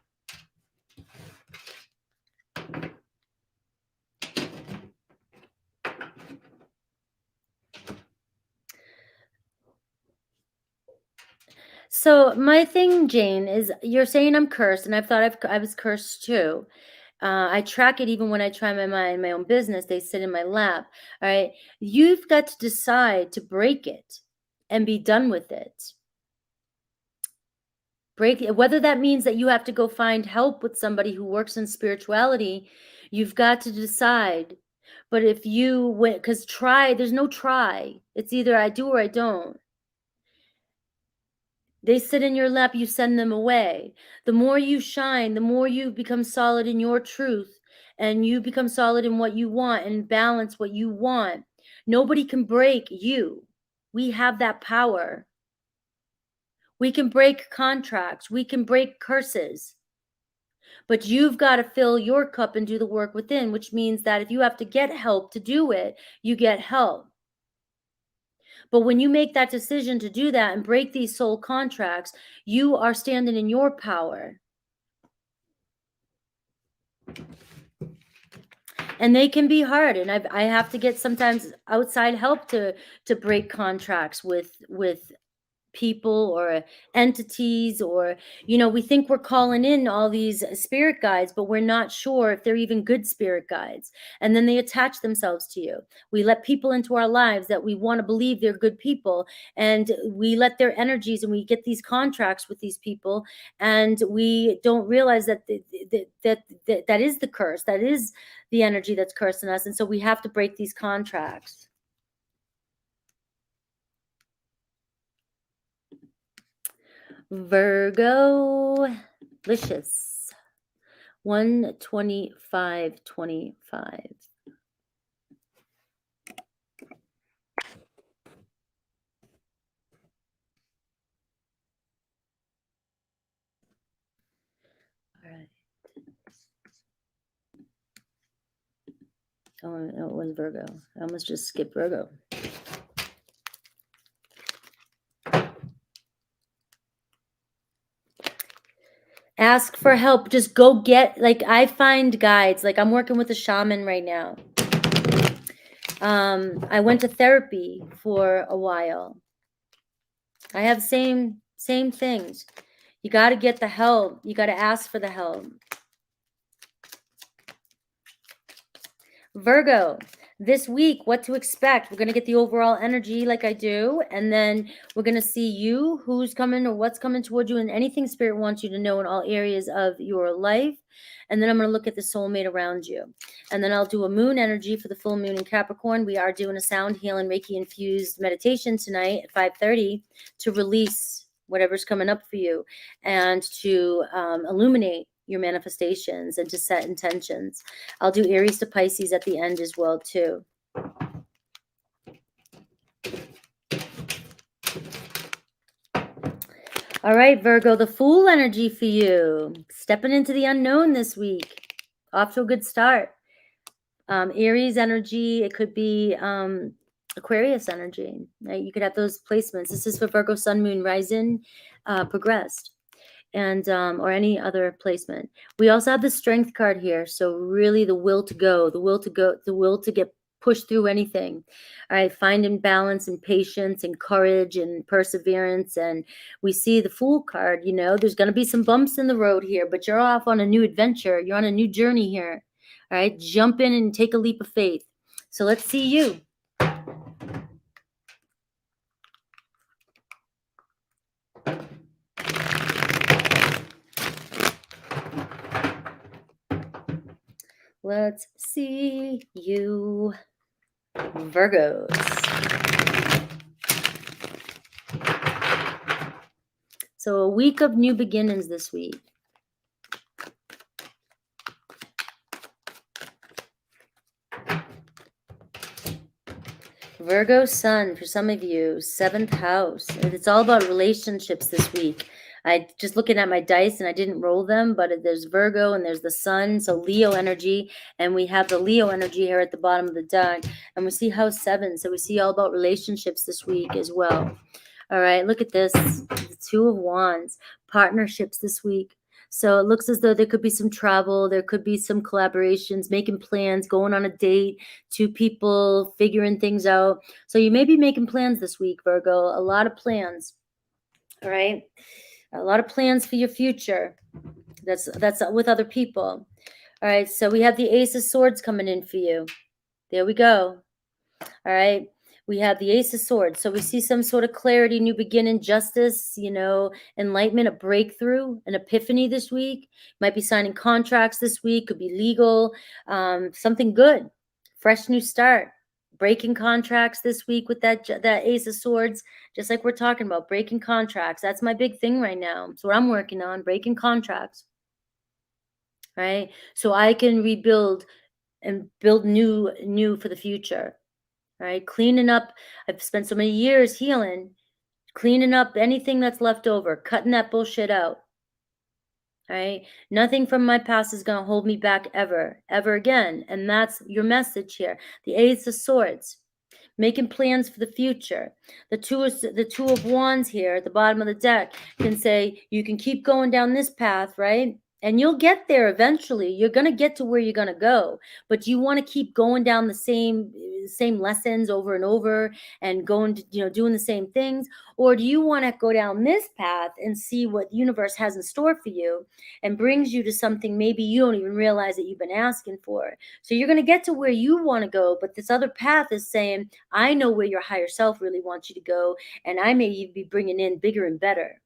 So my thing, Jane, is you're saying I'm cursed, and I've thought I was cursed too. I track it even when I try my own business. They sit in my lap. All right. You've got to decide to break it and be done with it. Break it, whether that means that you have to go find help with somebody who works in spirituality. You've got to decide. But if you went, because there's no try. It's either I do or I don't. They sit in your lap, you send them away. The more you shine, the more you become solid in your truth, and you become solid in what you want and balance what you want. Nobody can break you. We have that power. We can break contracts. We can break curses. But you've got to fill your cup and do the work within, which means that if you have to get help to do it, you get help. But when you make that decision to do that and break these soul contracts, you are standing in your power. And they can be hard. And I have to get sometimes outside help to break contracts with people or entities, or we think we're calling in all these spirit guides, but we're not sure if they're even good spirit guides, and then they attach themselves to you. We let people into our lives that we want to believe they're good people, and we let their energies, and we get these contracts with these people, and we don't realize that that is the curse, that is the energy that's cursing us. And so we have to break these contracts. Virgo, licious, 12525. All right. Oh, no, it was Virgo. I almost just skipped Virgo. Ask for help. Just go get, I find guides. I'm working with a shaman right now. I went to therapy for a while. I have same things. You got to get the help. You got to ask for the help. Virgo, this week, what to expect. We're going to get the overall energy like I do, and then we're going to see you, who's coming or what's coming toward you, and anything Spirit wants you to know in all areas of your life. And then I'm going to look at the soulmate around you. And then I'll do a moon energy for the full moon in Capricorn. We are doing a sound healing Reiki infused meditation tonight at 5:30 to release whatever's coming up for you, and to illuminate your manifestations, and to set intentions. I'll do Aries to Pisces at the end as well too. All right, Virgo, the Fool energy for you. Stepping into the unknown this week. Off to a good start. Aries energy, it could be Aquarius energy. Right? You could have those placements. This is for Virgo, Sun, Moon, Rising, progressed, and or any other placement. We also have the Strength card here. So really the will to go, the will to get pushed through anything. All right, finding balance and patience and courage and perseverance. And we see the Fool card. There's going to be some bumps in the road here, but you're off on a new adventure. You're on a new journey here. All right, jump in and take a leap of faith. So let's see you. Let's see you, Virgos. So a week of new beginnings this week. Virgo Sun, for some of you, 7th house. It's all about relationships this week. I just looking at my dice, and I didn't roll them, but there's Virgo and there's the Sun, so Leo energy, and we have the Leo energy here at the bottom of the deck, and we see house 7, so we see all about relationships this week as well. All right, look at this, the 2 of Wands, partnerships this week. So it looks as though there could be some travel, there could be some collaborations, making plans, going on a date, 2 people figuring things out. So you may be making plans this week, Virgo, a lot of plans. All right. A lot of plans for your future. That's with other people. All right. So we have the Ace of Swords coming in for you. There we go. All right. We have the Ace of Swords. So we see some sort of clarity, new beginning, justice, enlightenment, a breakthrough, an epiphany this week. Might be signing contracts this week, could be legal, something good, fresh new start. Breaking contracts this week with that Ace of Swords, just like we're talking about, breaking contracts. That's my big thing right now. It's what I'm working on, breaking contracts, right? So I can rebuild and build new for the future. Right? Cleaning up. I've spent so many years healing, cleaning up anything that's left over, cutting that bullshit out. Right? Nothing from my past is going to hold me back ever again. And that's your message here. The Ace of Swords, making plans for the future. The two of Wands here at the bottom of the deck can say you can keep going down this path, right? And you'll get there eventually. You're going to get to where you're going to go, but you want to keep going down the same lessons over and over and going to, doing the same things? Or do you want to go down this path and see what the universe has in store for you and brings you to something maybe you don't even realize that you've been asking for? So you're going to get to where you want to go, but this other path is saying, I know where your higher self really wants you to go, and I may even be bringing in bigger and better.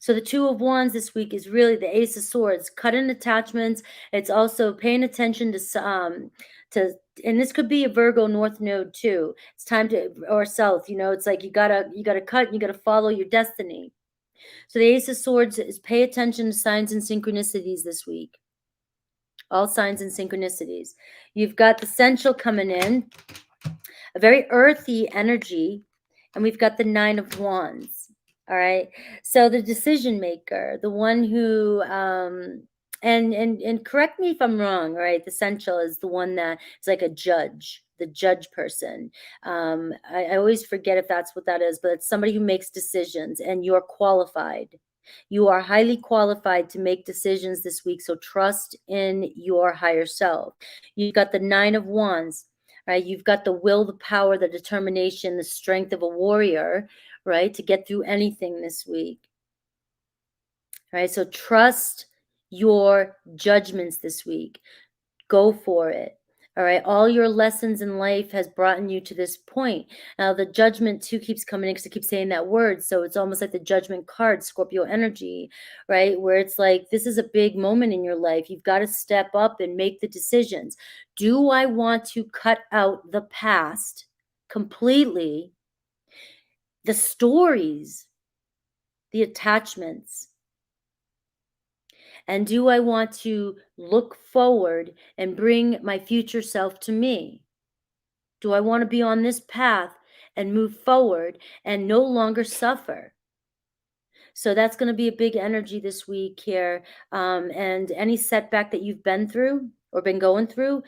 So the Two of Wands this week is really the Ace of Swords, cutting attachments. It's also paying attention to and this could be a Virgo North Node too. It's time to, or South. It's like you gotta cut. And you gotta follow your destiny. So the Ace of Swords is pay attention to signs and synchronicities this week. All signs and synchronicities. You've got the Essential coming in, a very earthy energy, and we've got the Nine of Wands. All right. So the decision maker, the one who and correct me if I'm wrong, all right? The Essential is the one that is like a judge, the judge person. I always forget if that's what that is, but it's somebody who makes decisions, and you're qualified. You are highly qualified to make decisions this week. So trust in your higher self. You've got the Nine of Wands, right? You've got the will, the power, the determination, the strength of a warrior, right? To get through anything this week. Right? So trust your judgments this week. Go for it. All right. All your lessons in life has brought you to this point. Now, the judgment too keeps coming in because I keep saying that word. So it's almost like the judgment card, Scorpio energy, right? Where it's like, this is a big moment in your life. You've got to step up and make the decisions. Do I want to cut out the past completely, the stories, the attachments? And do I want to look forward and bring my future self to me? Do I want to be on this path and move forward and no longer suffer? So that's going to be a big energy this week here. And any setback that you've been through or been going through,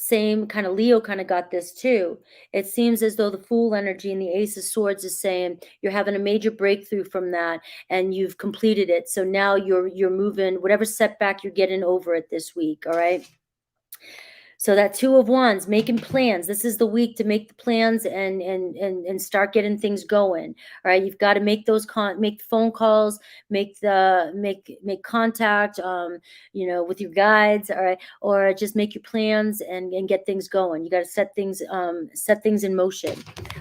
same kind of Leo kind of got this too. It seems as though the Fool energy and the Ace of Swords is saying you're having a major breakthrough from that and you've completed it. So now you're moving, whatever setback you're getting over it this week. All right. So that Two of Wands, making plans. This is the week to make the plans and start getting things going. All right, you've got to make those make the phone calls, make contact, with your guides. All right, or just make your plans and get things going. You got to set things in motion.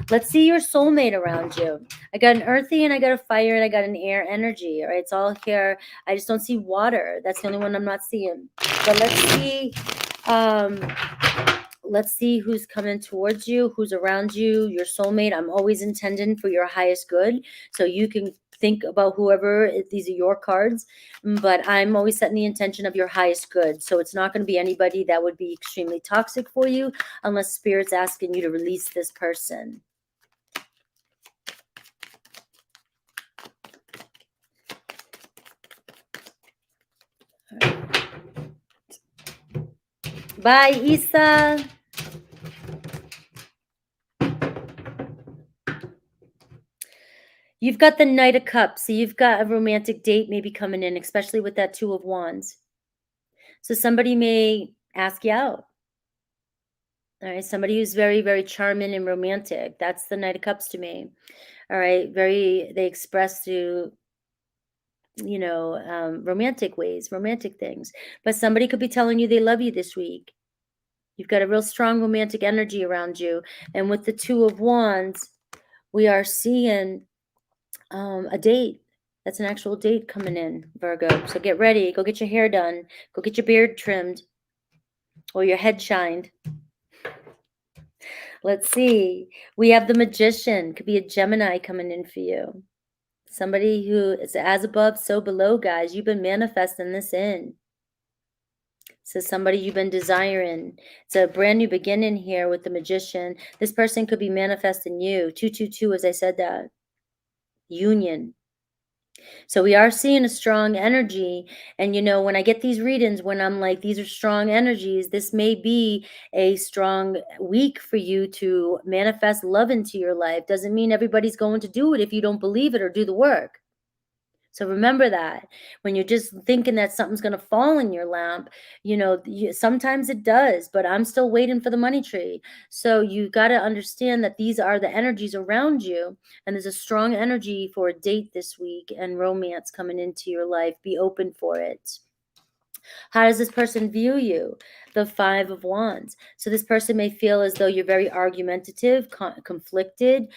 Let's see your soulmate around you. I got an earthy and I got a fire and I got an air energy. All right, it's all here. I just don't see water. That's the only one I'm not seeing. But let's see who's coming towards you, who's around you, your soulmate. I'm always intending for your highest good. So you can think about whoever, if these are your cards, but I'm always setting the intention of your highest good. So it's not going to be anybody that would be extremely toxic for you unless Spirit's asking you to release this person. Bye, Isa. You've got the Knight of Cups. So you've got a romantic date maybe coming in, especially with that Two of Wands. So somebody may ask you out. All right. Somebody who's very, very charming and romantic. That's the Knight of Cups to me. All right. They express through, romantic ways, romantic things. But somebody could be telling you they love you this week. You've got a real strong romantic energy around you. And with the Two of Wands, we are seeing a date. That's an actual date coming in, Virgo. So get ready. Go get your hair done. Go get your beard trimmed or your head shined. Let's see. We have the Magician. Could be a Gemini coming in for you. Somebody who is as above, so below, guys. You've been manifesting this in. So somebody you've been desiring. It's a brand new beginning here with the Magician. This person could be manifesting you. 222, as I said that. Union. So we are seeing a strong energy. And, when I get these readings, when I'm like, these are strong energies, this may be a strong week for you to manifest love into your life. Doesn't mean everybody's going to do it if you don't believe it or do the work. So remember that when you're just thinking that something's going to fall in your lap, sometimes it does, but I'm still waiting for the money tree. So you got to understand that these are the energies around you, and there's a strong energy for a date this week and romance coming into your life. Be open for it. How does this person view you? The Five of Wands. So this person may feel as though you're very argumentative, conflicted,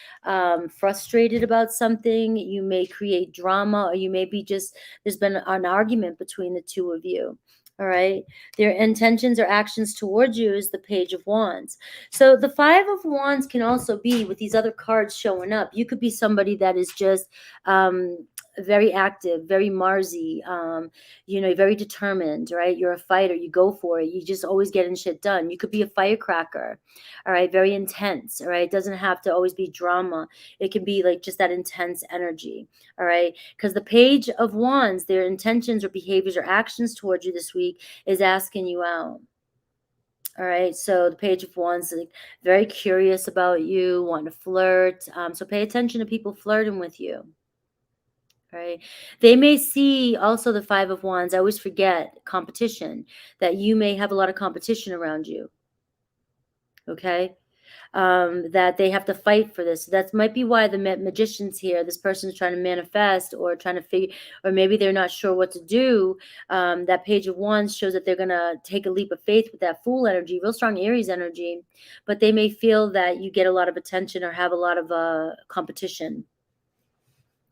frustrated about something. You may create drama, or you may be there's been an argument between the two of you. All right. Their intentions or actions towards you is the Page of Wands. So the Five of Wands can also be, with these other cards showing up, you could be somebody that is just very active, very Marsy, very determined, right? You're a fighter, you go for it, you just always getting shit done. You could be a firecracker, all right? Very intense, all right? It doesn't have to always be drama. It can be like just that intense energy, all right? Because the Page of Wands, their intentions or behaviors or actions towards you this week is asking you out. All right, so the Page of Wands is like very curious about you, wanting to flirt. So pay attention to people flirting with you. Right. They may see also the Five of Wands. I always forget competition, that you may have a lot of competition around you. Okay. That they have to fight for this. That might be why the Magician's here. This person's trying to manifest or trying to figure, or maybe they're not sure what to do. That Page of Wands shows that they're going to take a leap of faith with that Fool energy, real strong Aries energy, but they may feel that you get a lot of attention or have a lot of competition.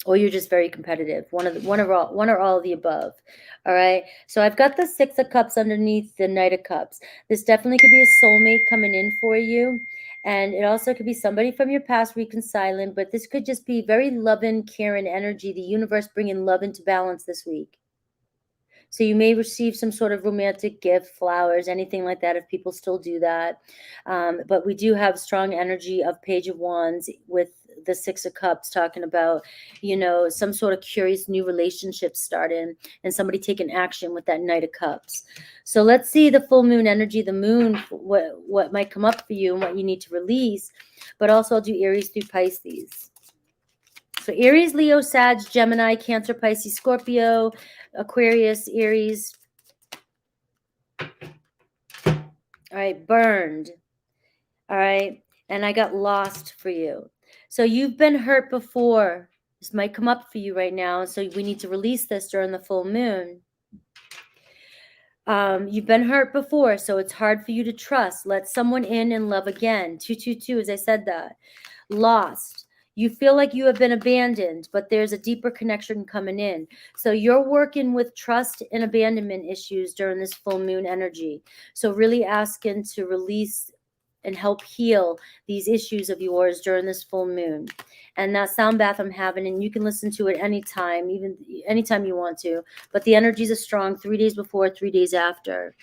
Or you're just very competitive. One or all of the above. All right. So I've got the Six of Cups underneath the Knight of Cups. This definitely could be a soulmate coming in for you. And it also could be somebody from your past reconciling, but this could just be very loving, caring energy. The universe bringing love into balance this week. So you may receive some sort of romantic gift, flowers, anything like that, if people still do that. But we do have strong energy of Page of Wands with the Six of Cups, talking about, some sort of curious new relationship starting and somebody taking action with that Knight of Cups. So let's see the full moon energy, the moon, what might come up for you and what you need to release. But also I'll do Aries through Pisces. So Aries, Leo, Sag, Gemini, Cancer, Pisces, Scorpio, Aquarius, Aries. All right, burned. All right, and I got lost for you. So you've been hurt before. This might come up for you right now. So we need to release this during the full moon. You've been hurt before, so it's hard for you to trust. Let someone in and love again. 222, as I said that. Lost. You feel like you have been abandoned, but there's a deeper connection coming in. So you're working with trust and abandonment issues during this full moon energy. So really asking to release and help heal these issues of yours during this full moon. And that sound bath I'm having, and you can listen to it anytime, even anytime you want to. But the energies are strong 3 days before, 3 days after.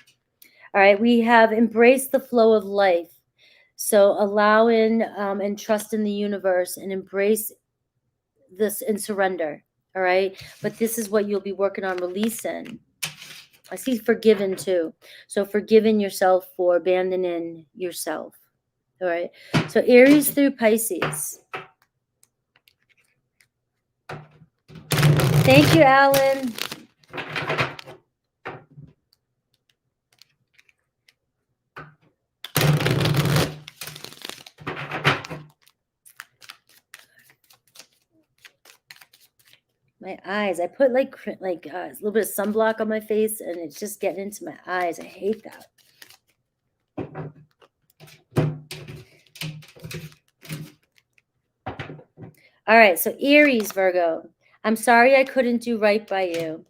All right, we have embraced the flow of life. So allow in and trust in the universe and embrace this and surrender. All right. But this is what you'll be working on releasing. I see forgiven too. So forgiving yourself for abandoning yourself. All right. So Aries through Pisces. Thank you, Alan. My eyes. I put like a little bit of sunblock on my face, and it's just getting into my eyes. I hate that. All right, so Aries, Virgo. I'm sorry I couldn't do right by you.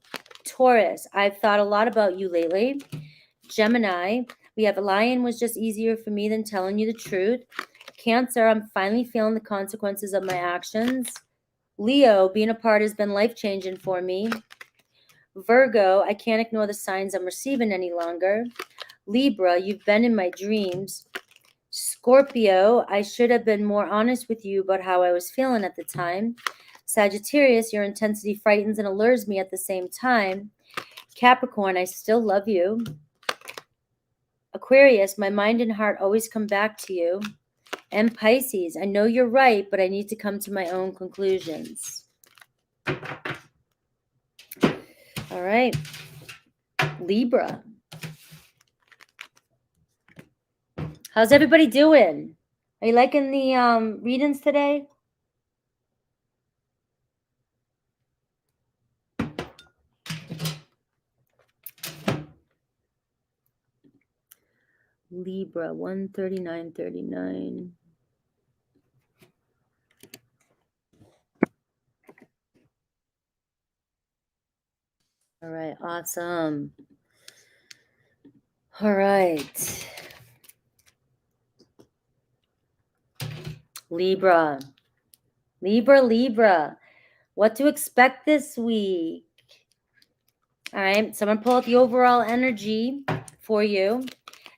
Taurus, I've thought a lot about you lately. Gemini, we have a lion was just easier for me than telling you the truth. Cancer, I'm finally feeling the consequences of my actions. Leo, being apart has been life-changing for me. Virgo, I can't ignore the signs I'm receiving any longer. Libra, you've been in my dreams. Scorpio, I should have been more honest with you about how I was feeling at the time. Sagittarius, your intensity frightens and allures me at the same time. Capricorn, I still love you. Aquarius, my mind and heart always come back to you. And Pisces, I know you're right, but I need to come to my own conclusions. All right. Libra. How's everybody doing? Are you liking the readings today? Libra, 139.39. All right, awesome. All right. Libra. Libra. What to expect this week? All right, so I'm going to pull out the overall energy for you.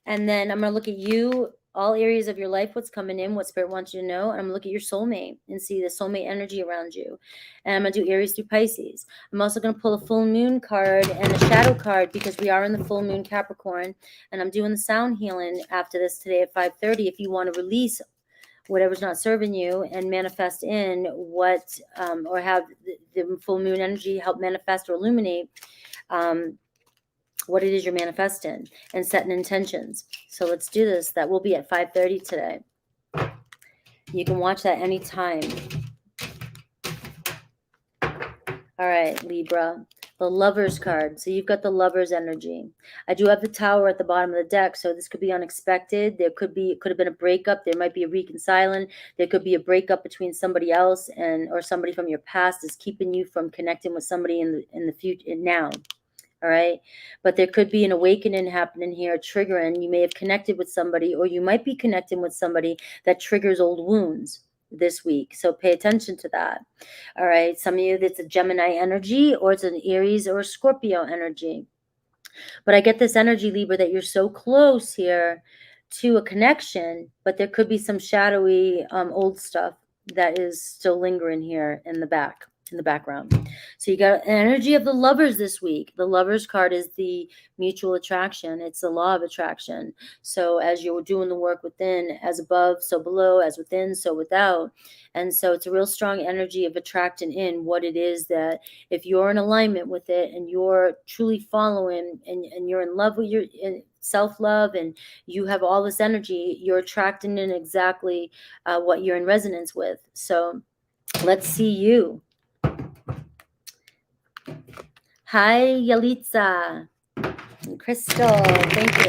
And then I'm going to look at you, all areas of your life, what's coming in, what Spirit wants you to know. And I'm going to look at your soulmate and see the soulmate energy around you. And I'm going to do Aries through Pisces. I'm also going to pull a full moon card and a shadow card because we are in the full moon Capricorn. And I'm doing the sound healing after this today at 5:30 if you want to release whatever's not serving you and manifest in what, or have the full moon energy help manifest or illuminate what it is you're manifesting and setting intentions. So let's do this. That will be at 5:30 today. You can watch that anytime. All right, Libra. The Lover's card. So you've got the Lover's energy. I do have the Tower at the bottom of the deck, so this could be unexpected. It could have been a breakup. There might be a reconciling. There could be a breakup between somebody else or somebody from your past is keeping you from connecting with somebody in the future now. All right. But there could be an awakening happening here, triggering. You may have connected with somebody, or you might be connecting with somebody that triggers old wounds this week. So pay attention to that. All right. Some of you, that's a Gemini energy, or it's an Aries or a Scorpio energy. But I get this energy, Libra, that you're so close here to a connection, but there could be some shadowy old stuff that is still lingering here in the background. So you got an energy of the Lovers this week. The Lovers card is the mutual attraction. It's the law of attraction. So as you're doing the work within, as above, so below, as within, so without. And so it's a real strong energy of attracting in what it is that if you're in alignment with it and you're truly following and you're in love with your self-love and you have all this energy, you're attracting in exactly what you're in resonance with. So let's see you. Hi, Yalitza. And Crystal, thank you.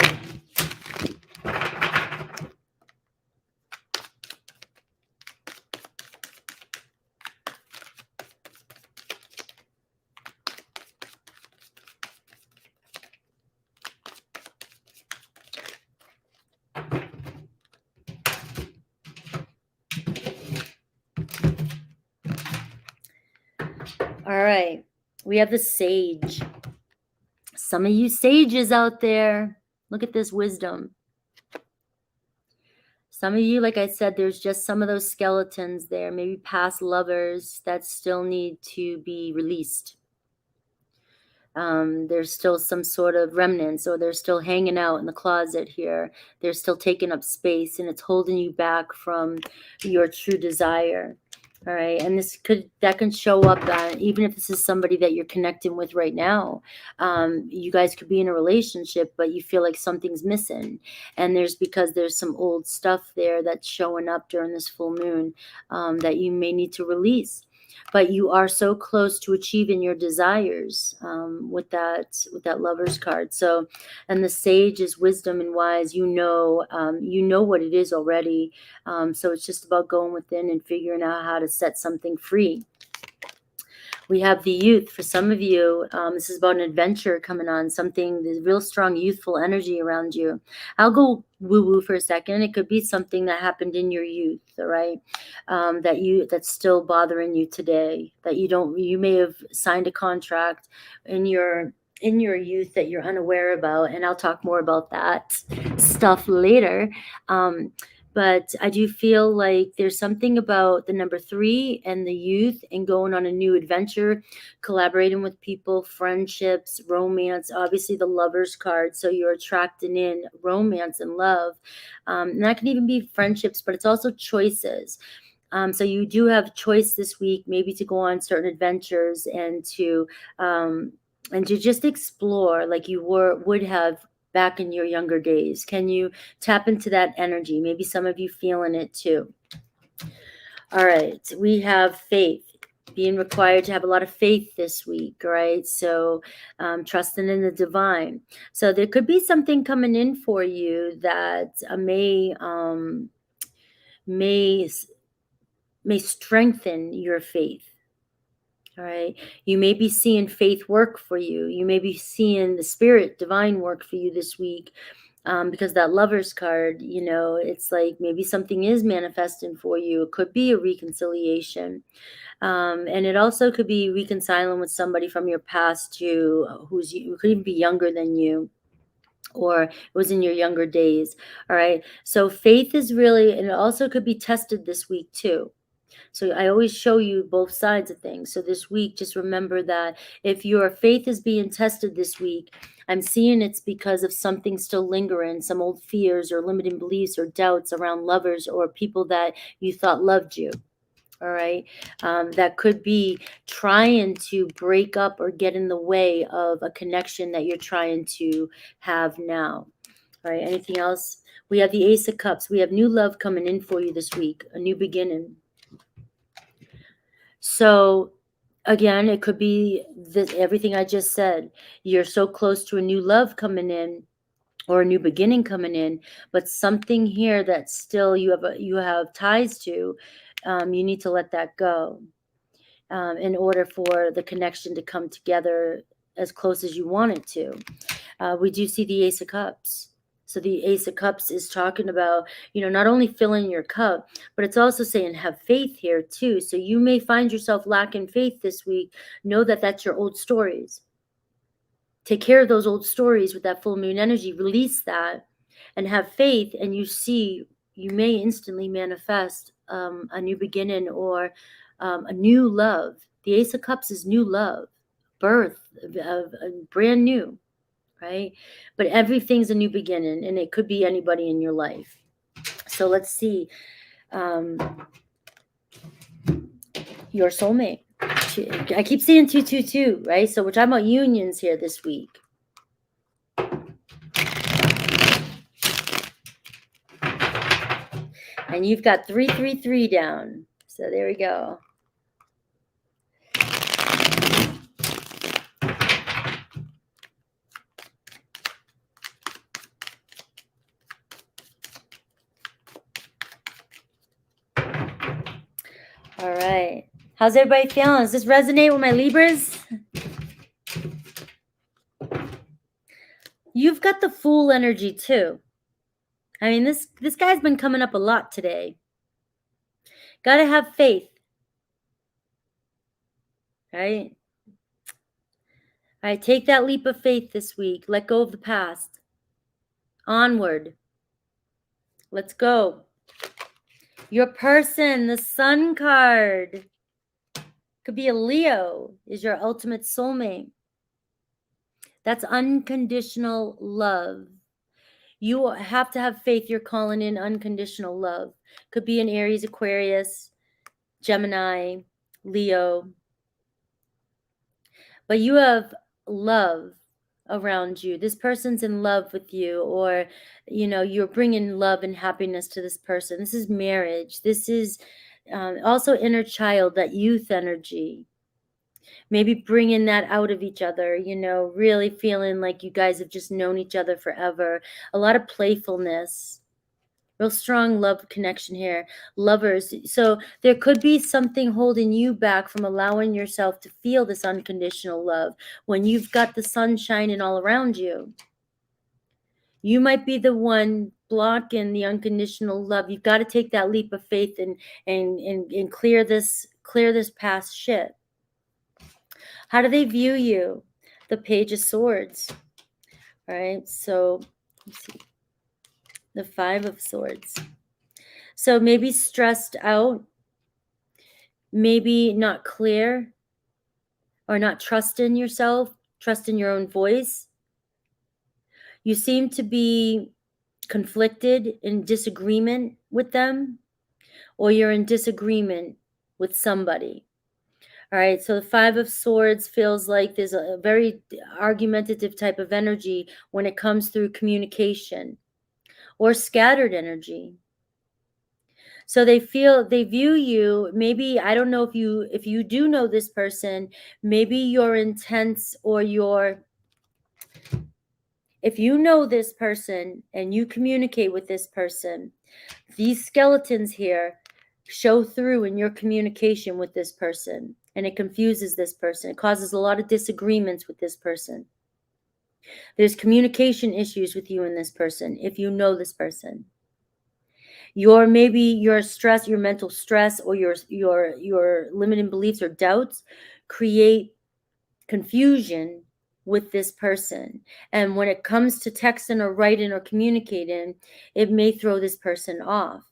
All right, we have the Sage. Some of you sages out there, look at this wisdom. Some of you, like I said, there's just some of those skeletons there, maybe past lovers that still need to be released. There's still some sort of remnants, or they're still hanging out in the closet here. They're still taking up space, and it's holding you back from your true desire. All right, and that can show up even if this is somebody that you're connecting with right now. You guys could be in a relationship, but you feel like something's missing, and because there's some old stuff there that's showing up during this full moon that you may need to release. but you are so close to achieving your desires with that Lover's card. So, and the Sage is wisdom and wise. You know what it is already. So it's just about going within and figuring out how to set something free. We have the Youth. For some of you, this is about an adventure coming on, something, there's real strong youthful energy around you. I'll go woo-woo for a second. It could be something that happened in your youth, all right, that's still bothering you today, that you may have signed a contract in your youth that you're unaware about, and I'll talk more about that stuff later. But I do feel like there's something about the number 3 and the youth and going on a new adventure, collaborating with people, friendships, romance, obviously the Lover's card. So you're attracting in romance and love. And that can even be friendships, but it's also choices. So you do have choice this week, maybe to go on certain adventures and to just explore like you would have back in your younger days. Can you tap into that energy? Maybe some of you feeling it too. All right, we have faith, being required to have a lot of faith this week, right? So trusting in the divine. So there could be something coming in for you that may strengthen your faith. All right. You may be seeing faith work for you. You may be seeing the spirit divine work for you this week. Because that Lover's card, it's like maybe something is manifesting for you. It could be a reconciliation. And it also could be reconciling with somebody from your past who could even be younger than you, or it was in your younger days. All right. So faith is really, and it also could be tested this week too. So I always show you both sides of things. So this week, just remember that if your faith is being tested this week, I'm seeing it's because of something still lingering, some old fears or limiting beliefs or doubts around lovers or people that you thought loved you. All right. That could be trying to break up or get in the way of a connection that you're trying to have now. All right. Anything else? We have the Ace of Cups. We have new love coming in for you this week, a new beginning. So again, it could be everything I just said. You're so close to a new love coming in or a new beginning coming in, but something here that still you have ties to, you need to let that go in order for the connection to come together as close as you want it to. We do see the Ace of Cups. So the Ace of Cups is talking about, not only filling your cup, but it's also saying have faith here too. So you may find yourself lacking faith this week. Know that that's your old stories. Take care of those old stories with that full moon energy. Release that and have faith, and you may instantly manifest a new beginning or a new love. The Ace of Cups is new love, birth of brand new. Right? But everything's a new beginning, and it could be anybody in your life. So let's see. Your soulmate. I keep seeing 222, right? So we're talking about unions here this week. And you've got 333 down. So there we go. All right. How's everybody feeling? Does this resonate with my Libras? You've got the Fool energy too. I mean, this guy's been coming up a lot today. Got to have faith. Right? All right, take that leap of faith this week. Let go of the past. Onward. Let's go. Your person, the Sun card. Could be a Leo, is your ultimate soulmate. That's unconditional love. You have to have faith you're calling in unconditional love. Could be an Aries, Aquarius, Gemini, Leo. But you have love around you. This person's in love with you, or you're bringing love and happiness to this person. This is marriage. This is Also inner child, that youth energy. Maybe bringing that out of each other, really feeling like you guys have just known each other forever. A lot of playfulness, real strong love connection here. Lovers. So there could be something holding you back from allowing yourself to feel this unconditional love when you've got the sun shining all around you. You might be the one blocking the unconditional love. You've got to take that leap of faith and clear this past shit. How do they view you? The Page of Swords. All right, so let's see. The Five of Swords. So maybe stressed out, maybe not clear, or not trusting yourself, trusting your own voice. You seem to be conflicted, in disagreement with them, or you're in disagreement with somebody. All right, so the Five of Swords feels like there's a very argumentative type of energy when it comes through communication, or scattered energy. So they view you, maybe, I don't know if you do know this person, maybe you're intense, or if you know this person and you communicate with this person, these skeletons here show through in your communication with this person, and it confuses this person. It causes a lot of disagreements with this person. There's communication issues with you and this person, if you know this person. Maybe your stress, your mental stress, or your limiting beliefs or doubts create confusion with this person. And when it comes to texting or writing or communicating, it may throw this person off.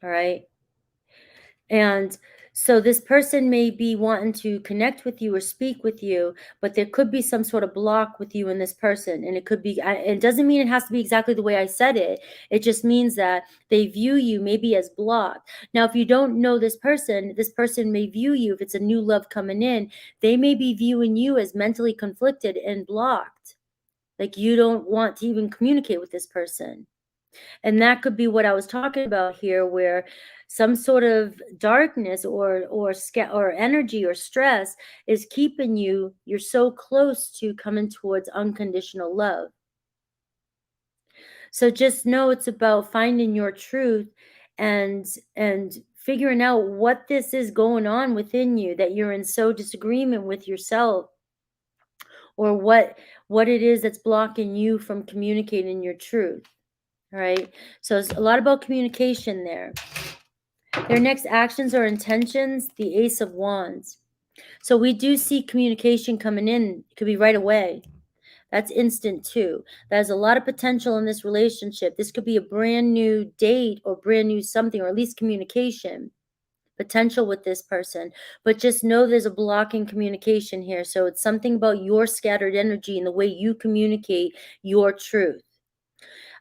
All right. And so this person may be wanting to connect with you or speak with you, but there could be some sort of block with you and this person. And it could be, it doesn't mean it has to be exactly the way I said it. It just means that they view you maybe as blocked. Now, if you don't know this person may view you, if it's a new love coming in, they may be viewing you as mentally conflicted and blocked. Like you don't want to even communicate with this person. And that could be what I was talking about here, where some sort of darkness or energy or stress is keeping you're so close to coming towards unconditional love. So just know it's about finding your truth and figuring out what this is going on within you, that you're in so disagreement with yourself, or what it is that's blocking you from communicating your truth. All right, so it's a lot about communication there. Their next actions or intentions, the Ace of Wands. So we do see communication coming in. It could be right away. That's instant too. There's a lot of potential in this relationship. This could be a brand new date or brand new something, or at least communication potential with this person. But just know there's a block in communication here. So it's something about your scattered energy and the way you communicate your truth.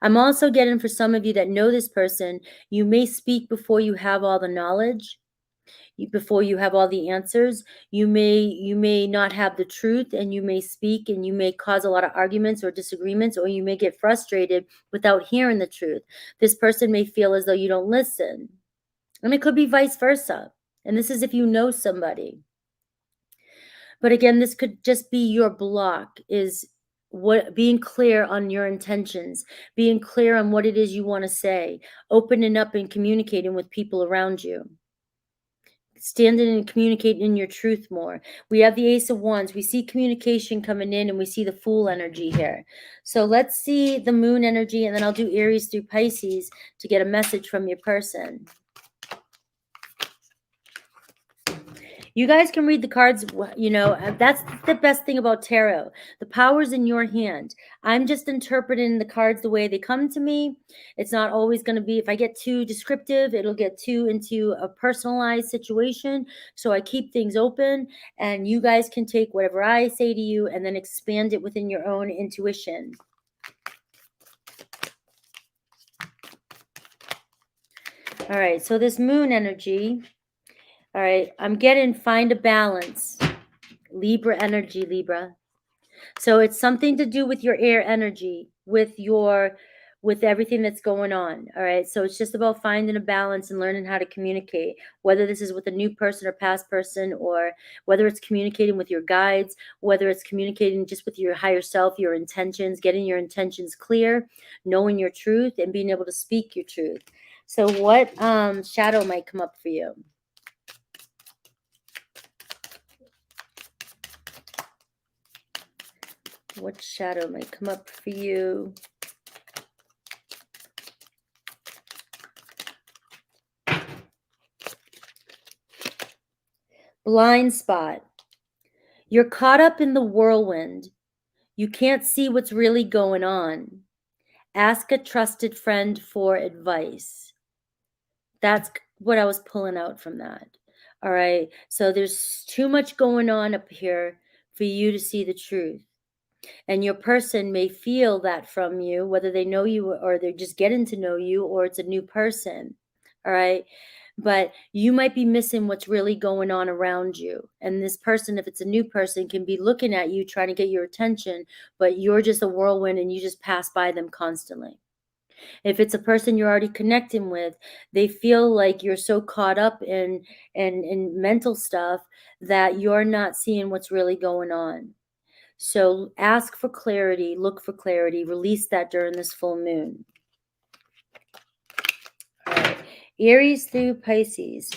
I'm also getting, for some of you that know this person, you may speak before you have all the knowledge, before you have all the answers. You may not have the truth, and you may speak and you may cause a lot of arguments or disagreements, or you may get frustrated without hearing the truth. This person may feel as though you don't listen. And it could be vice versa. And this is if you know somebody. But again, this could just be your block, is being clear on your intentions, being clear on what it is you want to say, opening up and communicating with people around you, standing and communicating your truth more. We have the Ace of Wands. We see communication coming in, and we see the Fool energy here. So let's see the Moon energy, and then I'll do Aries through Pisces to get a message from your person. You guys can read the cards, that's the best thing about tarot. The power's in your hand. I'm just interpreting the cards the way they come to me. It's not always going to be, if I get too descriptive, it'll get too into a personalized situation. So I keep things open, and you guys can take whatever I say to you and then expand it within your own intuition. All right, so this Moon energy. All right, I'm getting find a balance. Libra energy, Libra. So it's something to do with your air energy, with your with everything that's going on. All right. So it's just about finding a balance and learning how to communicate, whether this is with a new person or past person, or whether it's communicating with your guides, whether it's communicating just with your higher self, your intentions, getting your intentions clear, knowing your truth, and being able to speak your truth. So what shadow might come up for you? What shadow might come up for you? Blind spot. You're caught up in the whirlwind. You can't see what's really going on. Ask a trusted friend for advice. That's what I was pulling out from that. All right. So there's too much going on up here for you to see the truth. And your person may feel that from you, whether they know you or they're just getting to know you, or it's a new person. All right. But you might be missing what's really going on around you. And this person, if it's a new person, can be looking at you, trying to get your attention, but you're just a whirlwind and you just pass by them constantly. If it's a person you're already connecting with, they feel like you're so caught up in mental stuff that you're not seeing what's really going on. So ask for clarity, look for clarity, release that during this full moon. All right. Aries through Pisces.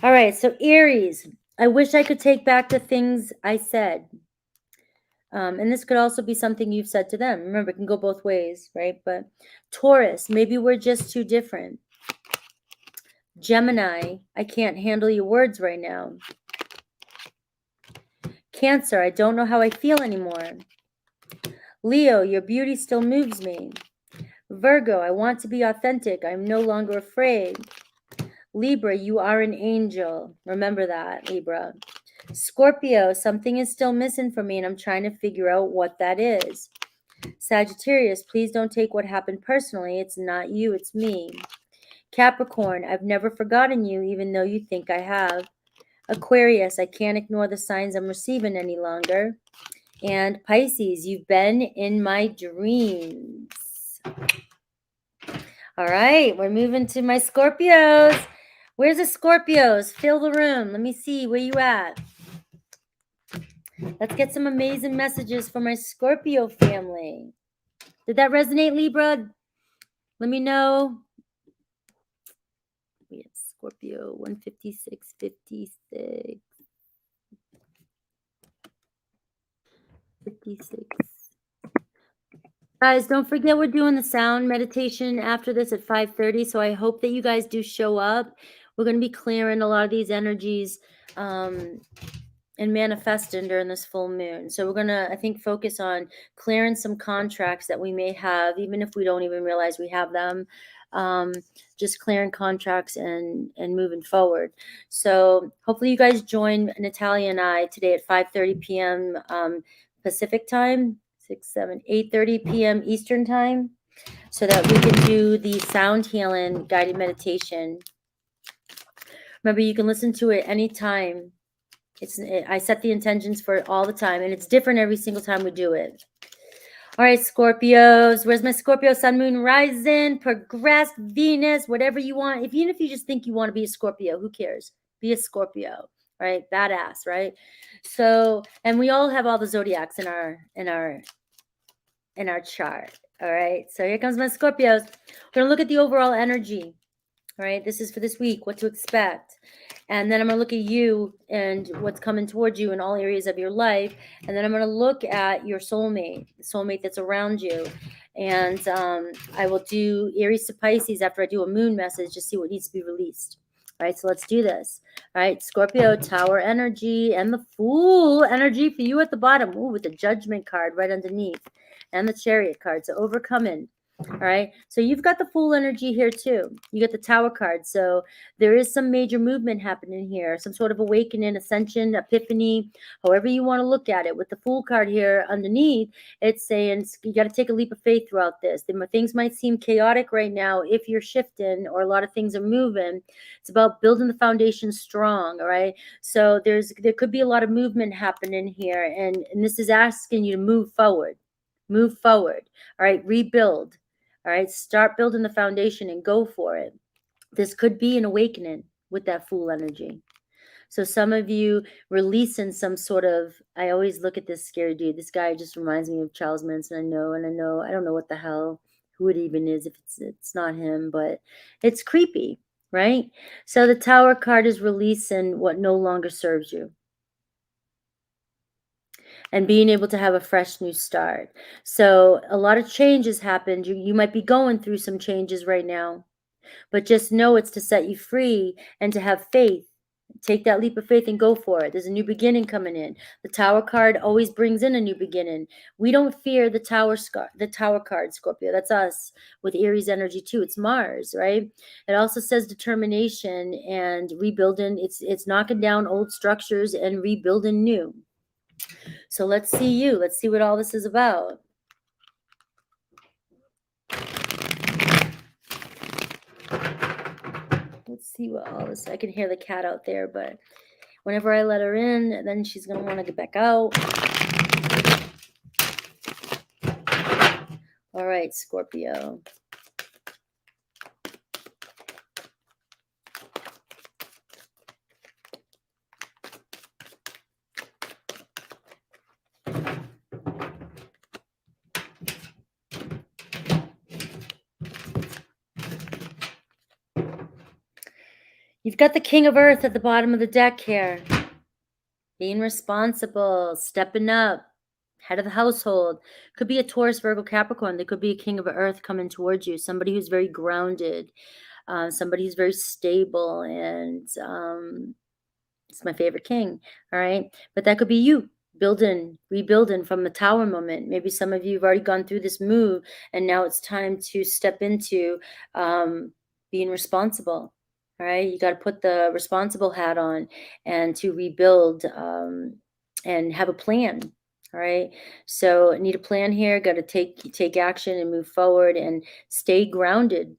All right, so Aries, I wish I could take back the things I said. And this could also be something you've said to them. Remember, it can go both ways, right? But Taurus, maybe we're just too different. Gemini, I can't handle your words right now. Cancer, I don't know how I feel anymore. Leo, your beauty still moves me. Virgo, I want to be authentic. I'm no longer afraid. Libra, you are an angel. Remember that, Libra. Scorpio, something is still missing for me and I'm trying to figure out what that is. Sagittarius, please don't take what happened personally. It's not you, it's me. Capricorn, I've never forgotten you even though you think I have. Aquarius, I can't ignore the signs I'm receiving any longer. And Pisces, you've been in my dreams. All right, we're moving to my Scorpios. Where's the Scorpios? Fill the room. Let me see. Where you at? Let's get some amazing messages from my Scorpio family. Did that resonate, Libra? Let me know. We have Scorpio 156, 56. 56. Guys, don't forget we're doing the sound meditation after this at 5:30. So I hope that you guys do show up. We're going to be clearing a lot of these energies and manifesting during this full moon. So we're going to, I think, focus on clearing some contracts that we may have, even if we don't even realize we have them. Just clearing contracts and moving forward. So hopefully you guys join Natalia and I today at 5:30 p.m. Pacific time, 8:30 p.m. Eastern time, so that we can do the sound healing guided meditation. Remember, you can listen to it anytime. I set the intentions for it all the time, and it's different every single time we do it. All right, Scorpios. Where's my Scorpio sun, moon, rising, progressed, Venus, whatever you want. Even if you just think you want to be a Scorpio, who cares? Be a Scorpio, right? Badass, right? So, and we all have all the zodiacs in our chart. All right. So here comes my Scorpios. We're gonna look at the overall energy. All right. This is for this week. What to expect. And then I'm going to look at you and what's coming towards you in all areas of your life. And then I'm going to look at your soulmate, the soulmate that's around you. And I will do Aries to Pisces after I do a moon message to see what needs to be released. All right, so let's do this. All right, Scorpio, Tower energy and the Fool energy for you at the bottom. Ooh, with the Judgment card right underneath. And the Chariot card. So overcoming. All right. So you've got the Fool energy here too. You get the Tower card. So there is some major movement happening here, some sort of awakening, ascension, epiphany, however you want to look at it. With the Fool card here underneath, it's saying you got to take a leap of faith throughout this. Things might seem chaotic right now if you're shifting or a lot of things are moving. It's about building the foundation strong. All right. So there could be a lot of movement happening here. And this is asking you to move forward. Move forward. All right. Rebuild. All right, start building the foundation and go for it. This could be an awakening with that Fool energy. So some of you releasing some sort of, I always look at this scary dude. This guy just reminds me of Charles Manson. I don't know what the hell, who it even is, if it's not him, but it's creepy, right? So the Tower card is releasing what no longer serves you, and being able to have a fresh new start. So a lot of changes happened. You might be going through some changes right now, but just know it's to set you free and to have faith. Take that leap of faith and go for it. There's a new beginning coming in. The Tower card always brings in a new beginning. We don't fear the Tower card, Scorpio. That's us with Aries energy too. It's Mars, right? It also says determination and rebuilding. It's knocking down old structures and rebuilding new. So let's see you. Let's see what all this is about. Let's see what all this. I can hear the cat out there, but whenever I let her in, then she's going to want to get back out. All right, Scorpio. You've got the King of Earth at the bottom of the deck here. Being responsible, stepping up, head of the household. Could be a Taurus, Virgo, Capricorn. There could be a King of Earth coming towards you. Somebody who's very grounded, somebody who's very stable, and it's my favorite king. All right, but that could be you rebuilding from the Tower moment. Maybe some of you have already gone through this move, and now it's time to step into being responsible. All right, you got to put the responsible hat on and to rebuild and have a plan. All right, so need a plan here. Got to take action and move forward and stay grounded.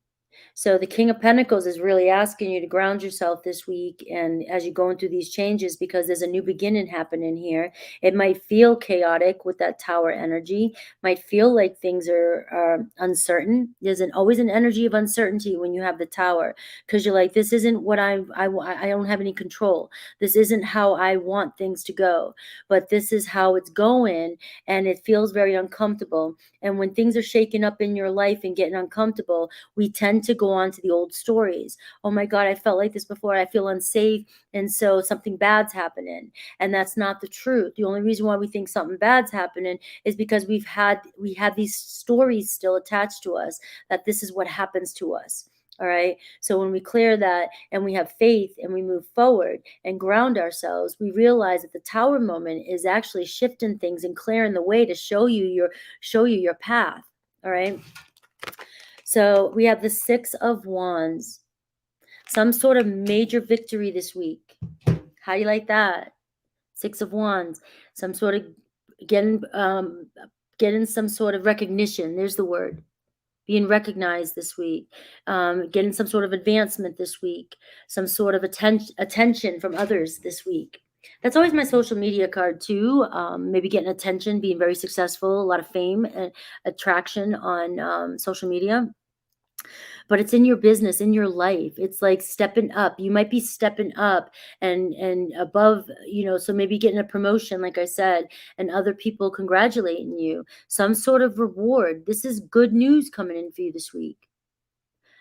So the King of Pentacles is really asking you to ground yourself this week and as you're going through these changes, because there's a new beginning happening here. It might feel chaotic with that Tower energy, might feel like things are uncertain. There's always an energy of uncertainty when you have the Tower, because you're like, this isn't what I don't have any control. This isn't how I want things to go, but this is how it's going, and it feels very uncomfortable. And when things are shaking up in your life and getting uncomfortable, we tend to go on to the old stories. Oh my God, I felt like this before. I feel unsafe. And so something bad's happening. And that's not the truth. The only reason why we think something bad's happening is because we have these stories still attached to us, that this is what happens to us. All right. So when we clear that and we have faith and we move forward and ground ourselves, we realize that the Tower moment is actually shifting things and clearing the way to show you your path. All right. So we have the Six of Wands, some sort of major victory this week. How do you like that? Six of Wands, some sort of getting some sort of recognition. There's the word. Being recognized this week, getting some sort of advancement this week, some sort of attention from others this week. That's always my social media card too. Maybe getting attention, being very successful, a lot of fame and attraction on social media. But it's in your business, in your life. It's like stepping up. You might be stepping up and above, so maybe getting a promotion, like I said, and other people congratulating you, some sort of reward. This is good news coming in for you this week.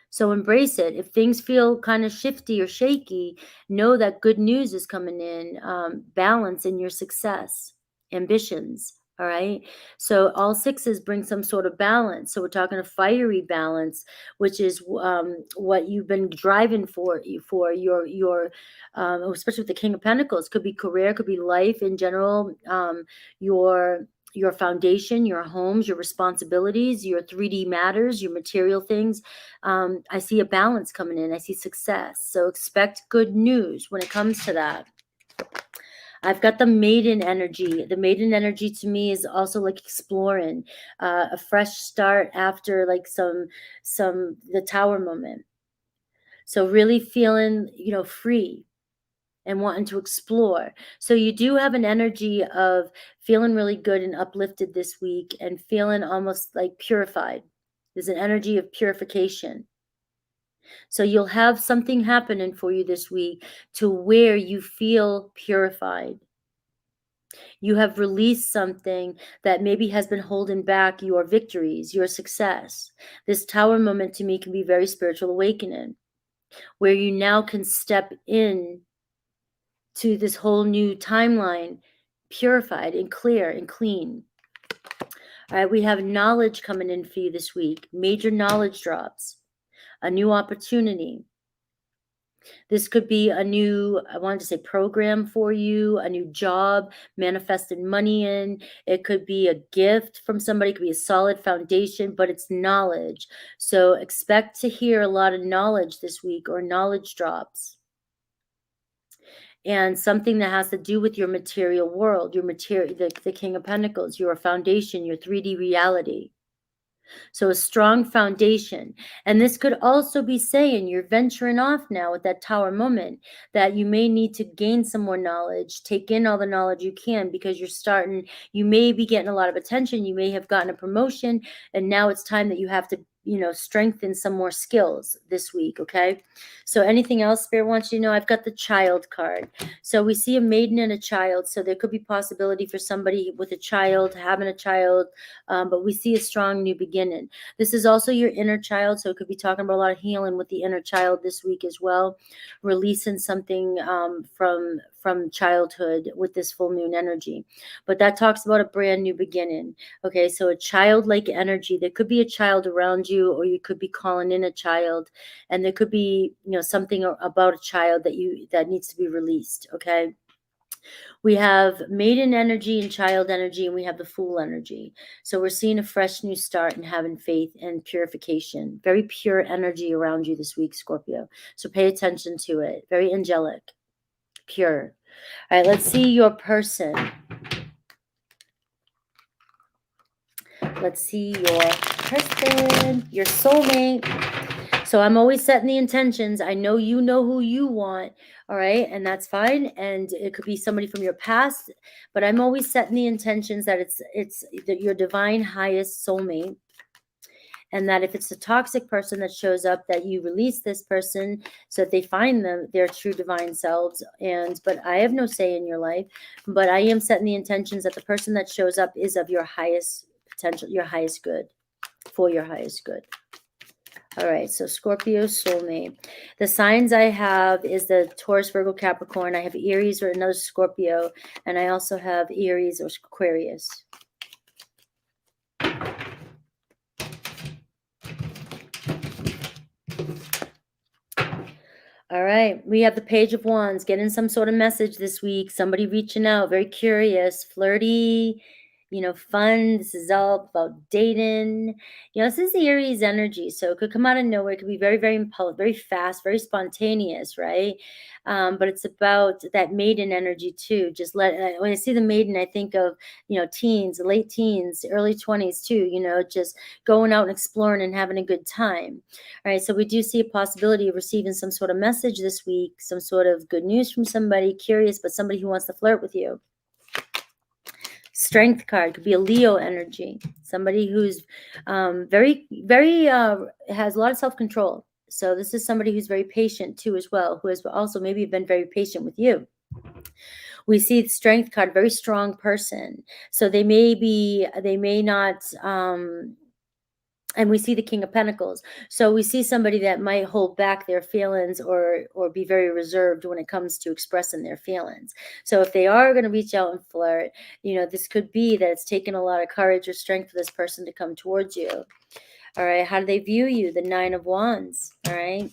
So embrace it. If things feel kind of shifty or shaky, know that good news is coming in. Balance in your success, ambitions. All right. So all sixes bring some sort of balance. So we're talking a fiery balance, which is what you've been driving for your especially with the King of Pentacles. Could be career, could be life in general. Your your foundation, your homes, your responsibilities, your 3D matters, your material things. I see a balance coming in. I see success. So expect good news when it comes to that. I've got the maiden energy. The maiden energy to me is also like exploring, a fresh start after like the tower moment. So really feeling, free and wanting to explore. So you do have an energy of feeling really good and uplifted this week and feeling almost like purified. There's an energy of purification. So you'll have something happening for you this week to where you feel purified. You have released something that maybe has been holding back your victories, your success. This tower moment to me can be very spiritual awakening, where you now can step in to this whole new timeline, purified and clear and clean. All right, we have knowledge coming in for you this week, major knowledge drops, a new opportunity. This could be a new, I wanted to say program for you, a new job, manifested money in. It could be a gift from somebody, it could be a solid foundation, but it's knowledge. So expect to hear a lot of knowledge this week or knowledge drops. And something that has to do with your material world, your material, the King of Pentacles, your foundation, your 3D reality. So a strong foundation. And this could also be saying you're venturing off now with that tower moment, that you may need to gain some more knowledge, take in all the knowledge you can, because you may be getting a lot of attention. You may have gotten a promotion, and now it's time that you have to, strengthen some more skills this week. Okay. So anything else Spirit wants you to know? I've got the child card. So we see a maiden and a child. So there could be possibility for somebody with a child, having a child, but we see a strong new beginning. This is also your inner child. So it could be talking about a lot of healing with the inner child this week as well, releasing something from childhood with this full moon energy. But that talks about a brand new beginning. Okay, so a childlike energy. There could be a child around you, or you could be calling in a child, and there could be, something about a child that needs to be released. Okay. We have maiden energy and child energy, and we have the fool energy. So we're seeing a fresh new start and having faith and purification. Very pure energy around you this week, Scorpio. So pay attention to it. Very angelic, pure. All right, let's see your person. Let's see your person, your soulmate. So I'm always setting the intentions. I know you know who you want, all right? And that's fine. And it could be somebody from your past, but I'm always setting the intentions that it's your divine highest soulmate. And that if it's a toxic person that shows up, that you release this person so that they find their true divine selves. But I have no say in your life, but I am setting the intentions that the person that shows up is of your highest potential, your highest good, for your highest good. All right, so Scorpio soulmate. The signs I have is the Taurus, Virgo, Capricorn. I have Aries or another Scorpio, and I also have Aries or Aquarius. All right, we have the Page of Wands, getting some sort of message this week. Somebody reaching out, very curious, flirty, fun. This is all about dating. This is the Aries energy, so it could come out of nowhere. It could be very, very impulsive, very fast, very spontaneous, right? But it's about that maiden energy too. When I see the maiden, I think of, teens, late teens, early 20s too, just going out and exploring and having a good time. All right, so we do see a possibility of receiving some sort of message this week, some sort of good news from somebody curious, but somebody who wants to flirt with you. Strength card could be a Leo energy, somebody who's very, very has a lot of self-control. So this is somebody who's very patient too as well, who has also maybe been very patient with you. We see the Strength card, very strong person. So they may not, and we see the King of Pentacles. So we see somebody that might hold back their feelings or be very reserved when it comes to expressing their feelings. So if they are going to reach out and flirt, this could be that it's taken a lot of courage or strength for this person to come towards you. All right. How do they view you? The Nine of Wands. All right.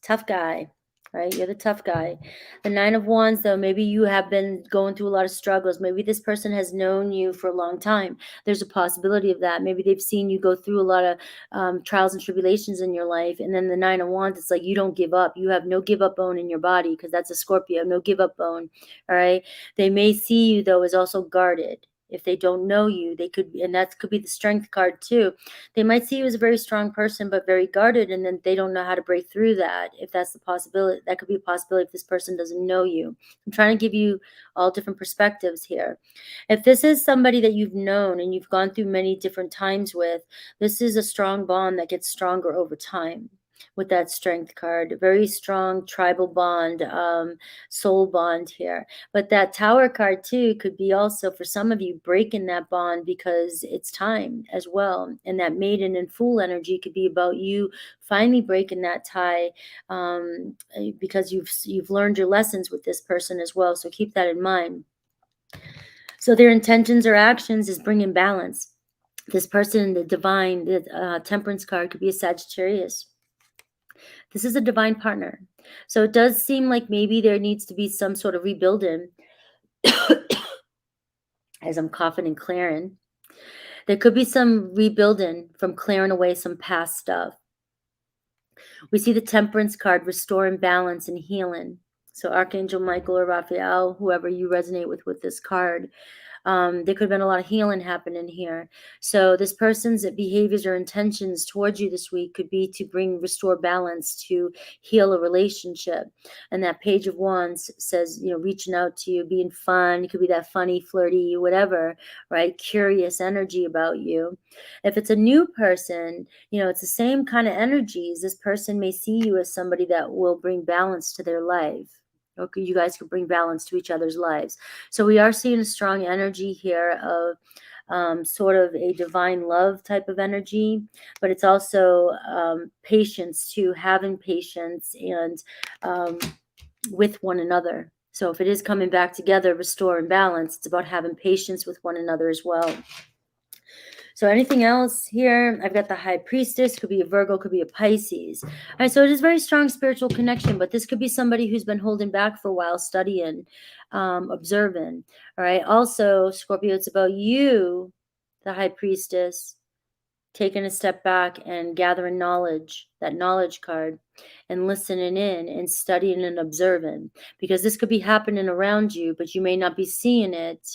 Tough guy. right? You're the tough guy. The Nine of Wands, though, maybe you have been going through a lot of struggles. Maybe this person has known you for a long time. There's a possibility of that. Maybe they've seen you go through a lot of trials and tribulations in your life. And then the Nine of Wands, it's like you don't give up. You have no give up bone in your body, because that's a Scorpio, no give up bone, all right? They may see you, though, as also guarded. If they don't know you, they could, and that could be the Strength card too. They might see you as a very strong person, but very guarded, and then they don't know how to break through that. If that's the possibility, that could be a possibility if this person doesn't know you. I'm trying to give you all different perspectives here. If this is somebody that you've known and you've gone through many different times with, this is a strong bond that gets stronger over time. With that Strength card, very strong tribal bond, soul bond here. But that Tower card too could be also, for some of you, breaking that bond because it's time as well. And that Maiden and Fool energy could be about you finally breaking that tie, because you've learned your lessons with this person as well. So keep that in mind. So their intentions or actions is bringing balance. This person, the divine, the Temperance card could be a Sagittarius. This is a divine partner. So it does seem like maybe there needs to be some sort of rebuilding. As I'm coughing and clearing, there could be some rebuilding from clearing away some past stuff. We see the Temperance card, restoring balance and healing. So Archangel Michael or Raphael, whoever you resonate with this card, there could have been a lot of healing happening here. So this person's behaviors or intentions towards you this week could be to restore balance, to heal a relationship. And that Page of Wands says, reaching out to you, being fun. It could be that funny, flirty, whatever, right? Curious energy about you. If it's a new person, it's the same kind of energies. This person may see you as somebody that will bring balance to their life. Okay, you guys could bring balance to each other's lives. So we are seeing a strong energy here of sort of a divine love type of energy, but it's also patience too, having patience and with one another. So if it is coming back together, restore and balance, it's about having patience with one another as well. So anything else here? I've got the High Priestess, could be a Virgo, could be a Pisces. All right, so it is very strong spiritual connection, but this could be somebody who's been holding back for a while, studying, observing. All right, also, Scorpio, it's about you, the High Priestess, taking a step back and gathering knowledge, that knowledge card, and listening in and studying and observing, because this could be happening around you, but you may not be seeing it.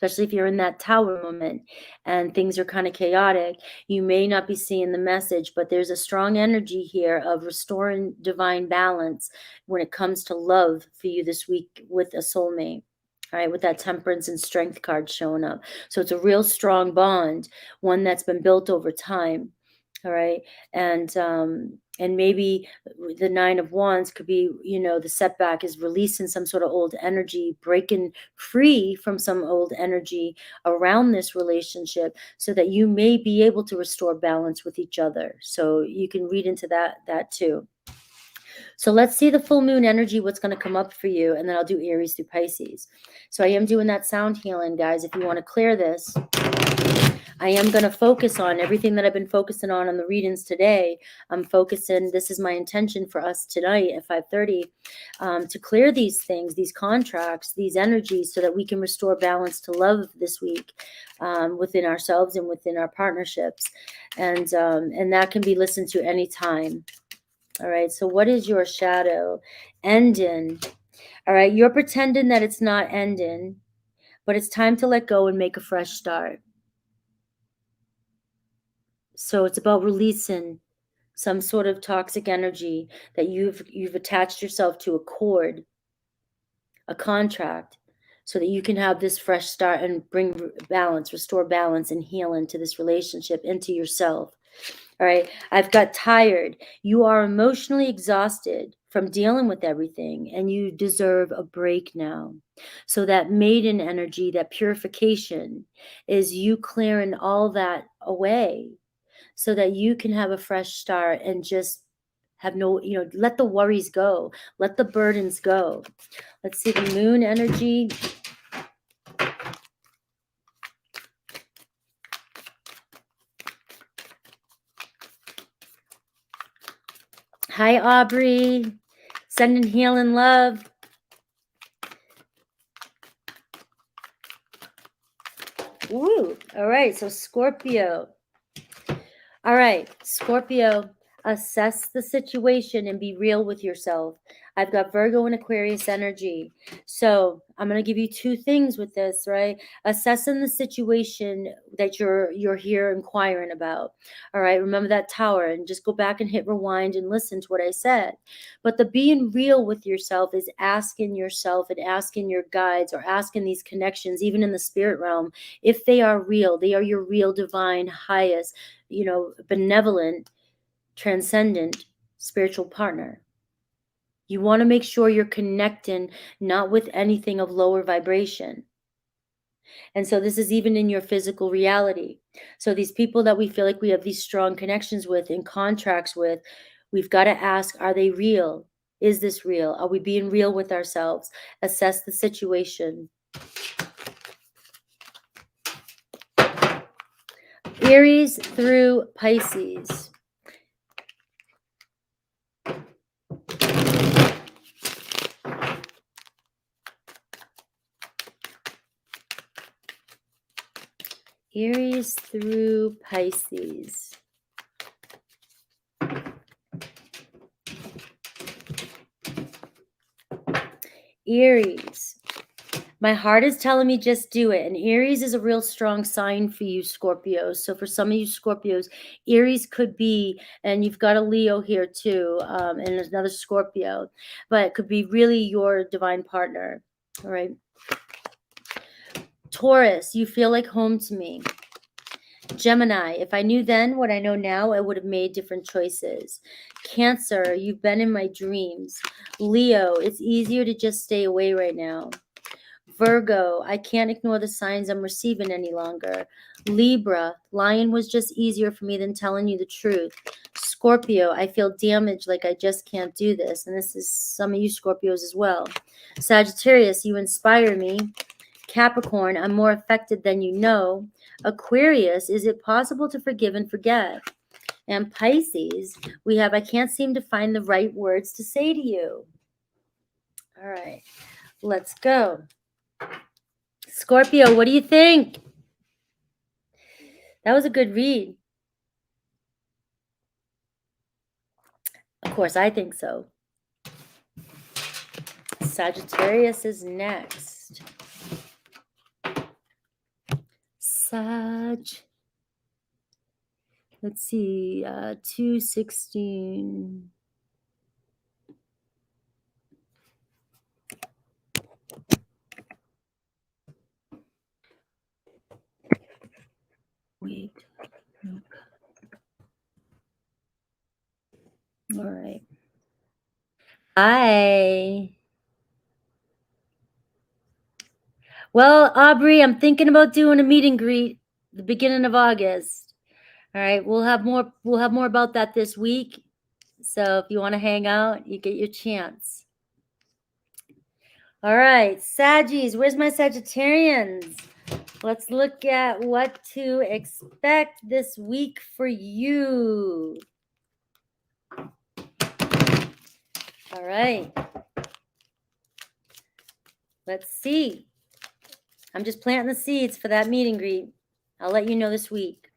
Especially if you're in that Tower moment and things are kind of chaotic, you may not be seeing the message, but there's a strong energy here of restoring divine balance when it comes to love for you this week with a soulmate. All right, with that Temperance and Strength card showing up. So it's a real strong bond, one that's been built over time. All right. And maybe the Nine of Wands could be, the setback is releasing some sort of old energy, breaking free from some old energy around this relationship so that you may be able to restore balance with each other. So you can read into that too. So let's see the full moon energy, what's going to come up for you, and then I'll do Aries through Pisces. So I am doing that sound healing, guys. If you want to clear this, I am going to focus on everything that I've been focusing on the readings today. I'm focusing, this is my intention for us tonight at 5:30, to clear these things, these contracts, these energies, so that we can restore balance to love this week within ourselves and within our partnerships. And that can be listened to anytime. All right, so what is your shadow? Ending. All right, you're pretending that it's not ending, but it's time to let go and make a fresh start. So it's about releasing some sort of toxic energy that you've attached yourself to a cord, a contract, so that you can have this fresh start and bring balance, restore balance and heal into this relationship, into yourself. All right, I've got tired. You are emotionally exhausted from dealing with everything, and you deserve a break now. So that maiden energy, that purification, is you clearing all that away so that you can have a fresh start and just have no, let the worries go. Let the burdens go. Let's see the moon energy. Hi, Aubrey. Sending healing love. Woo. All right. So Scorpio. All right, Scorpio, assess the situation and be real with yourself. I've got Virgo and Aquarius energy. So I'm going to give you two things with this, right? Assessing the situation that you're here inquiring about. All right, remember that tower and just go back and hit rewind and listen to what I said. But the being real with yourself is asking yourself and asking your guides or asking these connections, even in the spirit realm, if they are real, they are your real divine highest, benevolent, transcendent spiritual partner. You want to make sure you're connecting not with anything of lower vibration. And so this is even in your physical reality. So these people that we feel like we have these strong connections with, in contracts with, we've got to ask, are they real? Is this real? Are we being real with ourselves? Assess the situation. Aries through Pisces. Aries through Pisces. Aries. My heart is telling me just do it. And Aries is a real strong sign for you, Scorpios. So for some of you Scorpios, Aries could be, and you've got a Leo here too, and there's another Scorpio, but it could be really your divine partner. All right. Taurus, you feel like home to me. Gemini, if I knew then what I know now, I would have made different choices. Cancer, you've been in my dreams. Leo, it's easier to just stay away right now. Virgo, I can't ignore the signs I'm receiving any longer. Libra, lying was just easier for me than telling you the truth. Scorpio, I feel damaged, like I just can't do this. And this is some of you Scorpios as well. Sagittarius, you inspire me. Capricorn, I'm more affected than you know. Aquarius, is it possible to forgive and forget? And Pisces, we have, I can't seem to find the right words to say to you. All right, let's go. Scorpio, what do you think? That was a good read. Of course, I think so. Sagittarius is next. Sag. Let's see, 216. Wait. Nope. All right. Hi. Well, Aubrey, I'm thinking about doing a meet and greet the beginning of August. All right, we'll have more about that this week. So if you want to hang out, you get your chance. All right, Saggies, where's my Sagittarians? Let's look at what to expect this week for you. All right. Let's see. I'm just planting the seeds for that meet and greet. I'll let you know this week.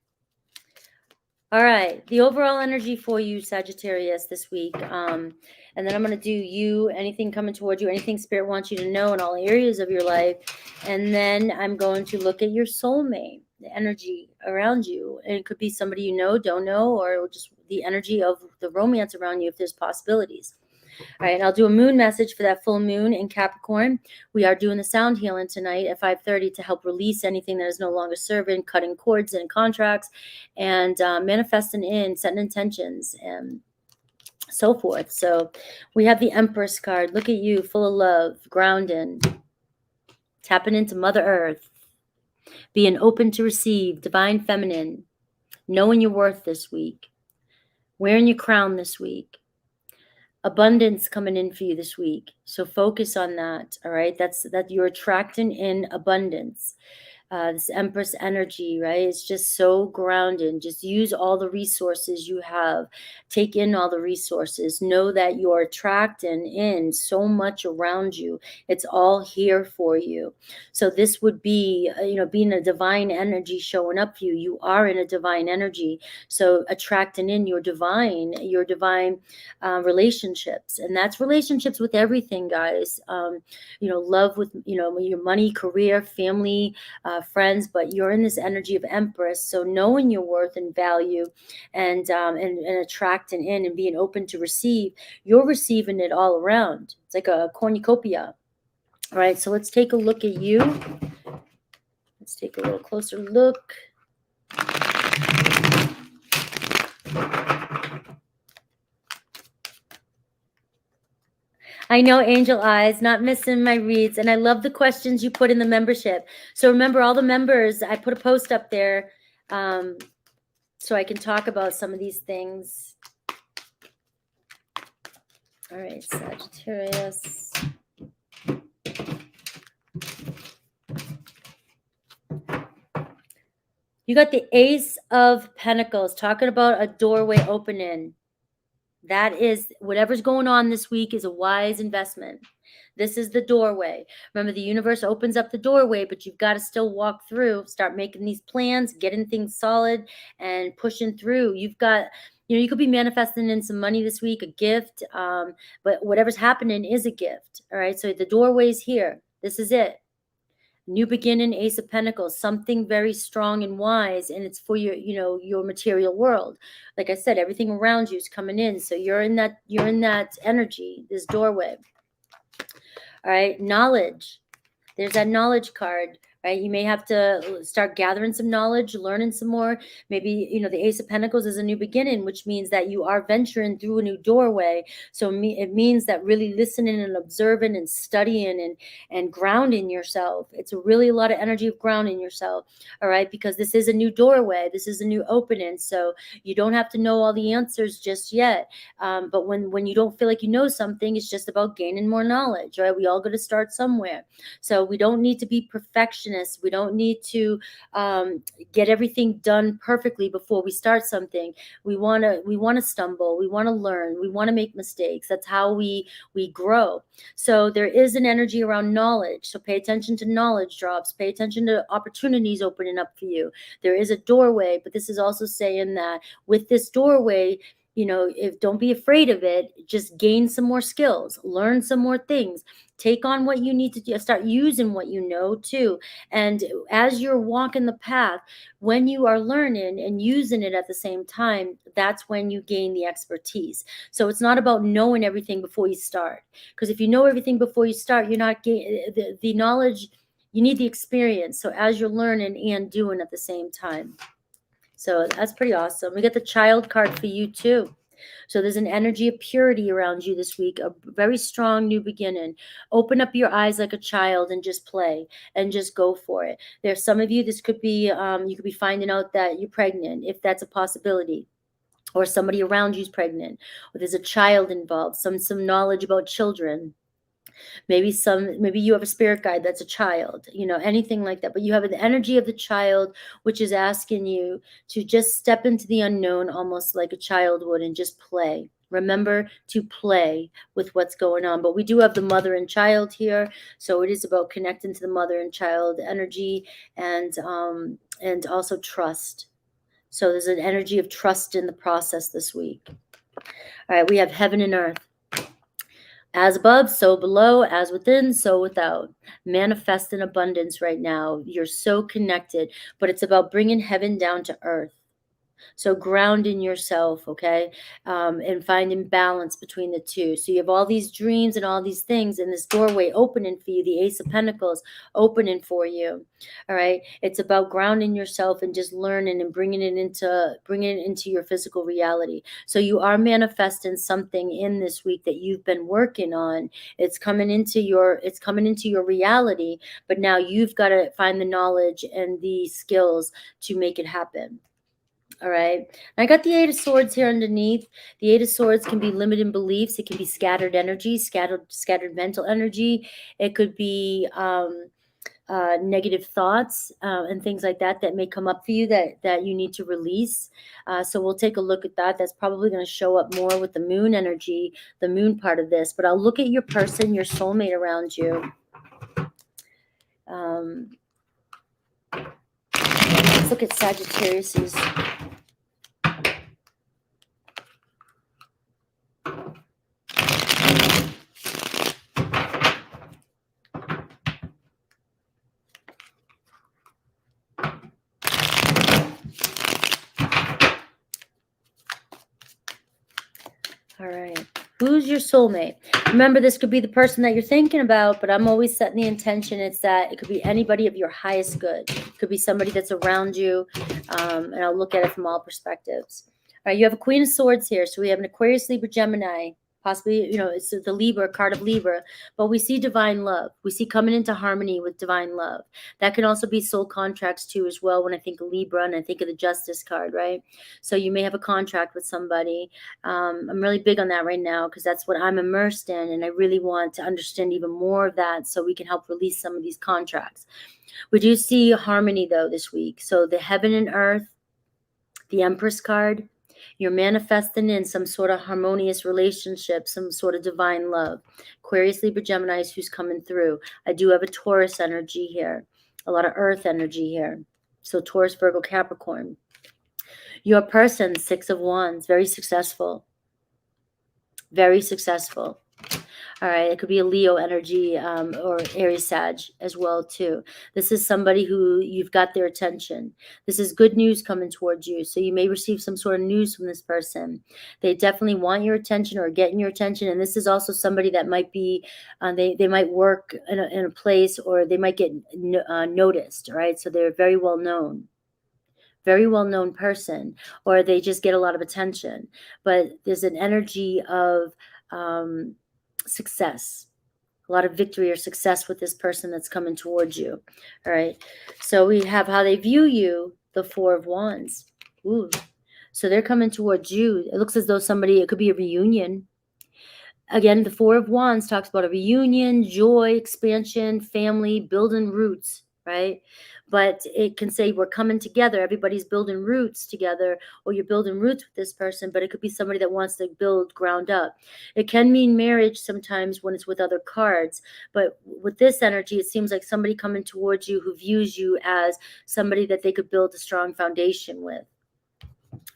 All right. The overall energy for you, Sagittarius, this week. And then I'm going to do you, anything coming towards you, anything Spirit wants you to know in all areas of your life. And then I'm going to look at your soulmate, the energy around you. And it could be somebody you know, don't know, or just the energy of the romance around you if there's possibilities. All right, I'll do a moon message for that full moon in Capricorn. We are doing the sound healing tonight at 5:30 to help release anything that is no longer serving, cutting cords and contracts, and manifesting in, setting intentions, and so forth. So we have the Empress card. Look at you, full of love, grounding, tapping into Mother Earth, being open to receive, divine feminine, knowing your worth this week, wearing your crown this week. Abundance coming in for you this week. So focus on that. All right. That you're attracting in abundance. this Empress energy, right? It's just so grounded. Just use all the resources you have. Take in all the resources. Know that you're attracting in so much around you. It's all here for you. So this would be, being a divine energy showing up for you. You are in a divine energy. So attracting in your divine relationships. And that's relationships with everything, guys. Love with, your money, career, family, friends, but you're in this energy of Empress. So knowing your worth and value and attracting in and being open to receive, you're receiving it all around. It's like a cornucopia. All right, so let's take a look at you. Let's take a little closer look. I know, Angel Eyes, not missing my reads. And I love the questions you put in the membership. So remember, all the members, I put a post up there so I can talk about some of these things. All right, Sagittarius. You got the Ace of Pentacles, talking about a doorway opening. That is, whatever's going on this week is a wise investment. This is the doorway. Remember, the universe opens up the doorway, but you've got to still walk through, start making these plans, getting things solid and pushing through. You've got, you could be manifesting in some money this week, a gift, but whatever's happening is a gift. All right. So the doorway's here. This is it. New beginning, Ace of Pentacles, something very strong and wise, and it's for your, your material world. Like I said, everything around you is coming in. So you're in that energy, this doorway. All right, knowledge. There's that knowledge card, right? You may have to start gathering some knowledge, learning some more. Maybe, the Ace of Pentacles is a new beginning, which means that you are venturing through a new doorway. So it means that really listening and observing and studying and grounding yourself. It's really a lot of energy of grounding yourself, all right? Because this is a new doorway. This is a new opening. So you don't have to know all the answers just yet. But when you don't feel like you know something, it's just about gaining more knowledge, right? We all got to start somewhere. So we don't need to be perfectionists. We don't need to get everything done perfectly before we start something. We want to stumble. We want to learn. We want to make mistakes. That's how we grow. So there is an energy around knowledge. So pay attention to knowledge drops. Pay attention to opportunities opening up for you. There is a doorway, but this is also saying that with this doorway, don't be afraid of it. Just gain some more skills, learn some more things, take on what you need to do, start using what you know too. And as you're walking the path, when you are learning and using it at the same time, that's when you gain the expertise. So it's not about knowing everything before you start. Because if you know everything before you start, you're not getting the knowledge. You need the experience. So as you're learning and doing at the same time. So that's pretty awesome. We got the Child card for you too. So there's an energy of purity around you this week, a very strong new beginning. Open up your eyes like a child and just play and just go for it. There's some of you, this could be, you could be finding out that you're pregnant, if that's a possibility, or somebody around you's pregnant, or there's a child involved, some knowledge about children. Maybe you have a spirit guide that's a child, anything like that. But you have the energy of the child, which is asking you to just step into the unknown, almost like a child would, and just play. Remember to play with what's going on. But we do have the mother and child here. So it is about connecting to the mother and child energy and also trust. So there's an energy of trust in the process this week. All right, we have heaven and earth. As above, so below, as within, so without. Manifest in abundance right now. You're so connected, but it's about bringing heaven down to earth. So grounding yourself, okay, and finding balance between the two. So you have all these dreams and all these things, and this doorway opening for you, the Ace of Pentacles opening for you. All right, it's about grounding yourself and just learning and bringing it into your physical reality. So you are manifesting something in this week that you've been working on. It's coming into your reality, but now you've got to find the knowledge and the skills to make it happen. All right. I got the Eight of Swords here underneath. The Eight of Swords can be limiting beliefs. It can be scattered energy, scattered mental energy. It could be negative thoughts and things like that that may come up for you that you need to release. So we'll take a look at that. That's probably going to show up more with the moon energy, the moon part of this. But I'll look at your person, your soulmate around you. Let's look at Sagittarius's. All right. Who's your soulmate? Remember, this could be the person that you're thinking about, but I'm always setting the intention. It's that it could be anybody of your highest good. It could be somebody that's around you, and I'll look at it from all perspectives. All right, you have a Queen of Swords here. So we have an Aquarius, Libra, Gemini. Possibly, it's the Libra, card of Libra, but we see divine love. We see coming into harmony with divine love. That can also be soul contracts too as well when I think of Libra and I think of the Justice card, right? So you may have a contract with somebody. I'm really big on that right now because that's what I'm immersed in, and I really want to understand even more of that so we can help release some of these contracts. We do see harmony though this week. So the heaven and earth, the Empress card, you're manifesting in some sort of harmonious relationship, some sort of divine love. Aquarius, Libra, Gemini is who's coming through. I do have a Taurus energy here, a lot of earth energy here. So Taurus, Virgo, Capricorn. Your person, Six of Wands, very successful. Very successful. All right, it could be a Leo energy or Aries Sag as well too. This is somebody who you've got their attention. This is good news coming towards you. So you may receive some sort of news from this person. They definitely want your attention or getting your attention. And this is also somebody that might be, they might work in a place, or they might get noticed, right? So they're very well known. Very well-known person, or they just get a lot of attention. But there's an energy of success, a lot of victory or success with this person that's coming towards you. All right. So we have how they view you, the Four of Wands. Ooh. So they're coming towards you. It looks as though it could be a reunion. Again, the Four of Wands talks about a reunion, joy, expansion, family, building roots, right? But it can say we're coming together. Everybody's building roots together, or you're building roots with this person, but it could be somebody that wants to build ground up. It can mean marriage sometimes when it's with other cards, but with this energy, it seems like somebody coming towards you who views you as somebody that they could build a strong foundation with.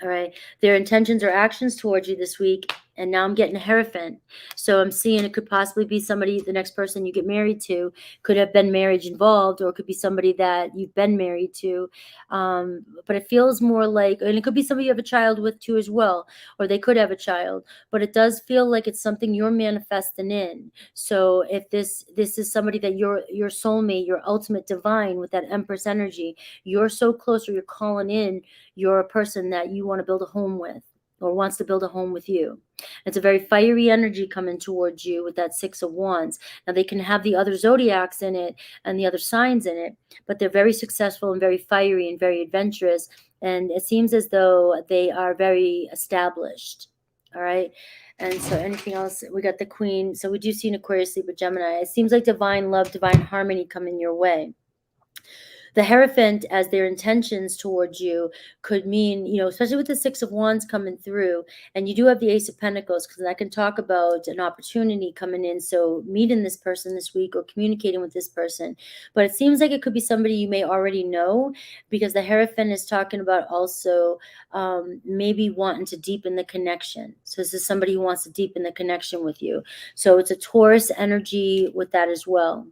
All right. Their intentions or actions towards you this week. And now I'm getting a Hierophant. So I'm seeing it could possibly be somebody, the next person you get married to could have been marriage involved, or it could be somebody that you've been married to. But it feels more like, and it could be somebody you have a child with too as well, or they could have a child, but it does feel like it's something you're manifesting in. So if this is somebody that your soulmate, your ultimate divine with that Empress energy, you're so close, or you're calling in your person that you want to build a home with, or wants to build a home with you. It's a very fiery energy coming towards you with that Six of Wands. Now they can have the other zodiacs in it and the other signs in it, but they're very successful and very fiery and very adventurous. And it seems as though they are very established. All right. And so anything else? We got the Queen. So we do see an Aquarius, Libra, Gemini. It seems like divine love, divine harmony coming your way. The Hierophant, as their intentions towards you, could mean, especially with the Six of Wands coming through, and you do have the Ace of Pentacles, because I can talk about an opportunity coming in. So meeting this person this week or communicating with this person. But it seems like it could be somebody you may already know, because the Hierophant is talking about also maybe wanting to deepen the connection. So this is somebody who wants to deepen the connection with you. So it's a Taurus energy with that as well.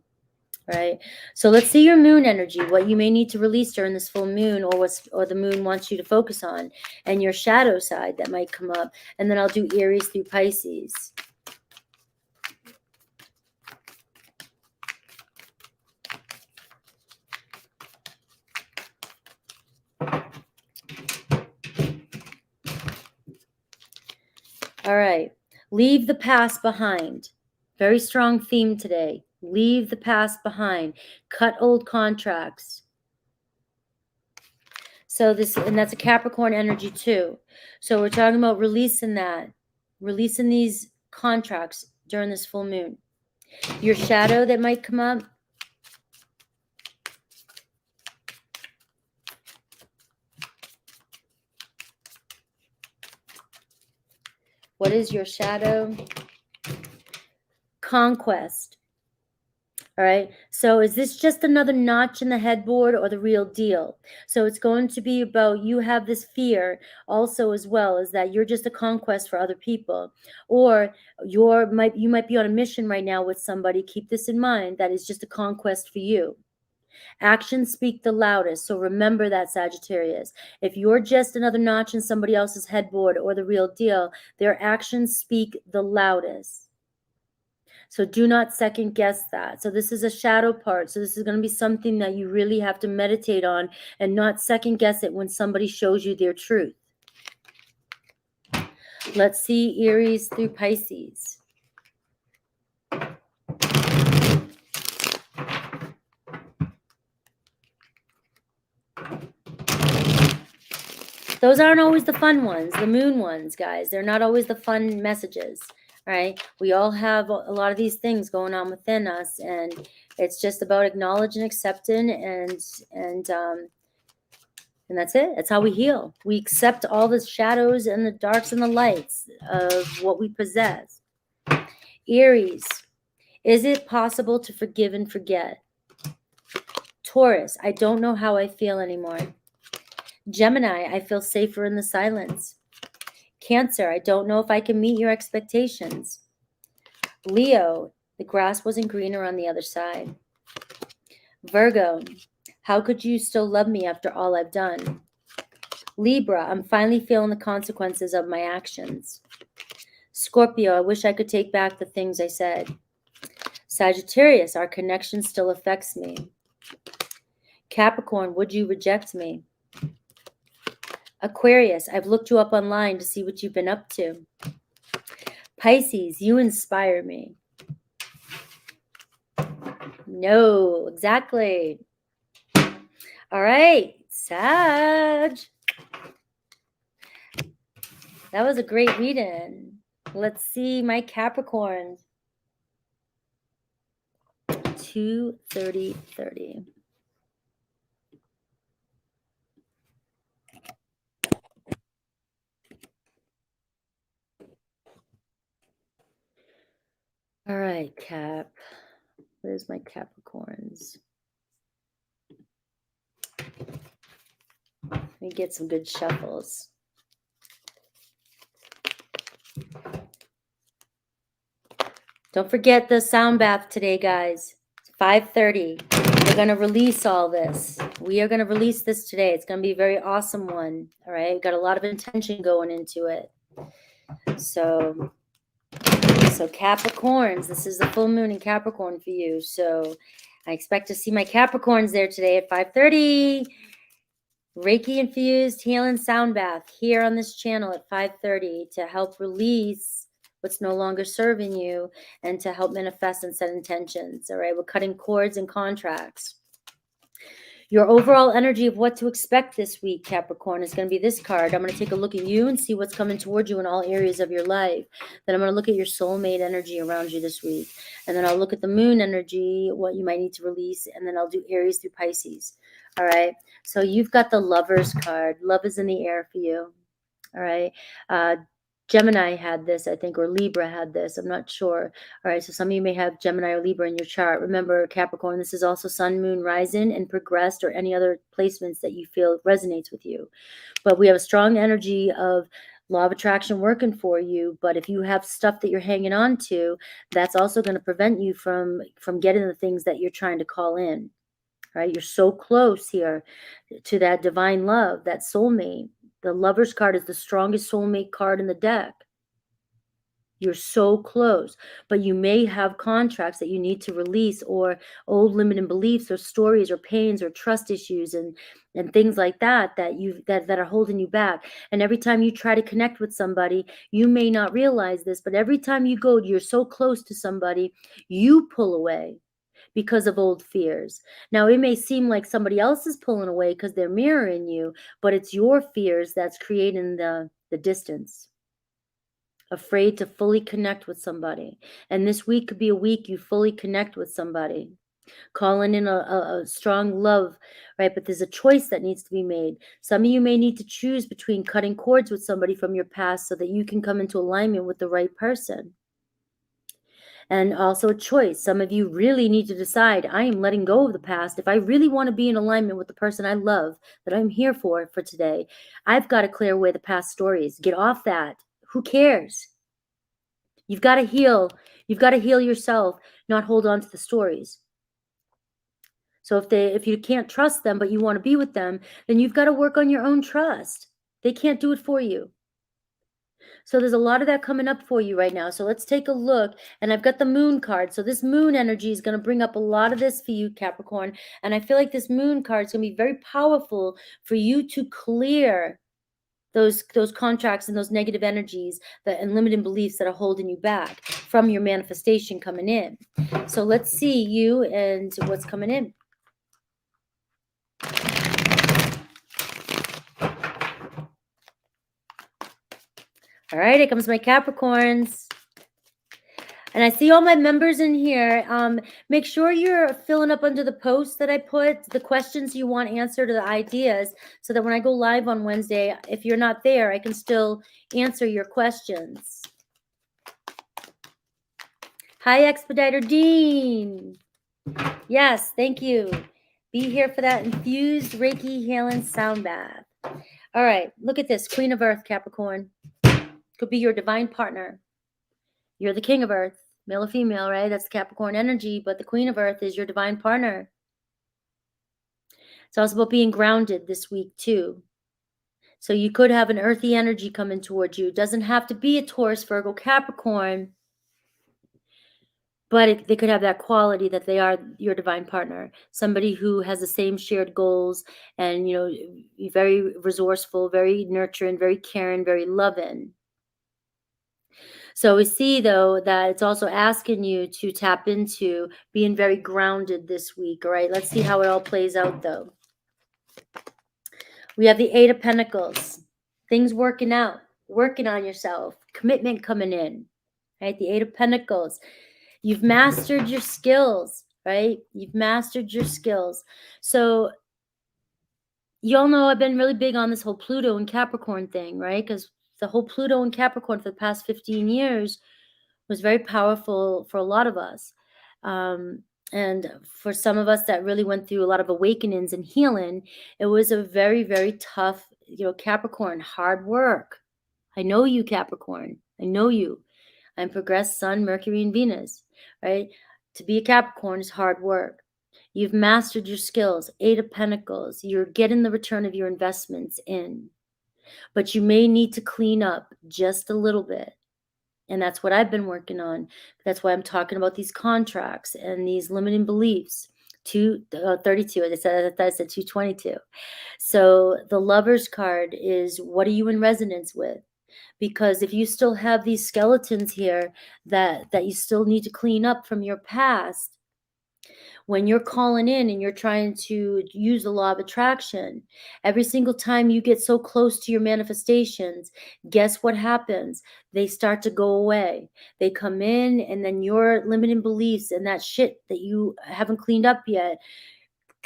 Right. So let's see your moon energy, what you may need to release during this full moon, or the moon wants you to focus on, and your shadow side that might come up. And then I'll do Aries through Pisces. All right. Leave the past behind. Very strong theme today. Leave the past behind. Cut old contracts. So that's a Capricorn energy too. So we're talking about releasing these contracts during this full moon. Your shadow that might come up, What is your shadow? Conquest. All right. So is this just another notch in the headboard or the real deal? So it's going to be about you have this fear also as well as that you're just a conquest for other people, or you might be on a mission right now with somebody. Keep this in mind, that is just a conquest for you. Actions speak the loudest. So remember that, Sagittarius. If you're just another notch in somebody else's headboard or the real deal, their actions speak the loudest. So do not second guess that. So this is a shadow part. So this is going to be something that you really have to meditate on and not second guess it when somebody shows you their truth. Let's see Aries through Pisces. Those aren't always the fun ones, the moon ones, guys. They're not always the fun messages. Right? We all have a lot of these things going on within us, and it's just about acknowledging, accepting, and that's it. That's how we heal. We accept all the shadows and the darks and the lights of what we possess. Aries, is it possible to forgive and forget? Taurus, I don't know how I feel anymore. Gemini, I feel safer in the silence. Cancer, I don't know if I can meet your expectations. Leo, the grass wasn't greener on the other side. Virgo, how could you still love me after all I've done? Libra, I'm finally feeling the consequences of my actions. Scorpio, I wish I could take back the things I said. Sagittarius, our connection still affects me. Capricorn, would you reject me? Aquarius, I've looked you up online to see what you've been up to. Pisces, you inspire me. No, exactly. All right, Sag. That was a great reading. Let's see my Capricorn. 2-30-30. All right, Cap. Where's my Capricorns? Let me get some good shuffles. Don't forget the sound bath today, guys. It's 5:30. We're going to release all this. We are going to release this today. It's going to be a very awesome one. All right. We've got a lot of intention going into it. So Capricorns, this is the full moon in Capricorn for you. So I expect to see my Capricorns there today at 5:30. Reiki infused healing sound bath here on this channel at 5:30 to help release what's no longer serving you and to help manifest and set intentions. All right, we're cutting cords and contracts. Your overall energy of what to expect this week, Capricorn, is going to be this card. I'm going to take a look at you and see what's coming towards you in all areas of your life. Then I'm going to look at your soulmate energy around you this week. And then I'll look at the moon energy, what you might need to release. And then I'll do Aries through Pisces. All right. So you've got the Lovers card. Love is in the air for you. All right. Gemini had this, I think, or Libra had this. I'm not sure. All right, so some of you may have Gemini or Libra in your chart. Remember, Capricorn, this is also Sun, Moon, Rising, and Progressed, or any other placements that you feel resonates with you. But we have a strong energy of law of attraction working for you. But if you have stuff that you're hanging on to, that's also going to prevent you from getting the things that you're trying to call in. Right? You're so close here to that divine love, that soulmate. The Lover's card is the strongest soulmate card in the deck. You're so close, but you may have contracts that you need to release, or old limiting beliefs or stories or pains or trust issues and things like that that are holding you back. And every time you try to connect with somebody, you may not realize this, but every time you go, you're so close to somebody, you pull away because of old fears. Now, it may seem like somebody else is pulling away because they're mirroring you, but it's your fears that's creating the distance. Afraid to fully connect with somebody. And this week could be a week you fully connect with somebody. calling in a strong love, right? But there's a choice that needs to be made. Some of you may need to choose between cutting cords with somebody from your past so that you can come into alignment with the right person. And also a choice. Some of you really need to decide, I am letting go of the past. If I really want to be in alignment with the person I love, that I'm here for today, I've got to clear away the past stories. Get off that. Who cares? You've got to heal. You've got to heal yourself, not hold on to the stories. So if you can't trust them, but you want to be with them, then you've got to work on your own trust. They can't do it for you. So there's a lot of that coming up for you right now. So let's take a look. And I've got the moon card. So this moon energy is going to bring up a lot of this for you, Capricorn. And I feel like this moon card is going to be very powerful for you to clear those contracts and those negative energies and limiting beliefs that are holding you back from your manifestation coming in. So let's see you and what's coming in. All right, here comes my Capricorns. And I see all my members in here. Make sure you're filling up under the post that I put, the questions you want answered or the ideas, so that when I go live on Wednesday, if you're not there, I can still answer your questions. Hi, Expediter Dean. Yes, thank you. Be here for that infused Reiki healing sound bath. All right, look at this. Queen of Earth, Capricorn. Could be your divine partner. You're the king of Earth. Male or female, right? That's the Capricorn energy, but the Queen of Earth is your divine partner. It's also about being grounded this week, too. So you could have an earthy energy coming towards you. It doesn't have to be a Taurus, Virgo, Capricorn, but they could have that quality that they are your divine partner. Somebody who has the same shared goals and, very resourceful, very nurturing, very caring, very loving. So we see, though, that it's also asking you to tap into being very grounded this week. All right, let's see how it all plays out, though. We have the Eight of Pentacles. Things working out, working on yourself, commitment coming in, right? The Eight of Pentacles. You've mastered your skills, right? You've mastered your skills. So y'all know I've been really big on this whole Pluto and Capricorn thing, right? Because the whole Pluto and Capricorn for the past 15 years was very powerful for a lot of us. And for some of us that really went through a lot of awakenings and healing, it was a very, very tough, Capricorn, hard work. I know you, Capricorn. I know you. I'm progressed Sun, Mercury, and Venus, right? To be a Capricorn is hard work. You've mastered your skills, Eight of Pentacles. You're getting the return of your investments in. But you may need to clean up just a little bit. And that's what I've been working on. That's why I'm talking about these contracts and these limiting beliefs. 232, I said 222. So the Lover's card is, what are you in resonance with? Because if you still have these skeletons here that you still need to clean up from your past, when you're calling in and you're trying to use the law of attraction, every single time you get so close to your manifestations, guess what happens? They start to go away. They come in, and then your limiting beliefs and that shit that you haven't cleaned up yet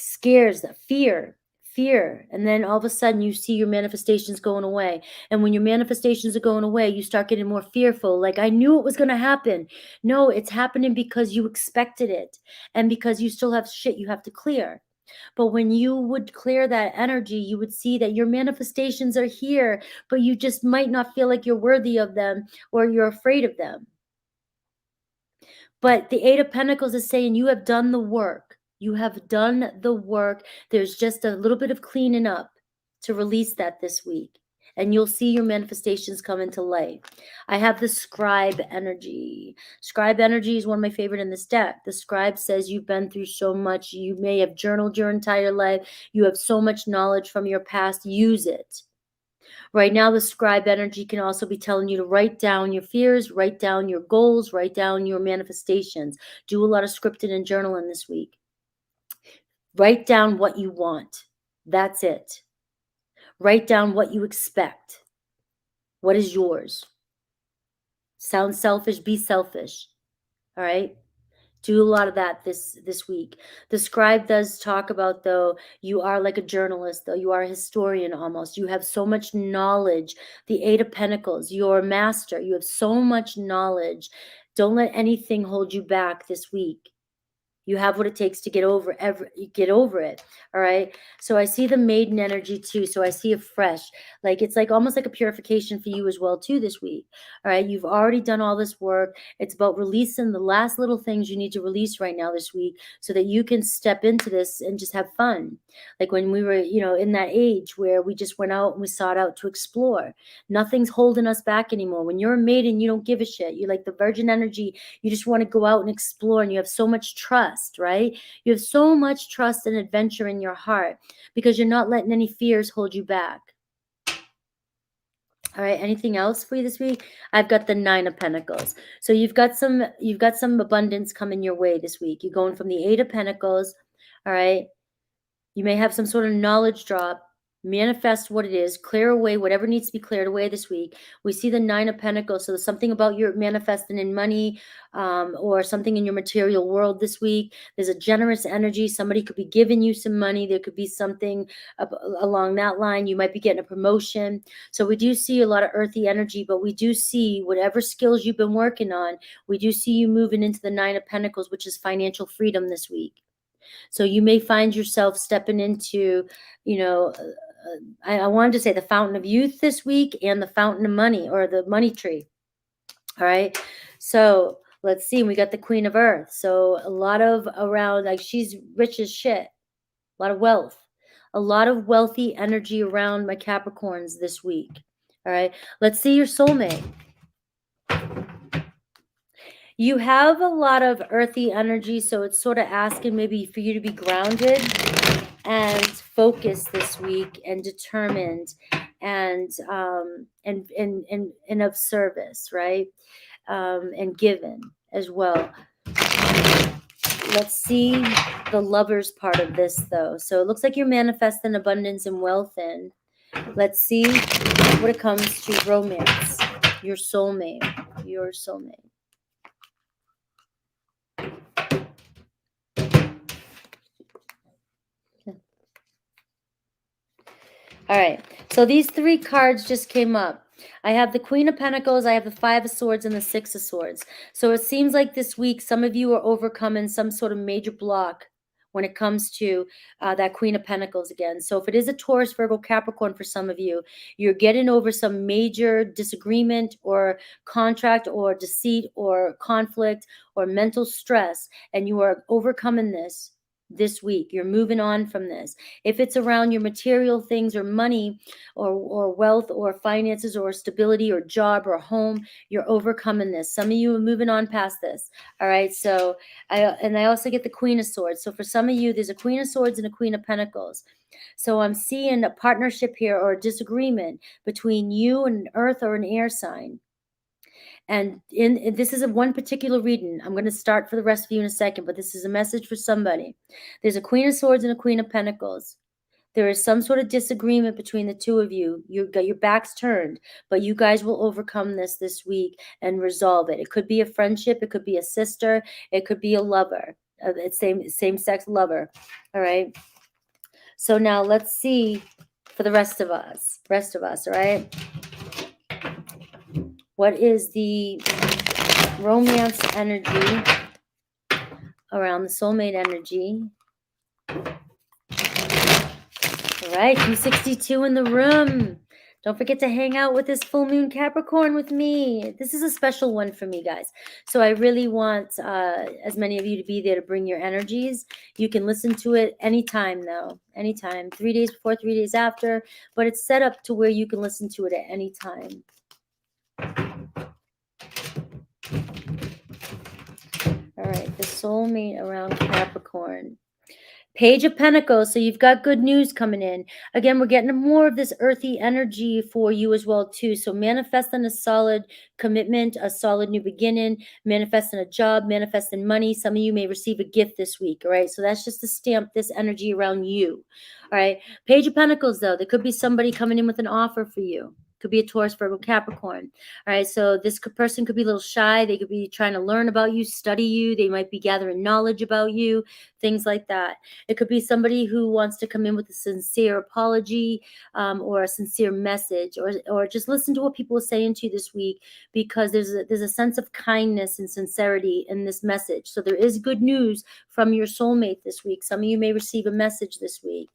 scares, that fear. And then all of a sudden you see your manifestations going away. And when your manifestations are going away, you start getting more fearful. Like, I knew it was going to happen. No, it's happening because you expected it. And because you still have shit you have to clear. But when you would clear that energy, you would see that your manifestations are here, but you just might not feel like you're worthy of them, or you're afraid of them. But the Eight of Pentacles is saying you have done the work. You have done the work. There's just a little bit of cleaning up to release that this week. And you'll see your manifestations come into light. I have the Scribe energy. Scribe energy is one of my favorite in this deck. The Scribe says you've been through so much. You may have journaled your entire life. You have so much knowledge from your past. Use it. Right now, the Scribe energy can also be telling you to write down your fears, write down your goals, write down your manifestations. Do a lot of scripting and journaling this week. Write down what you want. That's it. Write down what you expect. What is yours? Sound selfish? Be selfish. All right? Do a lot of that this week. The scribe does talk about, though, you are like a journalist, though. You are a historian almost. You have so much knowledge. The Eight of Pentacles, you're a master. You have so much knowledge. Don't let anything hold you back this week. You have what it takes to get over it. All right. So I see the maiden energy too. So I see a fresh, like it's like almost like a purification for you as well too this week. All right. You've already done all this work. It's about releasing the last little things you need to release right now this week so that you can step into this and just have fun. Like when we were, in that age where we just went out and we sought out to explore. Nothing's holding us back anymore. When you're a maiden, you don't give a shit. You're like the virgin energy. You just want to go out and explore, and you have so much trust, right? You have so much trust and adventure in your heart because you're not letting any fears hold you back. All right, anything else for you this week? I've got the Nine of Pentacles. So you've got some abundance coming your way this week. You're going from the Eight of Pentacles. All right. You may have some sort of knowledge drop. Manifest what it is, clear away whatever needs to be cleared away this week. We see the Nine of Pentacles. So there's something about your manifesting in money, or something in your material world this week. There's a generous energy. Somebody could be giving you some money. There could be something along that line. You might be getting a promotion. So we do see a lot of earthy energy, but we do see whatever skills you've been working on, we do see you moving into the Nine of Pentacles, which is financial freedom this week. So you may find yourself stepping into, I wanted to say the fountain of youth this week and the fountain of money, or the money tree. All right. So let's see. We got the Queen of Earth. So a lot of around, like she's rich as shit. A lot of wealth. A lot of wealthy energy around my Capricorns this week. All right. Let's see your soulmate. You have a lot of earthy energy, so it's sort of asking maybe for you to be grounded and focused this week, and determined, and of service, right? And given as well. Let's see the Lovers part of this, though. So it looks like you're manifesting abundance and wealth in. Let's see what it comes to romance. Your soulmate. Your soulmate. All right, so these three cards just came up. I have the Queen of Pentacles, I have the Five of Swords, and the Six of Swords. So it seems like this week, some of you are overcoming some sort of major block when it comes to that Queen of Pentacles again. So if it is a Taurus, Virgo, Capricorn for some of you, you're getting over some major disagreement or contract or deceit or conflict or mental stress, and you are overcoming this week. You're moving on from this. If it's around your material things or money or wealth or finances or stability or job or home, you're overcoming this. Some of you are moving on past this. All right. So I also get the Queen of Swords. So for some of you, there's a Queen of Swords and a Queen of Pentacles. So I'm seeing a partnership here or a disagreement between you and an earth or an air sign. And this is a one particular reading. I'm going to start for the rest of you in a second, but this is a message for somebody. There's a Queen of Swords and a Queen of Pentacles. There is some sort of disagreement between the two of you. You've got your backs turned, but you guys will overcome this week and resolve it. It could be a friendship. It could be a sister. It could be a lover. It's same-sex lover. All right. So now let's see for the rest of us. All right. What is the romance energy around the soulmate energy? All right, 262 in the room. Don't forget to hang out with this full moon Capricorn with me. This is a special one for me, guys. So I really want as many of you to be there to bring your energies. You can listen to it anytime, though. Anytime. 3 days before, 3 days after. But it's set up to where you can listen to it at any time. All right, the soulmate around Capricorn. Page of Pentacles, so you've got good news coming in. Again, we're getting more of this earthy energy for you as well, too. So manifesting a solid commitment, a solid new beginning, manifesting a job, manifesting money. Some of you may receive a gift this week, all right? So that's just to stamp this energy around you, all right? Page of Pentacles, though, there could be somebody coming in with an offer for you. Could be a Taurus, Virgo, Capricorn. All right, so this person could be a little shy. They could be trying to learn about you, study you. They might be gathering knowledge about you, things like that. It could be somebody who wants to come in with a sincere apology, or a sincere message, or just listen to what people are saying to you this week, because there's a sense of kindness and sincerity in this message. So there is good news from your soulmate this week. Some of you may receive a message this week.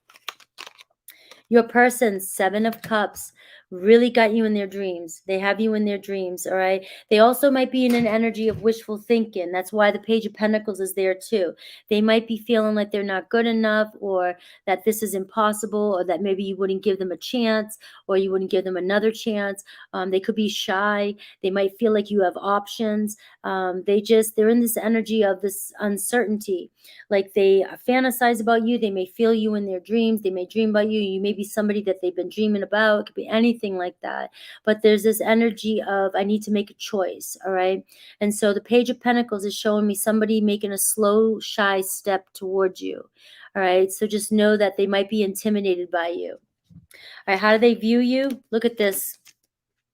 Your person, 7 of Cups, really got you in their dreams. They have you in their dreams, all right? They also might be in an energy of wishful thinking. That's why the Page of Pentacles is there too. They might be feeling like they're not good enough, or that this is impossible, or that maybe you wouldn't give them a chance, or you wouldn't give them another chance. They could be shy. They might feel like you have options. They're in this energy of this uncertainty. Like they fantasize about you. They may feel you in their dreams. They may dream about you. You may be somebody that they've been dreaming about. It could be anything like that. But there's this energy of, I need to make a choice. All right. And so the Page of Pentacles is showing me somebody making a slow, shy step towards you. All right. So just know that they might be intimidated by you. All right. How do they view you? Look at this.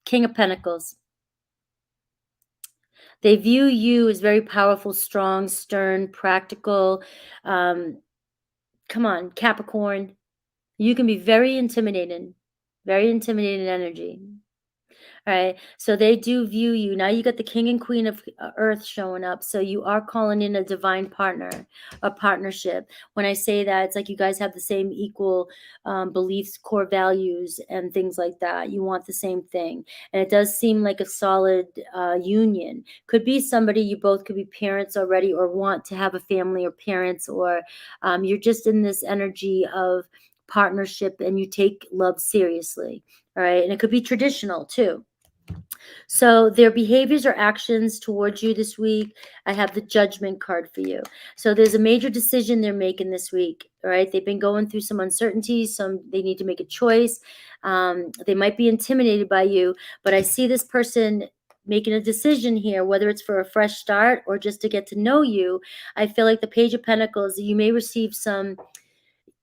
King of Pentacles. They view you as very powerful, strong, stern, practical. Come on, Capricorn. You can be very intimidating energy. All right, so they do view you. Now you got the King and Queen of Earth showing up. So you are calling in a divine partner, a partnership. When I say that, it's like you guys have the same equal beliefs, core values, and things like that. You want the same thing. And it does seem like a solid union. Could be somebody, you both could be parents already, or want to have a family or parents, or you're just in this energy of partnership and you take love seriously. All right, and it could be traditional too. So their behaviors or actions towards you this week, I have the Judgment card for you. So there's a major decision they're making this week. All right, they've been going through some uncertainties. They need to make a choice. They might be intimidated by you, but I see this person making a decision here, whether it's for a fresh start or just to get to know you. I feel like the Page of Pentacles, you may receive some,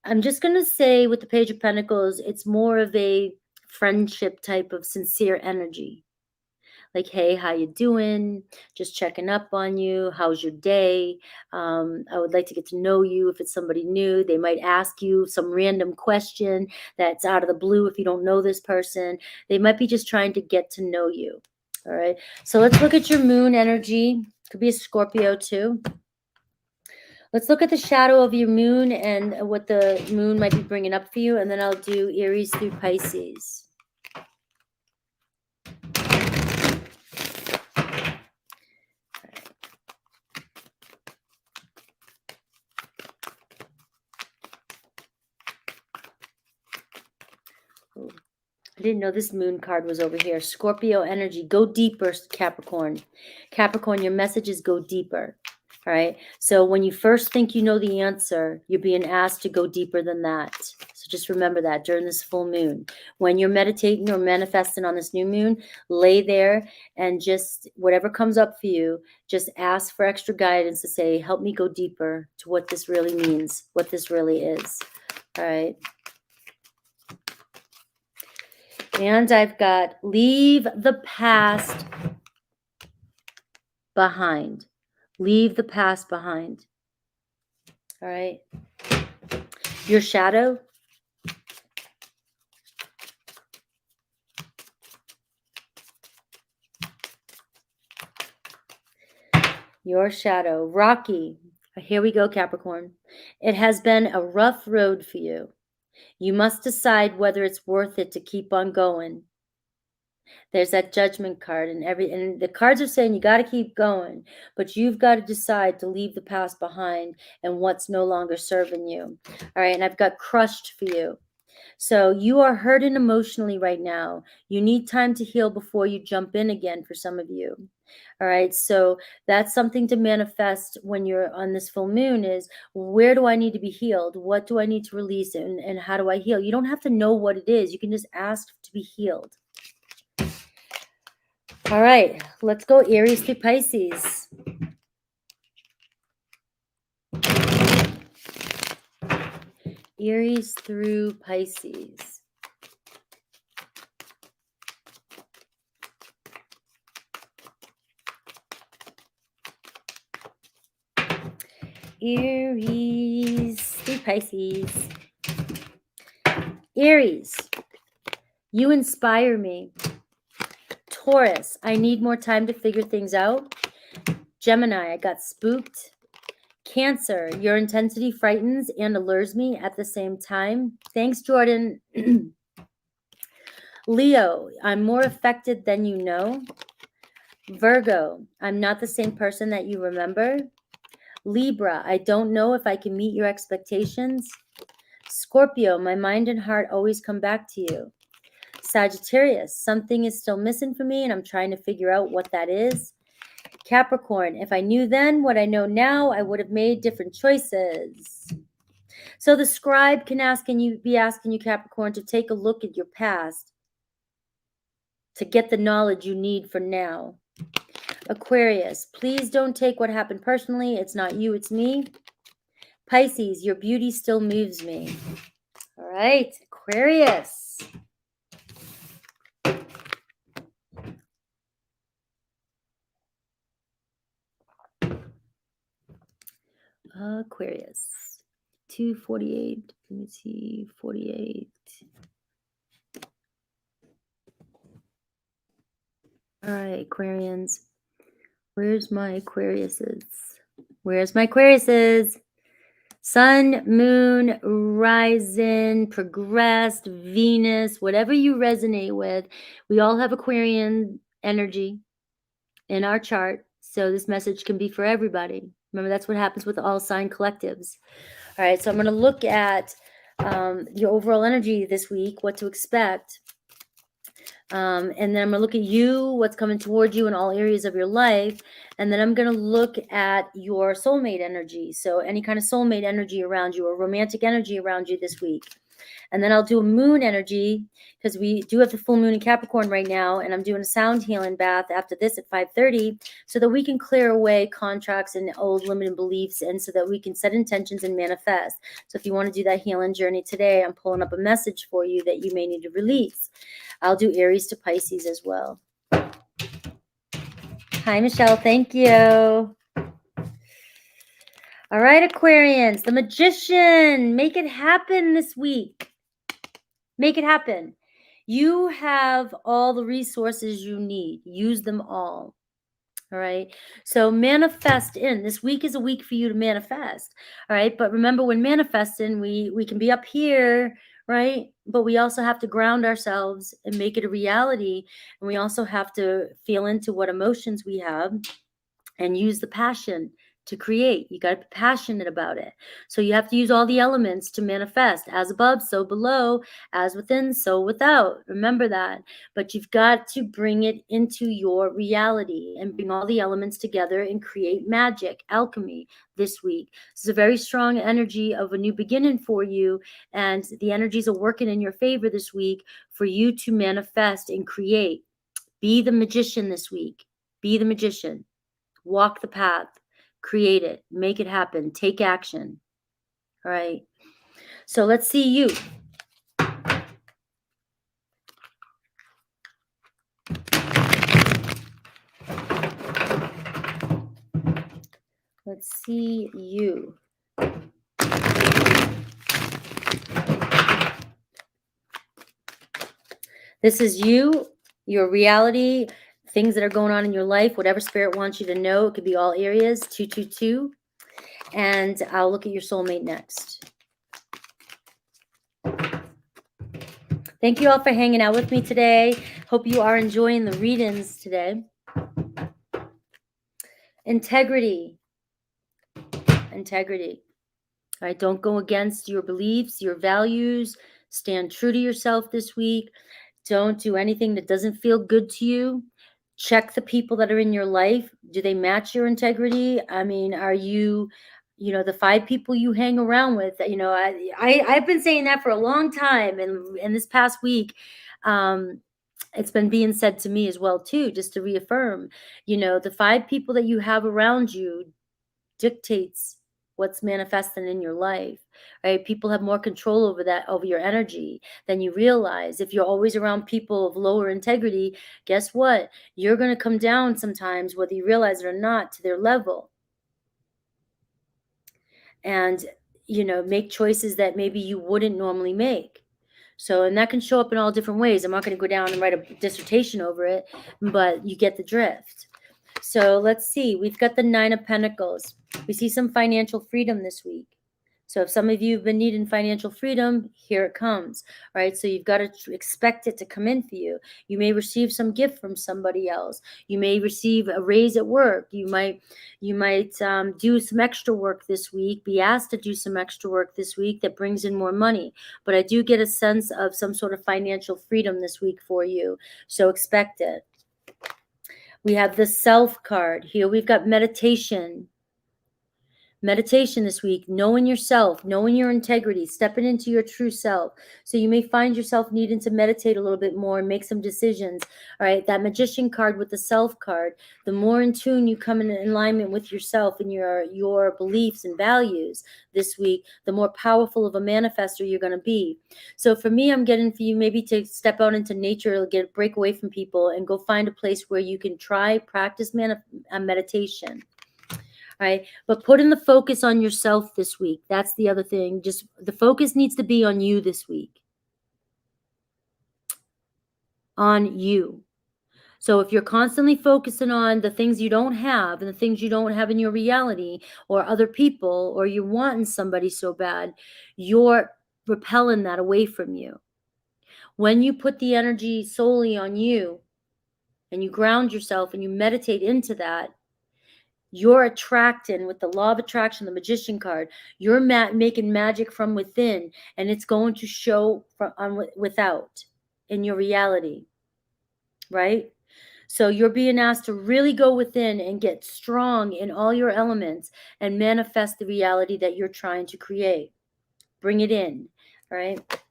I'm just going to say with the Page of Pentacles, it's more of a friendship type of sincere energy. Like, hey, how you doing? Just checking up on you. How's your day? I would like to get to know you. If it's somebody new, they might ask you some random question that's out of the blue if you don't know this person. They might be just trying to get to know you. All right. So let's look at your moon energy. Could be a Scorpio too. Let's look at the shadow of your moon and what the moon might be bringing up for you. And then I'll do Aries through Pisces. I didn't know this moon card was over here. Scorpio energy. Go deeper, Capricorn. Capricorn, your messages go deeper. All right. So when you first think you know the answer, you're being asked to go deeper than that. So just remember that during this full moon. When you're meditating or manifesting on this new moon, lay there and just whatever comes up for you, just ask for extra guidance to say, help me go deeper to what this really means, what this really is. All right. And I've got leave the past behind. Leave the past behind. All right. Your shadow. Your shadow. Rocky. Here we go, Capricorn. It has been a rough road for you. You must decide whether it's worth it to keep on going. There's that Judgment card, and the cards are saying you got to keep going, but you've got to decide to leave the past behind and what's no longer serving you. All right, and I've got Crushed for you. So you are hurting emotionally right now. You need time to heal before you jump in again for some of you. All right, so that's something to manifest when you're on this full moon is, where do I need to be healed? What do I need to release, and how do I heal? You don't have to know what it is. You can just ask to be healed. All right, let's go Aries through Pisces. Aries through Pisces. Aries, the Pisces. Aries, you inspire me. Taurus, I need more time to figure things out. Gemini, I got spooked. Cancer, your intensity frightens and allures me at the same time. Thanks, Jordan. Leo, I'm more affected than you know. Virgo, I'm not the same person that you remember. Libra, I don't know if I can meet your expectations. Scorpio, my mind and heart always come back to you. Sagittarius, something is still missing for me and I'm trying to figure out what that is. Capricorn, if I knew then what I know now, I would have made different choices. So the scribe can be asking you, Capricorn, to take a look at your past to get the knowledge you need for now. Aquarius, please don't take what happened personally. It's not you, it's me. Pisces, your beauty still moves me. All right, Aquarius. Aquarius. 248. Let me see. 48. All right, Aquarians. Where's my Aquariuses? Where's my Aquariuses? Sun, moon, rising, progressed, Venus, whatever you resonate with. We all have Aquarian energy in our chart. So this message can be for everybody. Remember, that's what happens with all sign collectives. All right, so I'm going to look at your overall energy this week, what to expect. And then I'm going to look at you, what's coming towards you in all areas of your life. And then I'm going to look at your soulmate energy. So any kind of soulmate energy around you or romantic energy around you this week. And then I'll do a moon energy because we do have the full moon in Capricorn right now. And I'm doing a sound healing bath after this at 5:30 so that we can clear away contracts and old limited beliefs and so that we can set intentions and manifest. So if you want to do that healing journey today, I'm pulling up a message for you that you may need to release. I'll do Aries to Pisces as well. Hi, Michelle. Thank you. All right, Aquarians, the Magician. Make it happen this week. Make it happen. You have all the resources you need. Use them all. All right. So manifest in. This week is a week for you to manifest. All right. But remember, when manifesting, we can be up here, right? But we also have to ground ourselves and make it a reality. And we also have to feel into what emotions we have and use the passion to create. You got to be passionate about it. So you have to use all the elements to manifest. As above, so below. As within, so without. Remember that. But you've got to bring it into your reality and bring all the elements together and create magic, alchemy this week. This is a very strong energy of a new beginning for you. And the energies are working in your favor this week for you to manifest and create. Be the magician this week. Be the magician. Walk the path, create it, make it happen, take action. All right. So let's see you. Let's see you. This is you, your reality, things that are going on in your life, whatever spirit wants you to know. It could be all areas, 222. And I'll look at your soulmate next. Thank you all for hanging out with me today. Hope you are enjoying the readings today. Integrity. Integrity. All right, don't go against your beliefs, your values. Stand true to yourself this week. Don't do anything that doesn't feel good to you. Check the people that are in your life. Do they match your integrity? I mean, are you, the 5 people you hang around with? I've been saying that for a long time, and this past week, it's been being said to me as well too, just to reaffirm. The 5 people that you have around you dictates what's manifesting in your life, right? People have more control over your energy than you realize. If you're always around people of lower integrity, guess what? You're going to come down sometimes, whether you realize it or not, to their level. and, make choices that maybe you wouldn't normally make. So, and that can show up in all different ways. I'm not going to go down and write a dissertation over it, but you get the drift. So let's see. We've got the 9 of Pentacles. We see some financial freedom this week. So if some of you have been needing financial freedom, here it comes. All right. So you've got to expect it to come in for you. You may receive some gift from somebody else. You may receive a raise at work. You might do some extra work this week, be asked to do some extra work this week that brings in more money. But I do get a sense of some sort of financial freedom this week for you. So expect it. We have the Self card. Here we've got meditation. Meditation this week, knowing yourself, knowing your integrity, stepping into your true self. So you may find yourself needing to meditate a little bit more and make some decisions. All right, that Magician card with the Self card, the more in tune you come in alignment with yourself and your beliefs and values this week, the more powerful of a manifester you're going to be. So for me, I'm getting for you maybe to step out into nature, break away from people and go find a place where you can practice meditation. All right. But putting the focus on yourself this week. That's the other thing. Just the focus needs to be on you this week. On you. So if you're constantly focusing on the things you don't have and the things you don't have in your reality or other people, or you're wanting somebody so bad, you're repelling that away from you. When you put the energy solely on you and you ground yourself and you meditate into that, you're attracting, with the law of attraction, the Magician card, you're making magic from within, and it's going to show without in your reality, right? So you're being asked to really go within and get strong in all your elements and manifest the reality that you're trying to create. Bring it in, all right?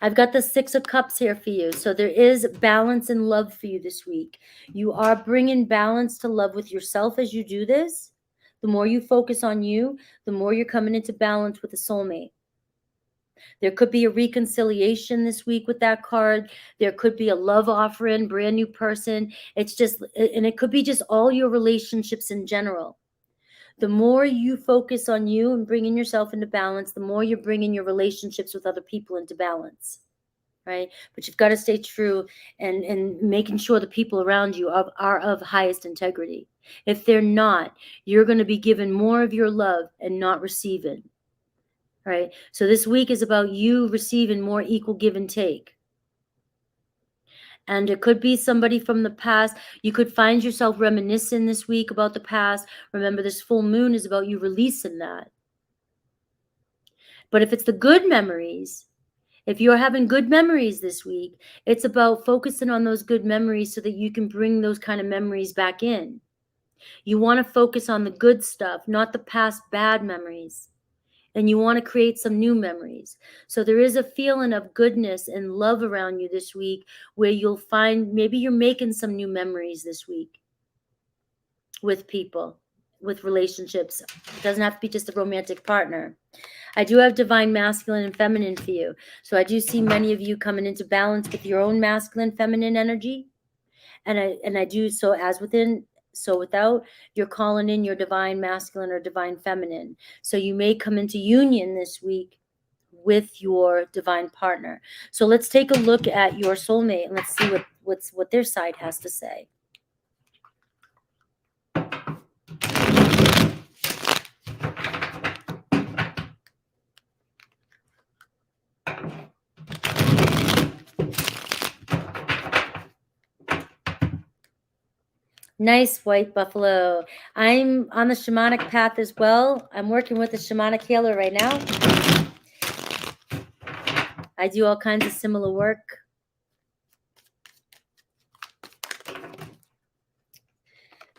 I've got the 6 of Cups here for you. So there is balance and love for you this week. You are bringing balance to love with yourself as you do this. The more you focus on you, the more you're coming into balance with a soulmate. There could be a reconciliation this week with that card. There could be a love offering, brand new person. It's just, and it could be just all your relationships in general. The more you focus on you and bringing yourself into balance, the more you're bringing your relationships with other people into balance, right? But you've got to stay true and making sure the people around you are of highest integrity. If they're not, you're going to be given more of your love and not receiving, right? So this week is about you receiving more equal give and take. And it could be somebody from the past. You could find yourself reminiscing this week about the past. Remember, this full moon is about you releasing that. But if it's the good memories, if you're having good memories this week, it's about focusing on those good memories so that you can bring those kind of memories back in. You want to focus on the good stuff, not the past bad memories. And you want to create some new memories. So there is a feeling of goodness and love around you this week where you'll find maybe you're making some new memories this week with people, with relationships. It doesn't have to be just a romantic partner. I do have divine masculine and feminine for you. So I do see many of you coming into balance with your own masculine, feminine energy. And I do so as within, so without, you're calling in your divine masculine or divine feminine. So you may come into union this week with your divine partner. So let's take a look at your soulmate and let's see what their side has to say. Nice, white buffalo. I'm on the shamanic path as well. I'm working with a shamanic healer right now. I do all kinds of similar work.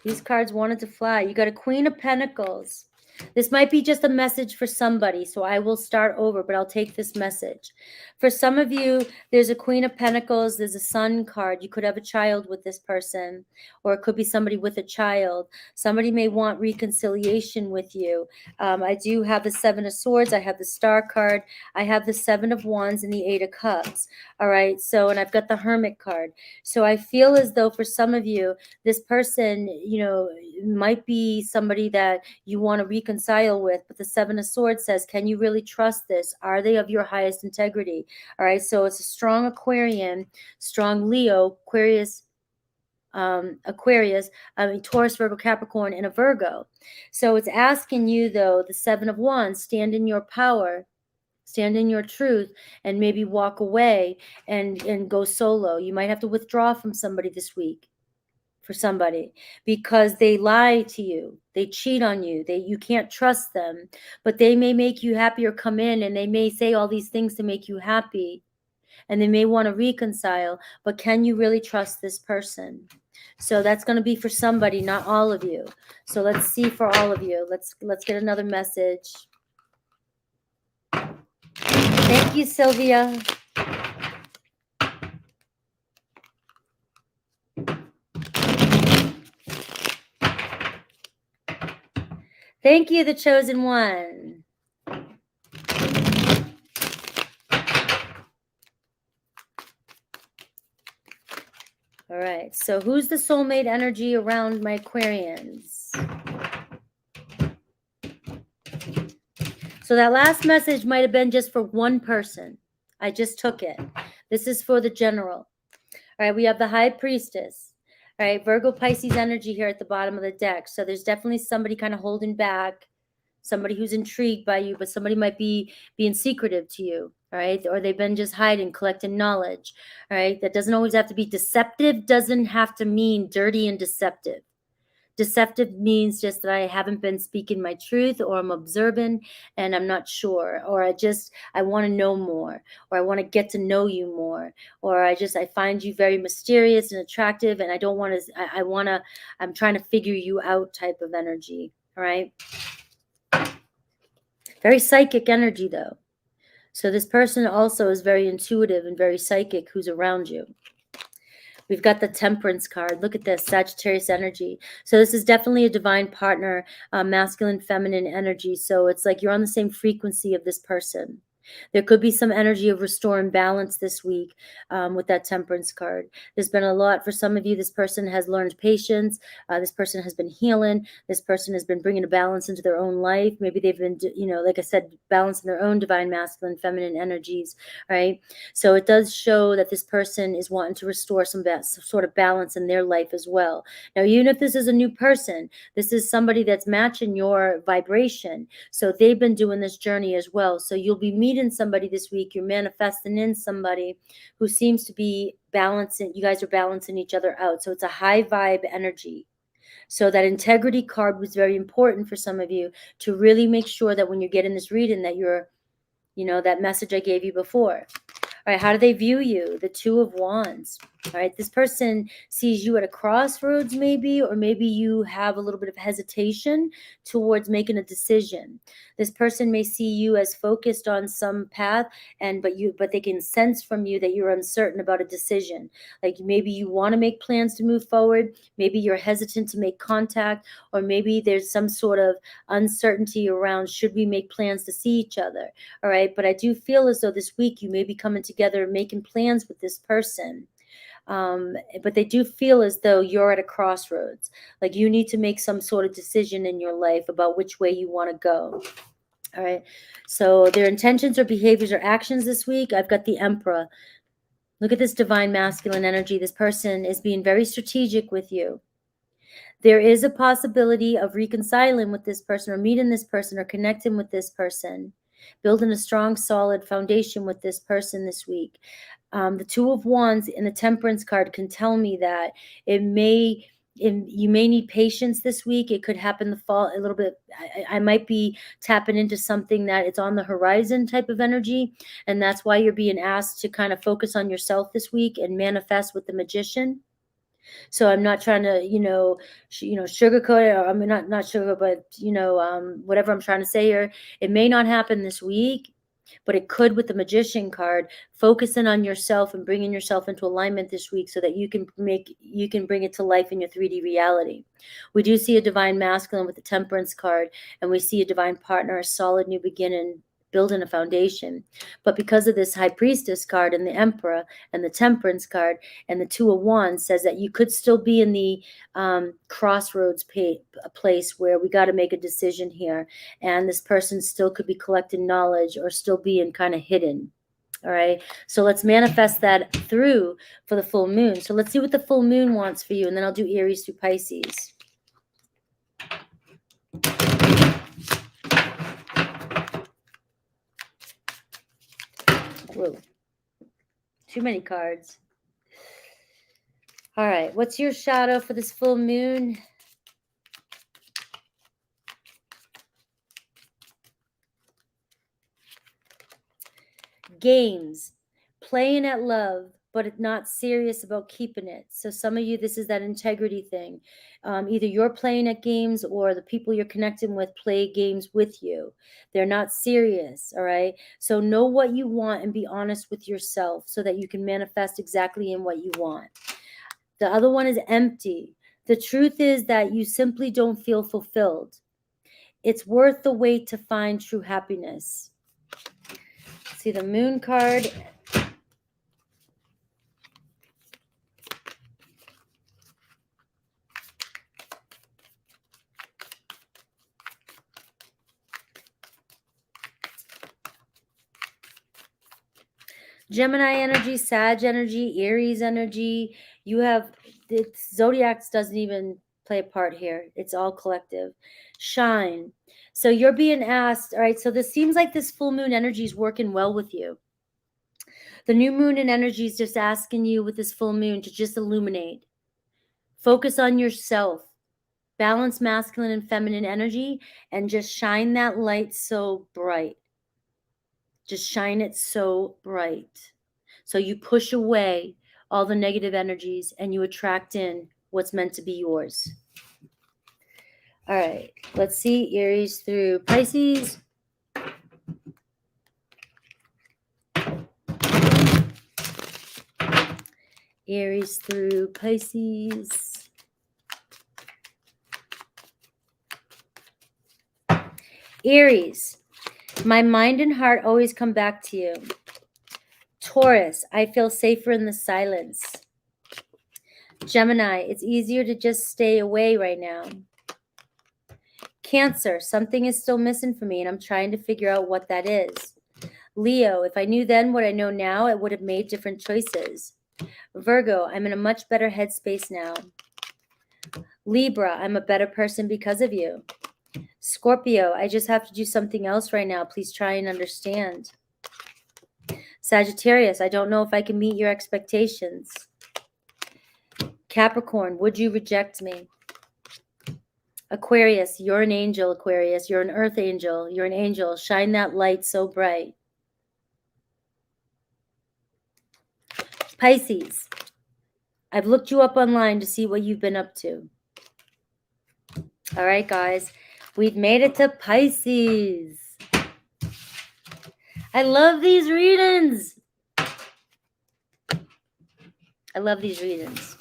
These cards wanted to fly. You got a Queen of Pentacles. This might be just a message for somebody, so I will start over, but I'll take this message. For some of you, there's a Queen of Pentacles, there's a Sun card. You could have a child with this person, or it could be somebody with a child. Somebody may want reconciliation with you. I do have the 7 of Swords, I have the Star card, I have the 7 of Wands and the 8 of Cups. All right, so, and I've got the Hermit card. So I feel as though for some of you, this person, might be somebody that you want to reconcile with. But the Seven of Swords says, can you really trust this? Are they of your highest integrity? All right, so it's a strong Aquarian, strong Leo, Aquarius, Taurus, Virgo, Capricorn, and a Virgo. So it's asking you, though, the Seven of Wands, stand in your power, stand in your truth, and maybe walk away and go solo. You might have to withdraw from somebody this week, for somebody, because they lie to you, they cheat on you, you can't trust them, but they may make you happy or come in and they may say all these things to make you happy, and they may want to reconcile, but can you really trust this person? So that's going to be for somebody, not all of you. So let's see for all of you. Let's get another message. Thank you, Sylvia. Thank you, the chosen one. All right, so who's the soulmate energy around my Aquarians? So that last message might have been just for one person. I just took it. This is for the general. All right, we have the High Priestess. All right, Virgo Pisces energy here at the bottom of the deck. So there's definitely somebody kind of holding back, somebody who's intrigued by you, but somebody might be being secretive to you. All right, or they've been just hiding, collecting knowledge. All right, that doesn't always have to be deceptive, doesn't have to mean dirty and deceptive. Deceptive means just that I haven't been speaking my truth, or I'm observing and I'm not sure, or I want to know more, or I want to get to know you more, or I find you very mysterious and attractive, and I don't want to, I'm trying to figure you out type of energy. All right. Very psychic energy though. So this person also is very intuitive and very psychic who's around you. We've got the Temperance card. Look at this, Sagittarius energy. So this is definitely a divine partner, masculine, feminine energy. So it's like you're on the same frequency of this person. There could be some energy of restore and balance this week with that Temperance card. There's been a lot for some of you. This person has learned patience. This person has been healing. This person has been bringing a balance into their own life. Maybe they've been, like I said, balancing their own divine masculine, feminine energies, right? So it does show that this person is wanting to restore some sort of balance in their life as well. Now, even if this is a new person, this is somebody that's matching your vibration. So they've been doing this journey as well. So you'll be meeting somebody this week. You're manifesting in somebody who seems to be balancing. You guys are balancing each other out. So it's a high vibe energy. So that integrity card was very important for some of you to really make sure that when you're getting this reading that you're, that message I gave you before. All right, how do they view you? The Two of Wands. All right, this person sees you at a crossroads maybe, or maybe you have a little bit of hesitation towards making a decision. This person may see you as focused on some path, but they can sense from you that you're uncertain about a decision. Like maybe you want to make plans to move forward, maybe you're hesitant to make contact, or maybe there's some sort of uncertainty around should we make plans to see each other. All right, but I do feel as though this week you may be coming together, making plans with this person. But they do feel as though you're at a crossroads, like you need to make some sort of decision in your life about which way you want to go. All right, so their intentions or behaviors or actions this week, I've got the Emperor. Look at this divine masculine energy. This person is being very strategic with you. There is a possibility of reconciling with this person, or meeting this person, or connecting with this person, building a strong, solid foundation with this person this week. The Two of Wands in the Temperance card can tell me that you may need patience this week. It could happen the fall a little bit. I might be tapping into something that it's on the horizon type of energy. And that's why you're being asked to kind of focus on yourself this week and manifest with the Magician. So I'm not trying to, sugarcoat it. Or, I mean, not sugar, but, whatever I'm trying to say here, it may not happen this week, but it could with the Magician card, focusing on yourself and bringing yourself into alignment this week so that you can bring it to life in your 3D reality. We do see a divine masculine with the Temperance card, and we see a divine partner, a solid new beginning, building a foundation. But because of this High Priestess card and the Emperor and the Temperance card and the Two of Wands says that you could still be in the crossroads place where we got to make a decision here. And this person still could be collecting knowledge or still being kind of hidden. All right. So let's manifest that through for the full moon. So let's see what the full moon wants for you. And then I'll do Aries through Pisces. Whoa. Too many cards. All right. What's your shadow for this full moon? Games. Playing at love, but it's not serious about keeping it. So some of you, this is that integrity thing. Either you're playing at games or the people you're connecting with play games with you. They're not serious, all right? So know what you want and be honest with yourself so that you can manifest exactly in what you want. The other one is empty. The truth is that you simply don't feel fulfilled. It's worth the wait to find true happiness. See the moon card. Gemini energy, Sag energy, Aries energy. You have, Zodiacs doesn't even play a part here. It's all collective. Shine. So you're being asked, all right, so this seems like this full moon energy is working well with you. The new moon and energy is just asking you with this full moon to just illuminate. Focus on yourself. Balance masculine and feminine energy and just shine that light so bright. Just shine it so bright. So you push away all the negative energies and you attract in what's meant to be yours. All right, let's see Aries through Pisces. Aries through Pisces. Aries, my mind and heart always come back to you. Taurus, I feel safer in the silence. Gemini, it's easier to just stay away right now. Cancer, something is still missing for me and I'm trying to figure out what that is. Leo, if I knew then what I know now, I would have made different choices. Virgo, I'm in a much better headspace now. Libra, I'm a better person because of you. Scorpio, I just have to do something else right now. Please try and understand. Sagittarius, I don't know if I can meet your expectations. Capricorn, would you reject me? Aquarius, you're an angel, Aquarius. You're an earth angel. You're an angel. Shine that light so bright. Pisces, I've looked you up online to see what you've been up to. All right, guys, we've made it to Pisces. I love these readings. I love these readings.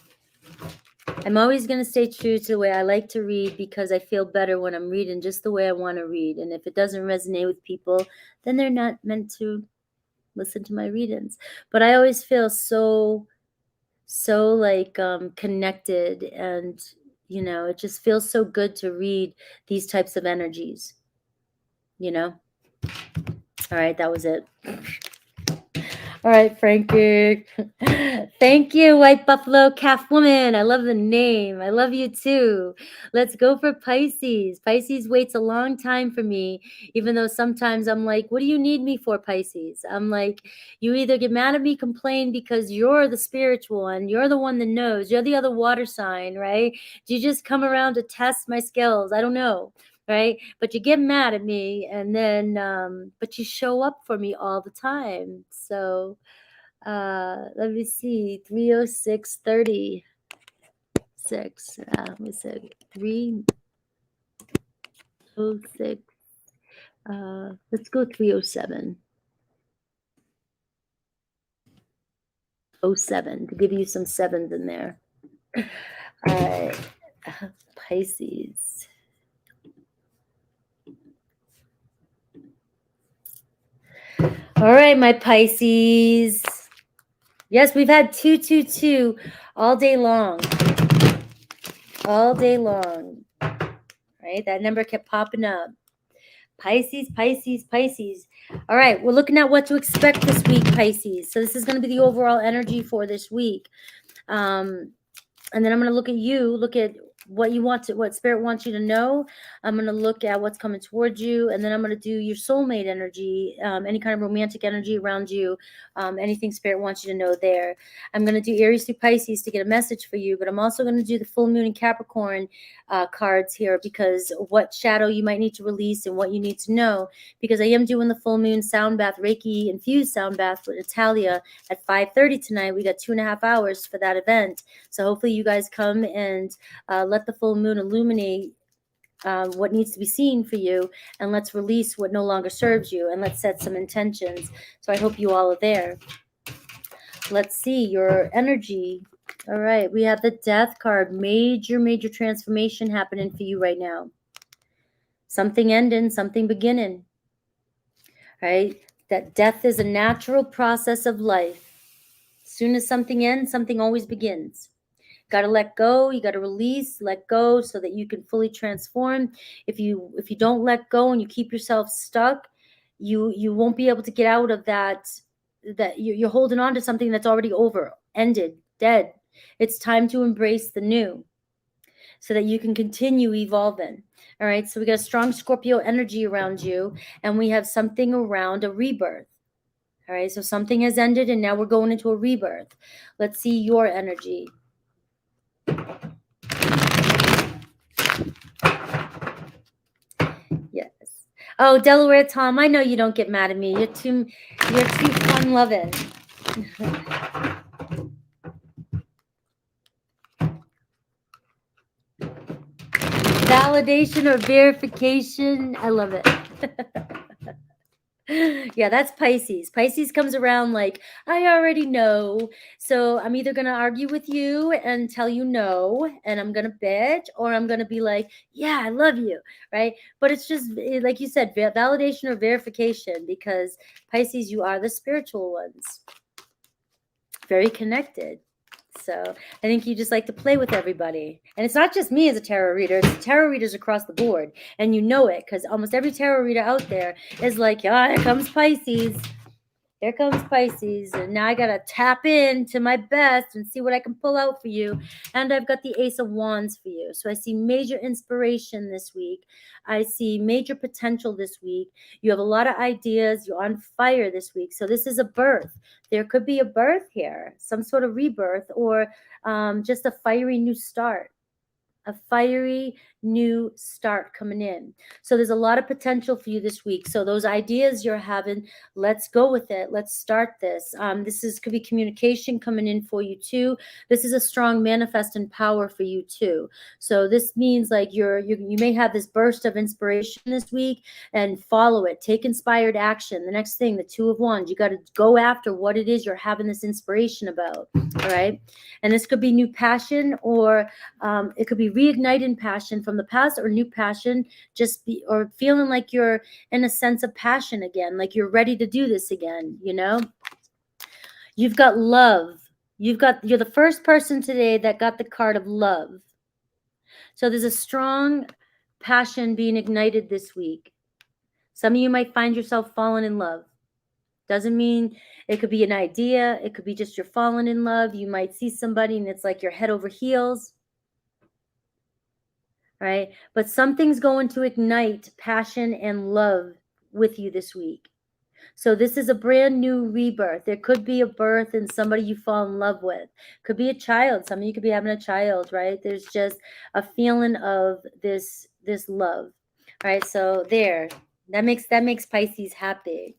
I'm always going to stay true to the way I like to read because I feel better when I'm reading just the way I want to read. And if it doesn't resonate with people, then they're not meant to listen to my readings. But I always feel so like connected, and you know, it just feels so good to read these types of energies, you know. All right, that was it. All right, Frankie. Thank you, White Buffalo Calf Woman. I love the name. I love you too. Let's go for Pisces. Pisces waits a long time for me, even though sometimes I'm like, what do you need me for, Pisces? I'm like, you either get mad at me, complain because you're the spiritual one. You're the one that knows. You're the other water sign, right? Do you just come around to test my skills? I don't know. Right? But you get mad at me and then, but you show up for me all the time. So let me see, 30636. Let me see, 306. Let's go 307. 07 to give you some sevens in there. All right, Pisces. All right, my Pisces. Yes, we've had 222 all day long. All day long. Right? That number kept popping up. Pisces, Pisces, Pisces. All right, we're looking at what to expect this week, Pisces. So this is going to be the overall energy for this week. And then I'm going to look at you, look at what you want to, what spirit wants you to know. I'm going to look at what's coming towards you. And then I'm going to do your soulmate energy, any kind of romantic energy around you, anything spirit wants you to know there. I'm going to do Aries through Pisces to get a message for you, but I'm also going to do the full moon and Capricorn cards here, because what shadow you might need to release and what you need to know, because I am doing the full moon sound bath, Reiki infused sound bath with Natalia at 5:30 tonight. We got 2.5 hours for that event. So hopefully you guys come and let the full moon illuminate what needs to be seen for you, and let's release what no longer serves you, and let's set some intentions. So I hope you all are there. Let's see your energy. All right, we have the Death card. Major transformation happening for you right now. Something ending, something beginning. Right? That death is a natural process of life. As soon as something ends, something always begins. Got to let go. You got to release, let go, so that you can fully transform. If you don't let go and you keep yourself stuck, you won't be able to get out of that. That you're holding on to something that's already over, ended, dead. It's time to embrace the new, so that you can continue evolving. All right. So we got a strong Scorpio energy around you, and we have something around a rebirth. All right. So something has ended, and now we're going into a rebirth. Let's see your energy. Yes. Oh, Delaware Tom, I know you don't get mad at me. You're too fun loving. Validation or verification. I love it. Yeah, that's Pisces. Pisces comes around like, I already know. So I'm either going to argue with you and tell you no, and I'm going to bitch, or I'm going to be like, yeah, I love you. Right. But it's just like you said, validation or verification, because Pisces, you are the spiritual ones. Very connected. So I think you just like to play with everybody. And it's not just me as a tarot reader. It's tarot readers across the board. And you know it, because almost every tarot reader out there is like, yeah, here comes Pisces. Here comes Pisces. And now I got to tap into my best and see what I can pull out for you. And I've got the Ace of Wands for you. So I see major inspiration this week. I see major potential this week. You have a lot of ideas. You're on fire this week. So this is a birth. There could be a birth here, some sort of rebirth, or just a fiery new start. A fiery new start coming in. So there's a lot of potential for you this week. So those ideas you're having, let's go with it. Let's start this. Could be communication coming in for you too. This is a strong manifesting power for you too. So this means like you may have this burst of inspiration this week, and follow it. Take inspired action. The next thing, the Two of Wands, you got to go after what it is you're having this inspiration about. All right. And this could be new passion, or it could be reigniting passion from the past, or new passion, or feeling like you're in a sense of passion again, like you're ready to do this again. You've got love. You're the first person today that got the card of love. So there's a strong passion being ignited this week. Some of you might find yourself falling in love. Doesn't mean it could be an idea. It could be just you're falling in love. You might see somebody and it's like you're head over heels. Right? But something's going to ignite passion and love with you this week. So this is a brand new rebirth. There could be a birth in somebody you fall in love with. Could be a child. Some of you could be having a child, right? There's just a feeling of this love. All right, so there. That makes Pisces happy.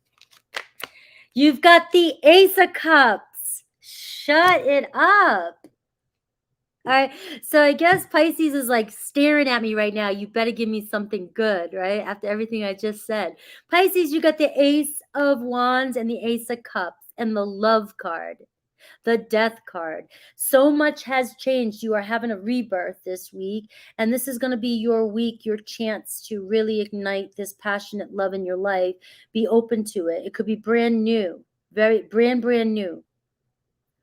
You've got the Ace of Cups. Shut it up. All right. So I guess Pisces is like staring at me right now. You better give me something good, right? After everything I just said. Pisces, you got the Ace of Wands and the Ace of Cups and the Love card. the Death card. So much has changed. You are having a rebirth this week, and this is going to be your week, your chance to really ignite this passionate love in your life. Be open to it. It could be brand new, very brand new.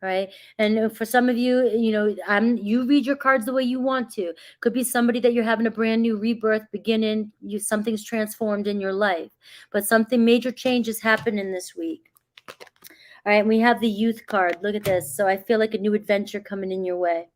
Right. And for some of you, you read your cards the way you want to. Could be somebody that you're having a brand new rebirth beginning. Something's transformed in your life, but something major change is happening this week. All right. We have the Youth card. Look at this. So I feel like a new adventure coming in your way.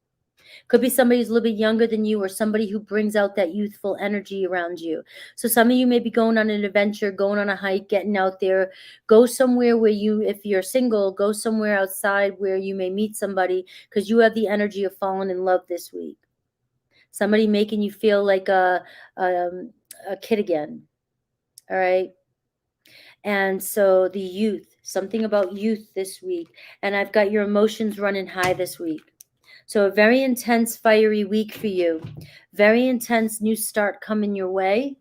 Could be somebody who's a little bit younger than you, or somebody who brings out that youthful energy around you. So some of you may be going on an adventure, going on a hike, getting out there. Go somewhere where if you're single, go somewhere outside where you may meet somebody, because you have the energy of falling in love this week. Somebody making you feel like a kid again. All right. And so the youth, something about youth this week. And I've got your emotions running high this week. So a very intense, fiery week for you. Very intense new start coming your way.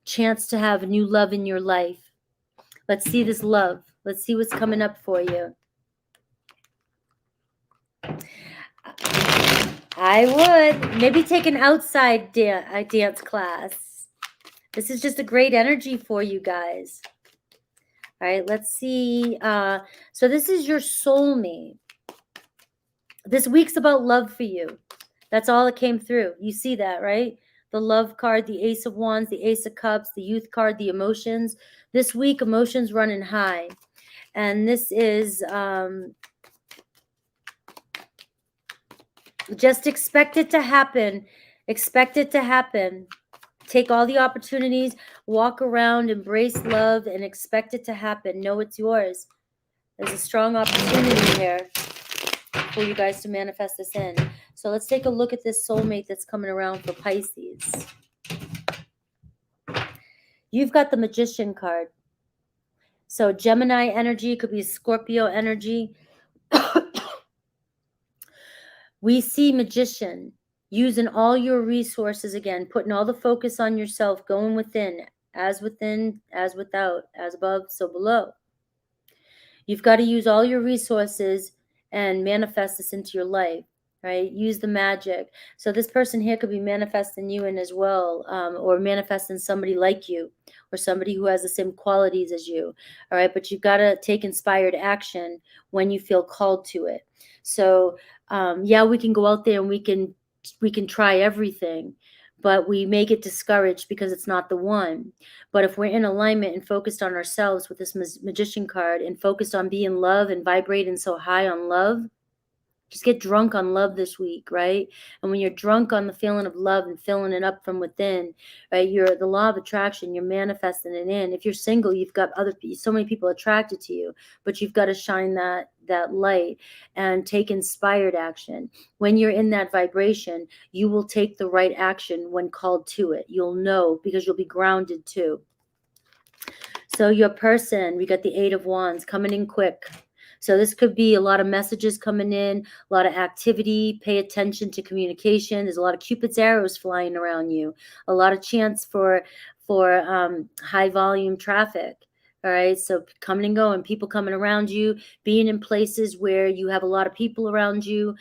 Chance to have new love in your life. Let's see this love. Let's see what's coming up for you. I would. Maybe take an outside dance class. This is just a great energy for you guys. All right, let's see. So this is your soulmate. This week's about love for you. That's all that came through. You see that, right? The love card, the Ace of Wands, the Ace of Cups, the Youth card, the emotions. This week, emotions running high. And this is just expect it to happen. Expect it to happen. Take all the opportunities, walk around, embrace love, and expect it to happen. Know it's yours. There's a strong opportunity here for you guys to manifest this in. So let's take a look at this soulmate that's coming around for Pisces. You've got the Magician card. So Gemini energy, could be Scorpio energy. We see Magician using all your resources again, putting all the focus on yourself, going within, as without, as above, so below. You've got to use all your resources and manifest this into your life, right? Use the magic. So this person here could be manifesting you in as well, or manifesting somebody like you, or somebody who has the same qualities as you, all right? But you've got to take inspired action when you feel called to it. So yeah, we can go out there and we can try everything, but we may get discouraged because it's not the one. But if we're in alignment and focused on ourselves with this Magician card, and focused on being love and vibrating so high on love, just get drunk on love this week, right? And when you're drunk on the feeling of love and filling it up from within, right, you're the law of attraction, you're manifesting it in. If you're single, you've got so many people attracted to you, but you've got to shine that light and take inspired action. When you're in that vibration, you will take the right action when called to it. You'll know, because you'll be grounded too. So your person, we got the Eight of Wands coming in quick. So this could be a lot of messages coming in, a lot of activity. Pay attention to communication. There's a lot of Cupid's arrows flying around you. A lot of chance for high volume traffic. All right. So coming and going, people coming around you, being in places where you have a lot of people around you,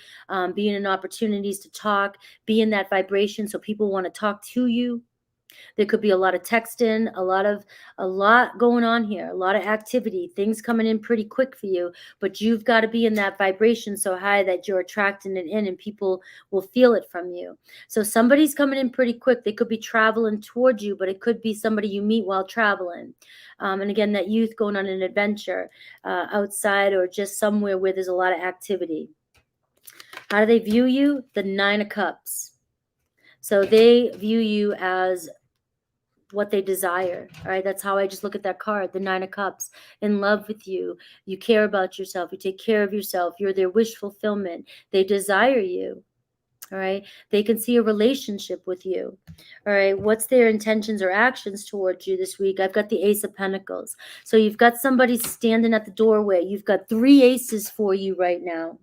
being in opportunities to talk, be in that vibration. So people want to talk to you. There could be a lot of texting, a lot going on here, a lot of activity, things coming in pretty quick for you, but you've got to be in that vibration so high that you're attracting it in, and people will feel it from you. So somebody's coming in pretty quick. They could be traveling towards you, but it could be somebody you meet while traveling. And again, that youth going on an adventure outside, or just somewhere where there's a lot of activity. How do they view you? The Nine of Cups. So they view you as what they desire. All right. That's how I just look at that card, the Nine of Cups. In love with you. You care about yourself. You take care of yourself. You're their wish fulfillment. They desire you. All right. They can see a relationship with you. All right. What's their intentions or actions towards you this week? I've got the Ace of Pentacles. So you've got somebody standing at the doorway. You've got 3 aces for you right now.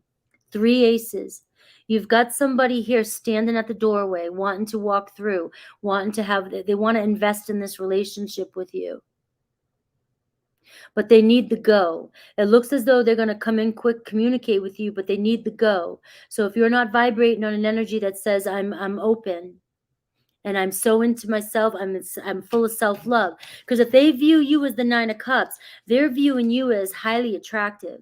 3 aces. You've got somebody here standing at the doorway, wanting to walk through, they want to invest in this relationship with you. but they need the go. It looks as though they're going to come in quick, communicate with you, but they need the go. So if you're not vibrating on an energy that says I'm open and I'm so into myself, I'm full of self-love. Because if they view you as the 9 of Cups, they're viewing you as highly attractive.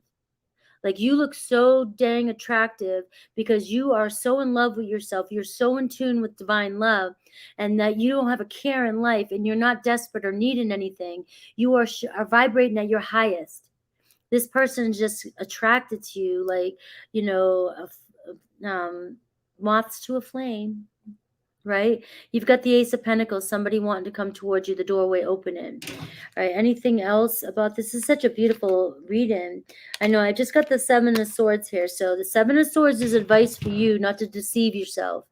Like, you look so dang attractive because you are so in love with yourself. You're so in tune with divine love, and that you don't have a care in life, and you're not desperate or needing anything. You are vibrating at your highest. This person is just attracted to you like, moths to a flame. Right? You've got the Ace of Pentacles, somebody wanting to come towards you, the doorway opening. All right, anything else about this? Is such a beautiful reading. I know I just got the 7 of Swords here. So the 7 of Swords is advice for you not to deceive yourself.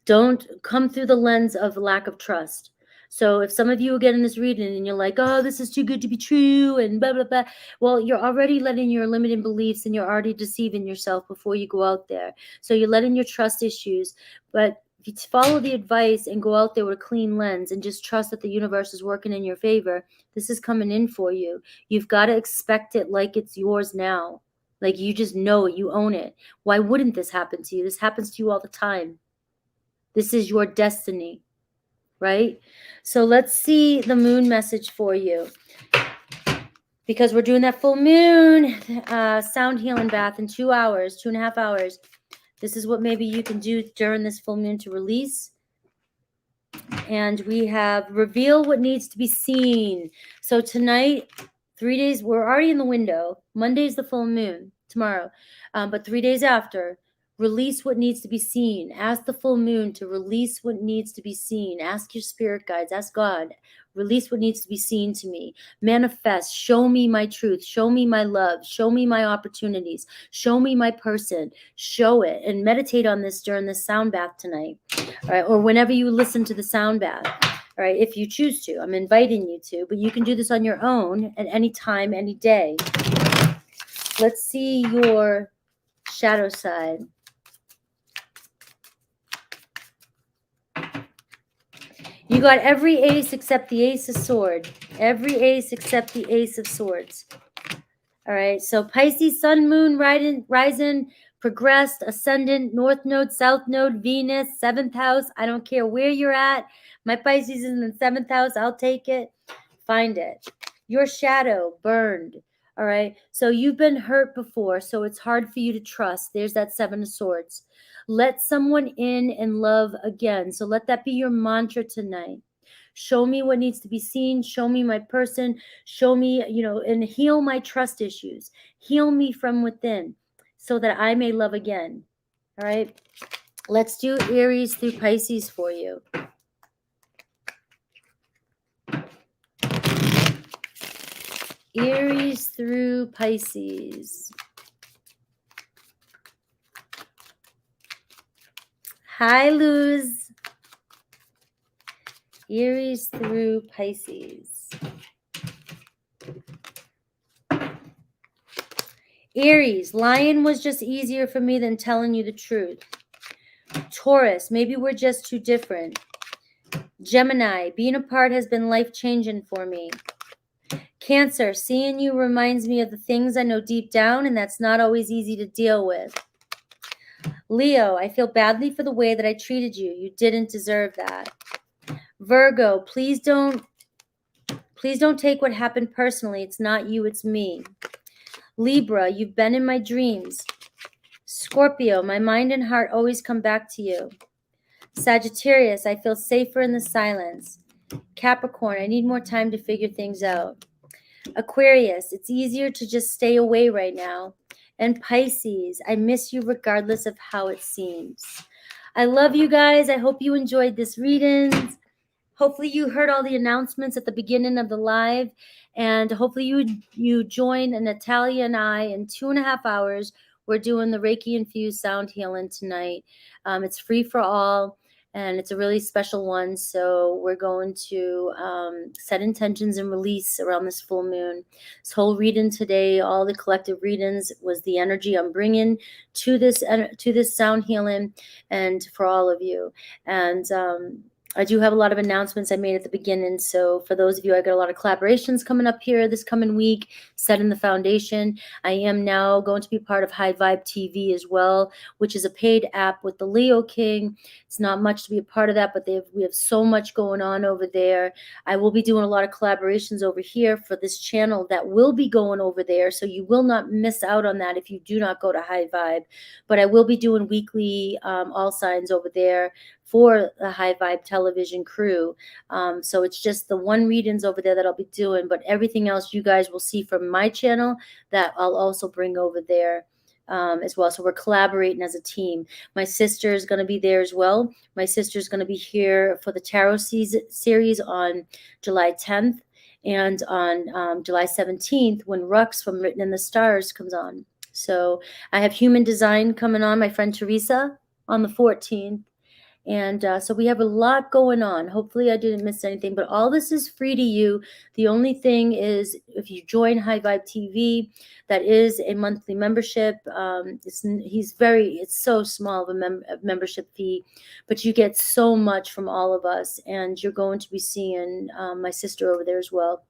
Don't come through the lens of lack of trust. So if some of you are getting this reading and you're like, oh, this is too good to be true and blah, blah, blah. Well, you're already letting your limiting beliefs, and you're already deceiving yourself before you go out there. So you're letting your trust issues. But if you follow the advice and go out there with a clean lens and just trust that the universe is working in your favor, this is coming in for you. You've got to expect it like it's yours now. Like, you just know it, you own it. Why wouldn't this happen to you? This happens to you all the time. This is your destiny. Right? So let's see the moon message for you. Because we're doing that full moon sound healing bath in 2 hours, 2.5 hours. This is what maybe you can do during this full moon to release. And we have reveal what needs to be seen. So tonight, 3 days, we're already in the window. Monday's the full moon, tomorrow. But 3 days after, release what needs to be seen. Ask the full moon to release what needs to be seen. Ask your spirit guides. Ask God. Release what needs to be seen to me. Manifest. Show me my truth. Show me my love. Show me my opportunities. Show me my person. Show it. And meditate on this during this sound bath tonight. All right. Or whenever you listen to the sound bath. All right. If you choose to. I'm inviting you to. But you can do this on your own at any time, any day. Let's see your shadow side. You got every ace except the Ace of Swords. Every ace except the Ace of Swords. All right. So Pisces, Sun, Moon, rising, progressed, ascendant, North Node, South Node, Venus, 7th house. I don't care where you're at. My Pisces is in the 7th house. I'll take it. Find it. Your shadow burned. All right. So you've been hurt before, so it's hard for you to trust. There's that 7 of Swords. Let someone in and love again. So let that be your mantra tonight. Show me what needs to be seen. Show me my person. Show me, and heal my trust issues. Heal me from within so that I may love again. All right. Let's do Aries through Pisces for you. Aries through Pisces. Hi, Luz. Aries through Pisces. Aries, lying was just easier for me than telling you the truth. Taurus, maybe we're just too different. Gemini, being apart has been life-changing for me. Cancer, seeing you reminds me of the things I know deep down, and that's not always easy to deal with. Leo, I feel badly for the way that I treated you. You didn't deserve that. Virgo, please don't take what happened personally. It's not you, it's me. Libra, you've been in my dreams. Scorpio, my mind and heart always come back to you. Sagittarius, I feel safer in the silence. Capricorn, I need more time to figure things out. Aquarius, it's easier to just stay away right now. And Pisces, I miss you regardless of how it seems. I love you guys. I hope you enjoyed this readings. Hopefully you heard all the announcements at the beginning of the live. And hopefully you join Natalia and I in 2.5 hours. We're doing the Reiki infused sound healing tonight. It's free for all. And it's a really special one. So we're going to set intentions and release around this full moon. This whole reading today, all the collective readings, was the energy I'm bringing to this sound healing and for all of you. And I do have a lot of announcements I made at the beginning. So for those of you, I got a lot of collaborations coming up here this coming week, setting the foundation. I am now going to be part of High Vibe TV as well, which is a paid app with the Leo King. It's not much to be a part of that, but we have so much going on over there. I will be doing a lot of collaborations over here for this channel that will be going over there. So you will not miss out on that if you do not go to High Vibe. But I will be doing weekly all signs over there for the High Vibe television crew. So it's just the one readings over there that I'll be doing, but everything else you guys will see from my channel that I'll also bring over there as well. So we're collaborating as a team. My sister is going to be there as well. My sister is going to be here for the tarot series on July 10th and on July 17th when Rux from Written in the Stars comes on. So I have Human Design coming on, my friend Teresa, on the 14th. And so we have a lot going on. Hopefully I didn't miss anything, but all this is free to you. The only thing is if you join High Vibe TV, that is a monthly membership. It's so small of a membership fee, but you get so much from all of us. And you're going to be seeing my sister over there as well.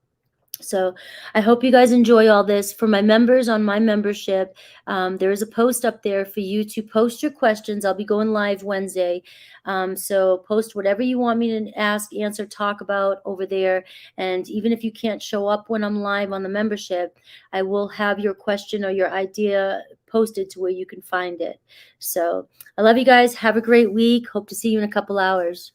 So I hope you guys enjoy all this. For my members on my membership, there is a post up there for you to post your questions. I'll be going live Wednesday. So post whatever you want me to ask, answer, talk about over there. And even if you can't show up when I'm live on the membership, I will have your question or your idea posted to where you can find it. So I love you guys. Have a great week. Hope to see you in a couple hours.